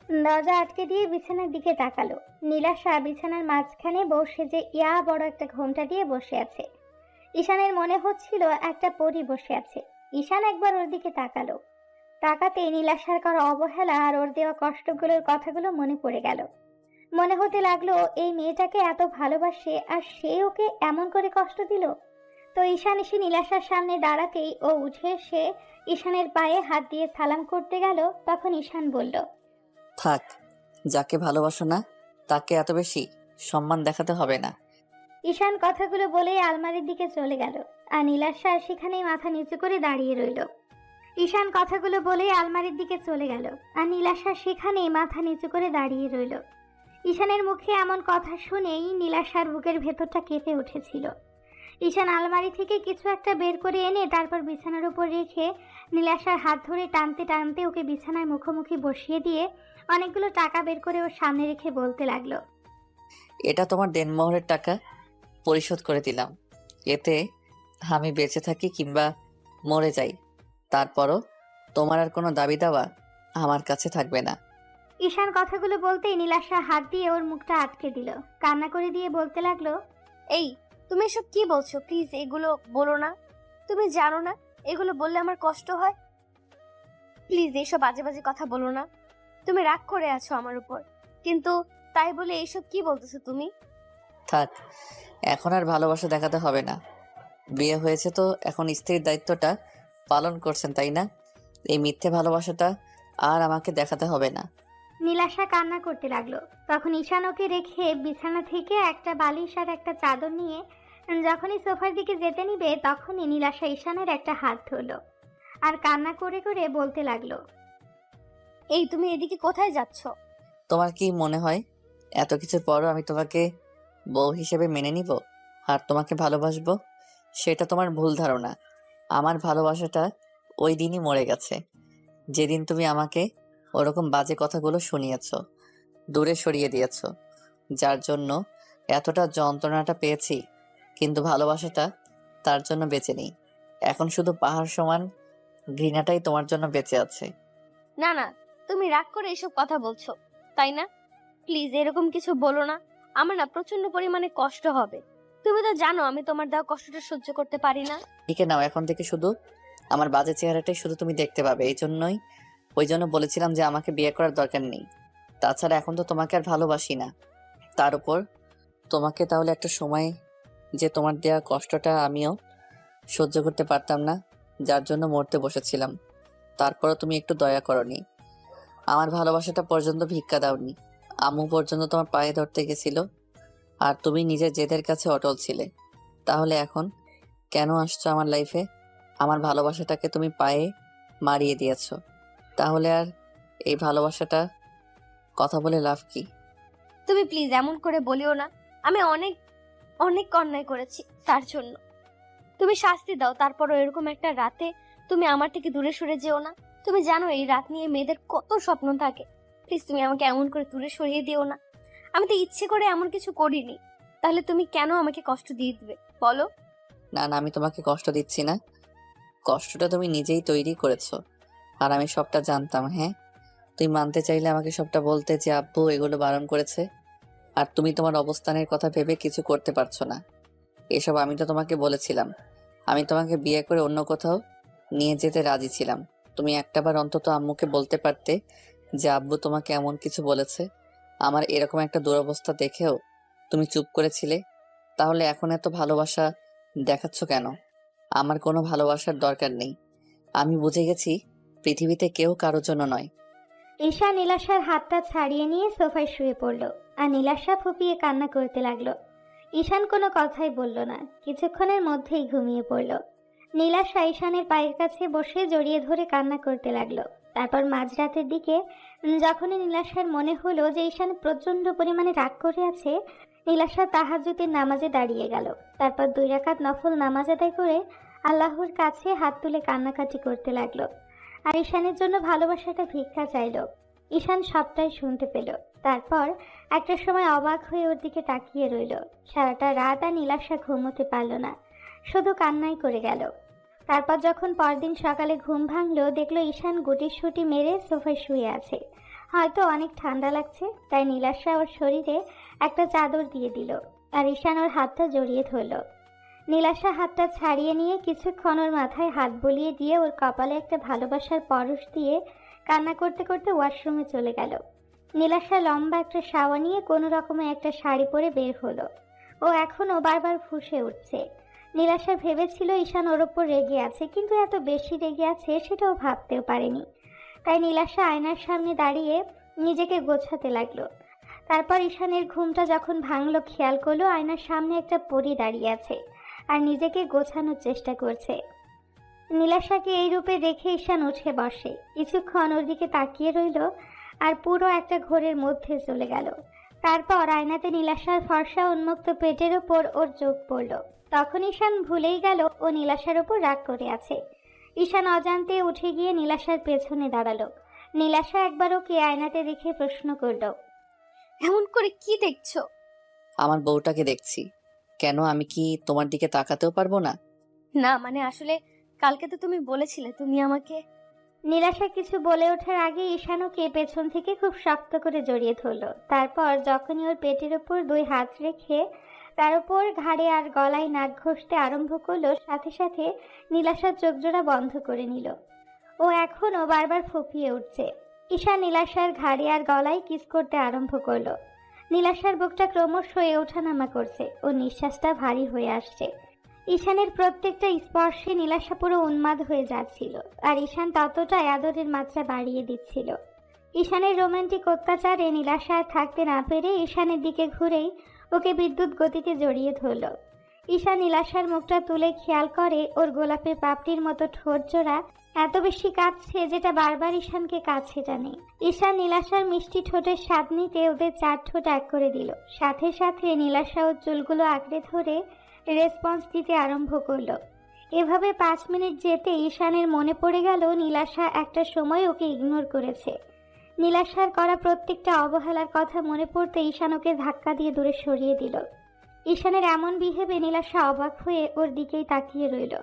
দরজা আটকে দিয়ে বিছানার দিকে তাকালো। নীলাশা বিছানার মাঝখানে বসে যে ইয়া বড় একটা ঘোমটা দিয়ে বসে আছে। ঈশানের মনে হচ্ছিল একটা পরী বসে আছে। ঈশান একবার ওর দিকে তাকালো। তাকাতে নীলাশার করা অবহেলা আর ওর দেওয়া কষ্টগুলোর কথাগুলো মনে পড়ে গেল। মনে হতে লাগলো এই মেয়েটাকে এত ভালোবাসে আর সে ওকে এমন করে কষ্ট দিল। তো ঈশান এসে নীলাশার সামনে দাঁড়াতেই ও উঠে এসে ঈশানের পায়ে হাত দিয়ে সালাম করতে গেল। তখন ঈশান বলল, থাক, যাকে ভালোবাসো না তাকে এত বেশি সম্মান দেখাতে হবে না। ঈশান কথাগুলো বলে আলমারির দিকে চলে গেল আর নীলাশা সেখানেই মাথা নিচু করে দাঁড়িয়ে রইল। ঈশান কথাগুলো বলে আলমারির দিকে চলে গেল আর নীলাশা সেখানেই মাথা নিচু করে দাঁড়িয়ে রইল। ঈশানের মুখে এমন কথা শুনেই নীলাশার বুকের ভেতরটা কেঁপে উঠেছিল। ঈশান আলমারি থেকে কিছু একটা বের করে এনে তারপর বিছানার উপর রেখে নীলাশার হাত ধরে টানতে টানতে ওকে বিছানায় মুখোমুখি বসিয়ে দিয়ে অনেকগুলো টাকা বের করে ওর সামনে রেখে বলতে লাগলো, এটা তোমার দেনমোহরের টাকা, পরিশোধ করে দিলাম। এতে আমি বেঁচে থাকি কিংবা মরে যাই, তারপরও তোমার আর কোনো দাবি দাওয়া আমার কাছে থাকবে না। ঈশান কথাগুলো বলতেই নীলাশা হাত দিয়ে ওর মুখটা আটকে দিল। কান্না করে দিয়ে বলতে লাগলো, এই তুমি এসব কি বলছো? প্লিজ এগুলো বলো না। তুমি জানো না এগুলো বললে আমার কষ্ট হয়। প্লিজ এইসব বাজে বাজে কথা বলো না। তুমি রাগ করে আছো আমার উপর, কিন্তু তাই বলে এইসব কি বলতেছো তুমি? থাক, এখন আর ভালোবাসা দেখাতে হবে না। বিয়ে হয়েছে তো এখন স্ত্রীর দায়িত্বটা পালন করছেন, তাই না? এই মিথ্যে ভালোবাসাটা আর আমাকে দেখাতে হবে না। নীলাশা কান্না করতে লাগলো। তখন ঈশান ওকে রেখে বিছানা থেকে একটা বালিশ আর একটা চাদর নিয়ে যখনই সোফার দিকে যেতে নিবে তখনই নীলাশা ঈশানের একটা হাত ধরলো আর কান্না করে করে বলতে লাগলো, এই তুমি এদিকে কোথায় যাচ্ছ? তোমার কি মনে হয় এত কিছুর পরও আমি তোমাকে বউ হিসেবে মেনে নিব আর তোমাকে ভালোবাসবো? সেটা তোমার ভুল ধারণা। আমার ভালোবাসাটা ওই দিনই মরে গেছে যেদিন তুমি আমাকে ওরকম বাজে কথাগুলো শুনিয়েছ, দূরে সরিয়ে দিয়েছ। যার জন্য এতটা যন্ত্রণাটা পেয়েছি, কিন্তু ভালোবাসাটা তার জন্য বেঁচে নেই। এখন শুধু পাহাড় সমান ঘৃণাটাই তোমার জন্য বেঁচে আছে। না না, তুমি রাগ করে এসব কথা বলছো তাই না? প্লিজ এরকম কিছু বলো না। আমার না প্রচন্ড পরিমাণে কষ্ট হবে। তুমি তো জানো আমি তোমার দেওয়া কষ্টটা সহ্য করতে পারি না। লিখে নাও, এখন থেকে শুধু আমার বাজে চেহারাটাই শুধু তুমি দেখতে পাবে। ওই জন্য বলেছিলাম যে আমাকে বিয়ে করার দরকার নেই। তাছাড়া এখন তো তোমাকে আর ভালোবাসি না। তার উপর তোমাকে তাহলে একটা সময় যে তোমার দেওয়া কষ্টটা আমিও সহ্য করতে পারতাম না, যার জন্য মরতে বসেছিলাম। তারপরও তুমি একটু দয়া করনি, আমার ভালোবাসাটা পর্যন্ত ভিক্ষা দাওনি। আম্মু পর্যন্ত তোমার পায়ে ধরতে গেছিল, আর তুমি নিজের জেদের কাছে অটল ছিলে। তাহলে এখন কেন আসছো আমার লাইফে? আমার ভালোবাসাটাকে তুমি পায়ে মারিয়ে দিয়েছো। তাহলে আর এই ভালোবাসাটা কথা বলে লাভ কি? তুমি প্লিজ এমন করে বলিও না। আমি অনেক অনেক অন্যায় করেছি, তার জন্য তুমি শাস্তি দাও। তারপরও এরকম একটা রাতে তুমি আমার থেকে দূরে সরে যেও না। তুমি জানো এই রাত নিয়ে মেয়েদের কত স্বপ্ন থাকে। প্লিজ তুমি আমাকে এমন করে দূরে সরিয়ে দিও না। আমি তো ইচ্ছে করে এমন কিছু করিনি। তাহলে তুমি কেন আমাকে কষ্ট দিয়ে দিবে বলো? না না, আমি তোমাকে কষ্ট দিচ্ছি না। কষ্টটা তুমি নিজেই তৈরি করেছো, আর আমি সবটা জানতাম। হ্যাঁ, তুই মানতে চাইলে আমাকে সবটা বলতে যে আব্বু এগুলো বারণ করেছে, আর তুমি তোমার অবস্থানের কথা ভেবে কিছু করতে পারছো না। এসব আমি তো তোমাকে বলেছিলাম। আমি তোমাকে বিয়ে করে অন্য কোথাও নিয়ে যেতে রাজি ছিলাম। তুমি একটাবার অন্তত আম্মুকে বলতে পারতে যে আব্বু তোমাকে এমন কিছু বলেছে। আমার এরকম একটা দুরবস্থা দেখেও তুমি চুপ করেছিলে। তাহলে এখন এত ভালোবাসা দেখাচ্ছ কেন? আমার কোনো ভালোবাসার দরকার নেই। আমি বুঝে গেছি পৃথিবীতে কেউ কারোর জন্য নয়। ঈশা নীলাশার হাতটা ছাড়িয়ে নিয়ে সোফায় শুয়ে পড়ল, আর নীলাশা ফুপিয়ে কান্না করতে লাগলো। ঈশান কোনো কথাই বলল না, কিছুক্ষণের মধ্যেই ঘুমিয়ে পড়ল। নীলাশা ঈশানের পায়ের কাছে বসে জড়িয়ে ধরে কান্না করতে লাগলো। তারপর মাঝরাতের দিকে যখনই নীলাশার মনে হলো যে ঈশান প্রচণ্ড পরিমাণে রাগ করে আছে, নীলাশা তাহাজ্জুদের নামাজে দাঁড়িয়ে গেল। তারপর 2 রাকাত নফল নামাজ আদায় করে আল্লাহর কাছে হাত তুলে কান্নাকাটি করতে লাগলো, আর ঈশানের জন্য ভালোবাসাটা ভিক্ষা চাইলো। ঈশান সবটাই শুনতে পেল। তারপর একটা সময় অবাক হয়ে ওর দিকে তাকিয়ে রইল। সারাটা রাত আর নীলাশা ঘুমোতে পারল না, শুধু কান্নাই করে গেল। তারপর যখন পরদিন সকালে ঘুম ভাঙলো, দেখলো ঈশান গুটিসুটি মেরে সোফায় শুয়ে আছে। হয়তো অনেক ঠান্ডা লাগছে, তাই নীলাশা ওর শরীরে একটা চাদর দিয়ে দিল, আর ঈশান ওর হাতটা জড়িয়ে ধরল। নীলাশা হাতটা ছাড়িয়ে নিয়ে কিছুক্ষণ ওর মাথায় হাত বুলিয়ে দিয়ে ওর কপালে একটা ভালোবাসার পরশ দিয়ে কান্না করতে করতে ওয়াশরুমে চলে গেল। নীলাশা লম্বা একটা শাওয়া নিয়ে কোনো রকমে একটা শাড়ি পরে বের হলো। ও এখনও বারবার ফুঁসে উঠছে। নীলাশা ভেবেছিল ঈশান ওর ওপর রেগে আছে, কিন্তু এত বেশি রেগে আছে সেটাও ভাবতেও পারেনি। তাই নীলাশা আয়নার সামনে দাঁড়িয়ে নিজেকে গোছাতে লাগলো। তারপর ঈশানের ঘুমটা যখন ভাঙলো, খেয়াল করলো আয়নার সামনে একটা পরী দাঁড়িয়ে আছে আর নিজেকে গোছানোর চেষ্টা করছে। নীলাশাকে এই রূপে দেখে ঈশান উঠে বসে, কিছুক্ষণ ওর দিকে তাকিয়ে রইল, আর পুরো একটা ঘোরের মধ্যে চলে গেল। তারপর আয়নাতে নীলাশার ফর্সা উন্মুক্ত পেটের ওপর ওর চোখ পড়ল। তখন ঈশান ভুলেই গেল ও নীলাশার ওপর রাগ করে আছে। ঈশান অজান্তে উঠে গিয়ে নীলাশার পেছনে দাঁড়ালো। নীলাশা একবার ওকে আয়নাতে দেখে প্রশ্ন করল, এমন করে কি দেখছো? আমার বউটাকে দেখছি। কেন, আমি কি তোমার দিকে তাকাতেও পারবো না? না মানে আসলে কালকে তো তুমি বলেছিলে তুমি আমাকে। নীলাশা কিছু বলে ওঠার আগে ঈশান ওকে পেছন থেকে খুব শক্ত করে জড়িয়ে ধরল। তারপর যখনই ওর পেটের ওপর 2 হাত রেখে তার উপর ঘাড়ে আর গলায় নাক ঘষতে আরম্ভ করলো, সাথে সাথে নীলাশার চোখজোড়া বন্ধ করে নিল। ও এখনও বারবার ফুঁপিয়ে উঠছে। ঈশান নীলাশার ঘাড়ে আর গলায় কিস করতে আরম্ভ করলো। নীলাশার বুকটা ক্রমশ ওঠানামা করছে, ও নিঃশ্বাসটা ভারী হয়ে আসছে। ঈশানের প্রত্যেকটা স্পর্শে নীলাশা পুরো উন্মাদ হয়ে যাচ্ছিল, আর ঈশান ততটাই আদরের মাত্রা বাড়িয়ে দিচ্ছিল। ঈশানের রোমান্টিক অত্যাচারে নীলাশা আর থাকতে না পেরে ঈশানের দিকে ঘুরেই ওকে বিদ্যুৎ গতিতে জড়িয়ে ধরল। ঈশান নীলাশার মুখটা তুলে খেয়াল করে ওর গোলাপের পাপড়ির মতো ঠোঁট জোড়া এত বেশি কাঁপছে যেটা বারবার ঈশানকে কাছে টানে। ঈশান নীলাশার মিষ্টি ঠোঁটের স্বাদ নিতে ওদের 4 ঠোঁট এক করে দিল। সাথে সাথে নীলাশা ওর চুলগুলো আঁকড়ে ধরে রেসপন্স দিতে আরম্ভ করলো। এভাবে 5 মিনিট যেতে ঈশানের মনে পড়ে গেল নীলাশা একটা সময় ওকে ইগনোর করেছে। নীলাশার করা প্রত্যেকটা অবহেলার কথা মনে পড়তে ঈশান ওকে ধাক্কা দিয়ে দূরে সরিয়ে দিল। ঈশানের এমন বিহেভে নীলাশা অবাক হয়ে ওর দিকেই তাকিয়ে রইল।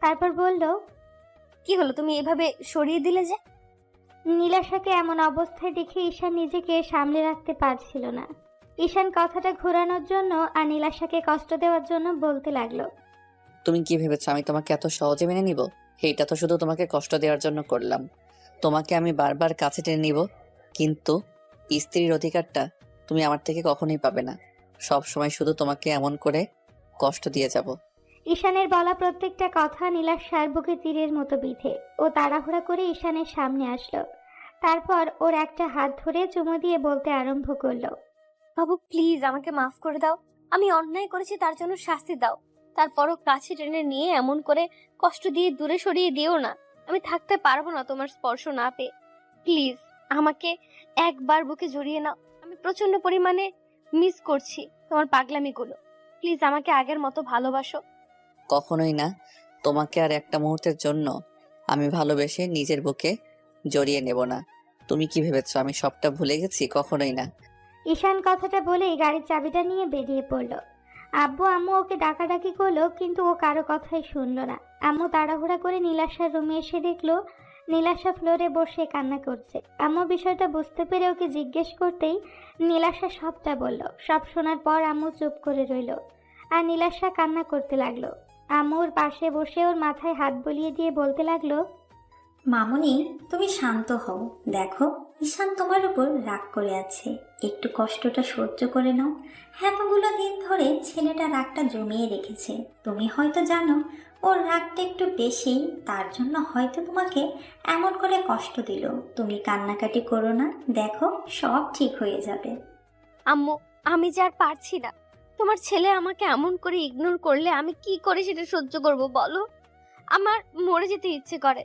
তারপর বলল, কি হলো, তুমি এভাবে সরিয়ে দিলে যে? নীলাশাকে এমন অবস্থায় দেখে ঈশান নিজেকে সামলে রাখতে পারছিল না। ঈশান কথাটা ঘোরানোর জন্য আর নীলাশাকে কষ্ট দেওয়ার জন্য বলতে লাগলো, তুমি কি ভেবেছো আমি তোমাকে এত সহজে মেনে নিব? এইটা তো শুধু তোমাকে কষ্ট দেওয়ার জন্য করলাম। তোমাকে আমি বারবার কাছে টেনে নিব, কিন্তু স্ত্রীর অধিকারটা তুমি আমার থেকে কখনোই পাবে না। সব সময় শুধু তোমাকে এমন করে কষ্ট দিয়ে যাব। ঈশানের বলা প্রত্যেকটা কথা নীলাশার বুকে তীরের মতো বিঁধে। ও তাড়াহুড়া করে ঈশানের সামনে আসলো। তারপর ওর একটা হাত ধরে চুমু দিয়ে বলতে আরম্ভ করলো, বাবু প্লিজ আমাকে মাফ করে দাও, আমি অন্যায় করেছি তার জন্য শাস্তি দাও। তারপরও কাছে টেনে নিয়ে এমন করে কষ্ট দিয়ে দূরে সরিয়ে দিও না। আমি থাকতে পারবো না তোমার স্পর্শ না পেয়ে। প্লিজ আমাকে একবার বুকে জড়িয়ে নাও, আমি প্রচন্ড পরিমাণে মিস করছি তোমার পাগলামিগুলো। প্লিজ আমাকে আগের মতো ভালোবাসো। কখনোই না। তোমাকে আর একটা মুহূর্তের জন্য আমি ভালোবেসে নিজের বুকে জড়িয়ে নেব না। তুমি কি ভেবেছো আমি সবটা ভুলে গেছি? কখনোই না। ঈশান কথাটা বলেই গাড়ির চাবিটা নিয়ে বেরিয়ে পড়ল। আব্বু আম্মু ওকে ডাকাডাকি করলো, কিন্তু ও কারো কথাই শুনলো না। আম্মু তাড়াহুড়া করে নীলাশার রুমে এসে দেখলো নীলাশা ফ্লোরে বসে কান্না করছে। আম্মু বিষয়টা বুঝতে পেরে ওকে জিজ্ঞেস করতেই নীলাশা সবটা বলল। সব শোনার পর আম্মু চুপ করে রইল আর নীলাশা কান্না করতে লাগলো। আম্মু ওর পাশে বসে ওর মাথায় হাত বুলিয়ে দিয়ে বলতে লাগলো, মামুনি, তুমি শান্ত হও। দেখো, ঈশান তোমার উপর রাগ করে আছে। একটু কষ্টটা সহ্য করে নাও। এতগুলো দিন ধরে ছেলেটা রাগটা জমিয়ে রেখেছে। তুমি হয়তো জানো ওর রাগটা একটু বেশি, তার জন্য হয়তো তোমাকে এমন করে কষ্ট দিল। তুমি কান্নাকাটি করো না, দেখো সব ঠিক হয়ে যাবে। আম্মু, আমি যে আর পারছি না। তোমার ছেলে আমাকে এমন করে ইগনোর করলে আমি কি করে সেটা সহ্য করব বলো? আমার মরে যেতে ইচ্ছে করে।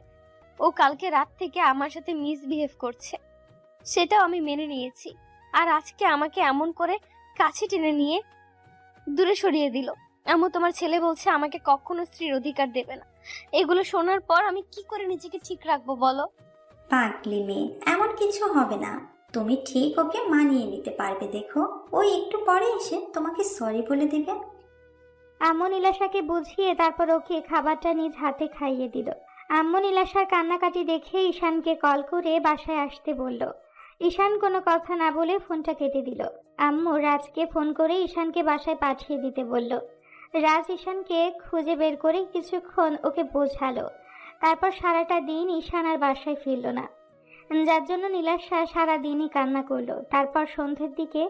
ও কালকে রাত থেকে আমার সাথে মিসবিহেভ করছে, সেটাও আমি মেনে নিয়েছি। আর আজকে আমাকে এমন করে কাছে টেনে নিয়ে দূরে সরিয়ে দিল। এমন তোমার ছেলে বলছে আমাকে কখনো স্ত্রীর অধিকার দেবে না। এগুলো শোনার পর আমি কি করে নিজেকে ঠিক রাখবো বলো? পাগলি মেয়ে, এমন কিছু হবে না। তুমি ঠিক ওকে মানিয়ে নিতে পারবে। দেখো, ওই একটু পরে এসে তোমাকে সরি বলে দিবে। আম্মু নীলাশাকে বুঝিয়ে তারপর ওকে খাবারটা নিজ হাতে খাইয়ে দিল। আম্মু নীলাশার কান্নাকাটি দেখে ঈশানকে কল করে বাসায় আসতে বলল। ঈশান কোনো কথা না বলে ফোনটা কেটে দিল। আম্মু রাজকে ফোন করে ঈশানকে বাসায় পাঠিয়ে দিতে বলল। রাজ ঈশানকে খুঁজে বের করে কিছুক্ষণ ওকে বোঝালো। তারপর সারাটা দিন ঈশান আর বাসায় ফিরল না, যার জন্য নীলাশা সারাদিনই কান্না করলো। তারপর সন্ধ্যের দিকে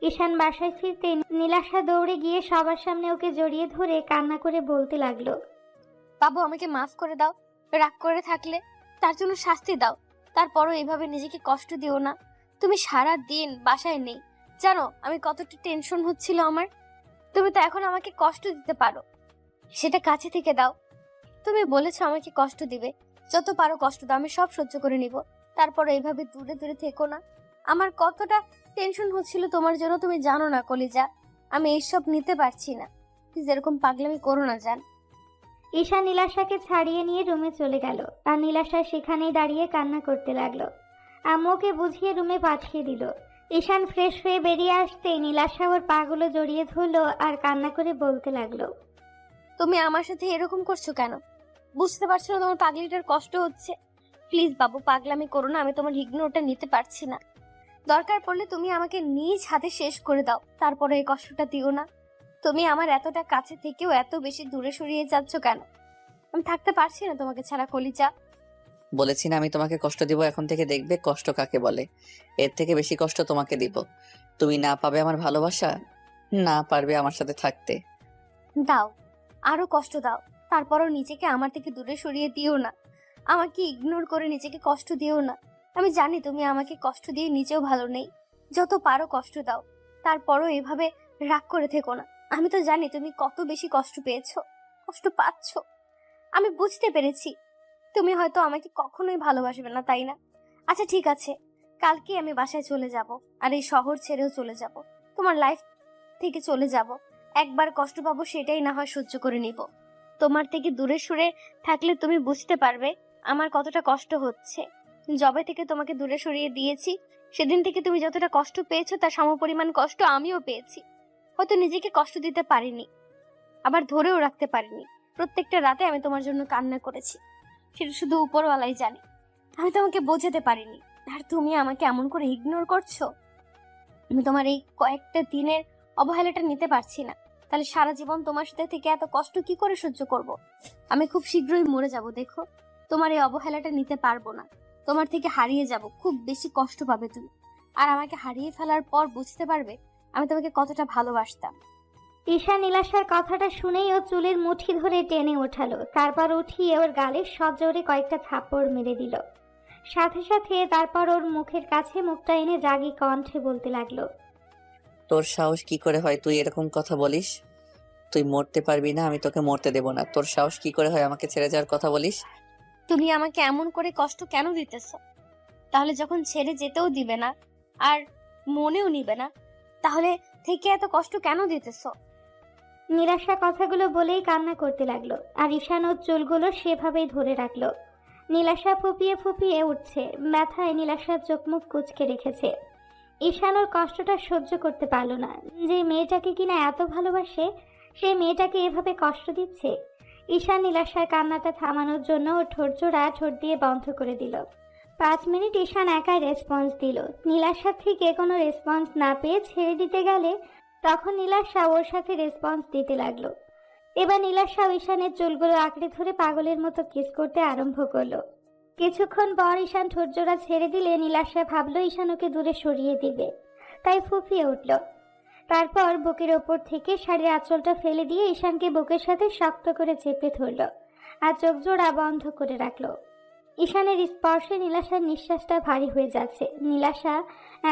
ঈশান বাসায় ফিরতে নীলাশা দৌড়ে গিয়ে সবার সামনে ওকে জড়িয়ে ধরে কান্না করে বলতে লাগলো, বাবু আমাকে মাফ করে দাও, রাগ করে থাকলে তার জন্য শাস্তি দাও। তারপরও এভাবে নিজেকে কষ্ট দিও না। তুমি সারা দিন বাসায় নেই, জানো আমি কতটা টেনশন হচ্ছিল আমার। তুমি তো এখন আমাকে কষ্ট দিতে পারো, সেটা কাছে থেকে দাও। তুমি বলেছো আমাকে কষ্ট দিবে, যত পারো কষ্ট দাও, আমি সব সহ্য করে নিব। তারপর এইভাবে দূরে দূরে থেকো না। আমার কতটা টেনশন হচ্ছিল তোমার জন্য তুমি জানো না কলিজা। আমি এইসব নিতে পারছি না, প্লিজ এরকম পাগলামি করো না জান। ঈশান নীলাশাকে ছাড়িয়ে নিয়ে রুমে চলে গেল আর নীলাশা সেখানেই দাঁড়িয়ে কান্না করতে লাগলো। আম্মুকে বুঝিয়ে রুমে পাঠিয়ে দিল। ঈশান ফ্রেশ হয়ে বেরিয়ে আসতেই নীলাশা ওর পাগুলো জড়িয়ে ধরলো আর কান্না করে বলতে লাগলো, তুমি আমার সাথে এরকম করছো কেন? বুঝতে পারছো না তোমার পাগলিটার কষ্ট হচ্ছে? প্লিজ বাবু পাগলামি করো না, আমি তোমার ইগনোরটা নিতে পারছি না। দরকার পড়লে তুমি আমাকে নিজ হাতে শেষ করে দাও, তারপরে এই কষ্টটা দিও না। তুমি আমার এতটা কাছে থেকেও এত বেশি দূরে সরিয়ে যাচ্ছ কেন? আমি থাকতে পারছি না তোমাকে ছাড়া কলিজা। বলেছি না আমি তোমাকে কষ্ট দিব। এখন থেকে দেখবে কষ্ট কাকে বলে। এর থেকে বেশি কষ্ট তোমাকে দিব। তুমি না পাবে আমার ভালোবাসা, না পারবে আমার সাথে থাকতে। দাও, আরো কষ্ট দাও, তারপরও নিজেকে আমার থেকে দূরে সরিয়ে দিও না। আমাকে ইগনোর করে নিজেকে কষ্ট দিও না। আমি জানি তুমি আমাকে কষ্ট দিয়ে নিজেও ভালো নেই, যত পারো কষ্ট দাও। তারপরও এভাবে রাগ করে থেকো না। আমি তো জানি তুমি কত বেশি কষ্ট পেয়েছো, কষ্ট পাচ্ছ। আমি বুঝতে পেরেছি তুমি হয়তো আমাকে কখনোই ভালোবাসবে না, তাই না? আচ্ছা ঠিক আছে, কালকে আমি বাসায় চলে যাব আর এই শহর ছেড়েও চলে যাব, তোমার লাইফ থেকে চলে যাব। একবার কষ্ট পাবো সেটাই না হয় সহ্য করে নিব। তোমার থেকে দূরে সরে থাকলে তুমি বুঝতে পারবে আমার কতটা কষ্ট হচ্ছে। জবে থেকে তোমাকে দূরে সরিয়ে দিয়েছি সেদিন থেকে তুমি যতটা কষ্ট পেয়েছো তার সমপরিমাণ কষ্ট আমিও পেয়েছি। হয়তো নিজেকে কষ্ট দিতে পারিনি, আবার ধরেও রাখতে পারিনি। প্রত্যেকটা রাতে আমি তোমার জন্য কান্না করেছি, সেটা শুধু উপরওয়ালাই জানে। আমি তোমাকে বোঝাতে পারিনি, আর তুমি আমাকে এমন করে ইগনোর করছো। আমি তোমার এই কয়েকটা দিনের অবহেলাটা নিতে পারছি না, তাহলে সারা জীবন তোমার সাথে থেকে এত কষ্ট কি করে সহ্য করব? আমি খুব শীঘ্রই মরে যাব, দেখো। তোমার এই অবহেলাটা নিতে পারবো না, তোমার থেকে হারিয়ে যাব, খুব বেশি কষ্ট পাবে তুমি। আর আমাকে হারিয়ে ফেলার পর বুঝতে পারবে আমি তোমাকে কতটা ভালোবাসতাম। ঈশান নীলাশার কথাটা শুনেই ও চুলের মুঠি ধরে টেনে ওঠালো, তারপর উঠিয়ে ওর গালে সজোরে কয়েকটা থাপ্পড় মেরে দিল। সাথে সাথে তারপর ওর মুখের কাছে মুখটা এনে রাগী কণ্ঠে বলতে লাগলো, তোর সাহস কি করে হয় তুই এরকম কথা বলিস? তুই মরতে পারবি না, আমি তোকে মরতে দেব না। তোর সাহস কি করে হয় আমাকে ছেড়ে যাওয়ার কথা বলিস? তুমি আমাকে এমন করে কষ্ট কেন দিতেছ? তাহলে যখন ছেড়ে যেতেও দিবে না আর মনেও নিবে না, তাহলে থেকে এত কষ্ট কেন দিতেছ? নীলাশা কথাগুলো বলেই কান্না করতে লাগলো, আর ঈশান ওর চুলগুলো সেভাবেই ধরে রাখলো। নীলাশা ফুপিয়ে ফুপিয়ে উঠছে, ব্যথায় নীলাশার চোখ মুখ কুঁচকে রেখেছে। ঈশান ওর কষ্টটা সহ্য করতে পারল না, যে মেয়েটাকে কিনা এত ভালোবাসে সেই মেয়েটাকে এভাবে কষ্ট দিচ্ছে। ঈশান নীলাশার কান্নাটা থামানোর জন্য ওর ঠোঁটজোড়া ঠোঁট দিয়ে বন্ধ করে দিল। 5 মিনিট ঈশান একাই রেসপন্স দিল। নীলাশার থেকে কোনো রেসপন্স না পেয়ে ছেড়ে দিতে গেলে তখন নীলাশা ওর সাথে রেসপন্স দিতে লাগলো। এবার নীলাশা ঈশানের চুলগুলো আঁকড়ে ধরে পাগলের মতো কিস করতে আরম্ভ করলো। কিছুক্ষণ পর ঈশান ঠোঁটজোড়া ছেড়ে দিলে নীলাশা ভাবলো ঈশান ওকে দূরে সরিয়ে দিবে, তাই ফুঁপিয়ে উঠল। তারপর বুকের ওপর থেকে শাড়ির আঁচলটা ফেলে দিয়ে ঈশানকে বুকের সাথে শক্ত করে চেপে ধরল আর চোখ জোড়া বন্ধ করে রাখলো। ঈশানের স্পর্শে নীলাশার নিঃশ্বাসটা ভারী হয়ে যাচ্ছে। নীলাশা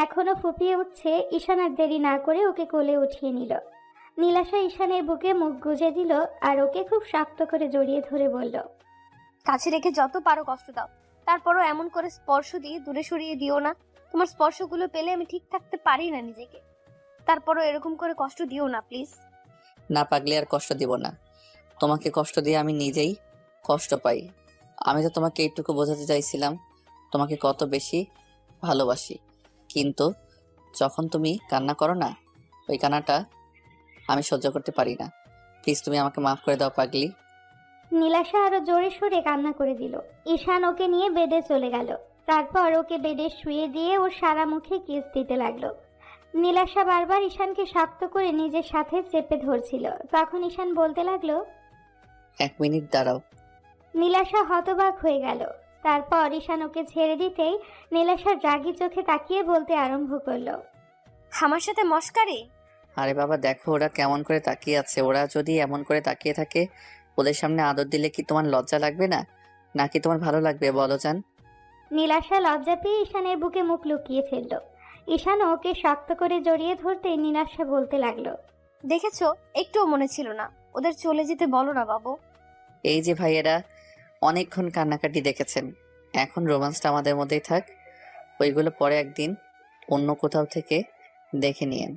এখনো ফুঁপিয়ে উঠছে। ঈশান আর দেরি না করে ওকে কোলে উঠিয়ে নিল। নীলাশা ঈশানের বুকে মুখ গুজে দিল আর ওকে খুব শক্ত করে জড়িয়ে ধরে বলল, কাছে রেখে যত পারো কষ্ট দাও, তারপরও এমন করে স্পর্শ দিয়ে দূরে সরিয়ে দিও না। তোমার স্পর্শগুলো পেলে আমি ঠিক থাকতে পারি না নিজেকে, তারপরও এরকম করে কষ্ট দিও না প্লিজ। না পাগলি, আর কষ্ট দিব না। তোমাকে কষ্ট দিয়ে আমি নিজেই কষ্ট পাই। আমি তো তোমাকে এইটুকু বোঝাতে চাইছিলাম তোমাকে কত বেশি ভালোবাসি, কিন্তু যখন তুমি কান্না করো না, ওই কান্নাটা আমি সহ্য করতে পারি না। প্লিজ তুমি আমাকে মাফ করে দাও পাগলি। নীলাশা আরো জোরে সোরে কান্না করে দিল। ঈশান ওকে নিয়ে বেডে চলে গেল। তারপর ওকে বেডে শুয়ে দিয়ে ওর সারা মুখে কিস দিতে লাগলো। নীলাশা বারবার ঈশানকে শক্ত করে নিজের সাথে চেপে ধরছিল। তখন ঈশান বলতে লাগলো, 1 মিনিট দাঁড়াও। নীলাশা হতবাক হয়ে গেল। তারপর ঈশান ওকে ছেড়ে দিতেই নীলাশার রাগী চোখে তাকিয়ে বলতে আরম্ভ করলো, আমার সাথে মস্কারি? আরে বাবা দেখো ওরা কেমন করে তাকিয়ে আছে। ওরা যদি এমন করে তাকিয়ে থাকে, ওদের সামনে আদর দিলে কি তোমার লজ্জা লাগবে না, নাকি তোমার ভালো লাগবে বলো জান? নীলাশা লজ্জা পেয়ে ঈশানের বুকে মুখ লুকিয়ে ফেলল। ঈশান ওকে শক্ত করে জড়িয়ে ধরতে নীলাশা বলতে লাগলো, দেখেছো, একটুও মনে ছিল না। ওদের চলে যেতে বলো না বাবু। এই যে ভাইয়েরা অনেকক্ষণ কান্নাকাটি দেখেছেন, এখন রোমান্সটা আমাদের মধ্যেই থাক। ওইগুলো পরে একদিন অন্য কোথাও থেকে দেখে নিয়েন।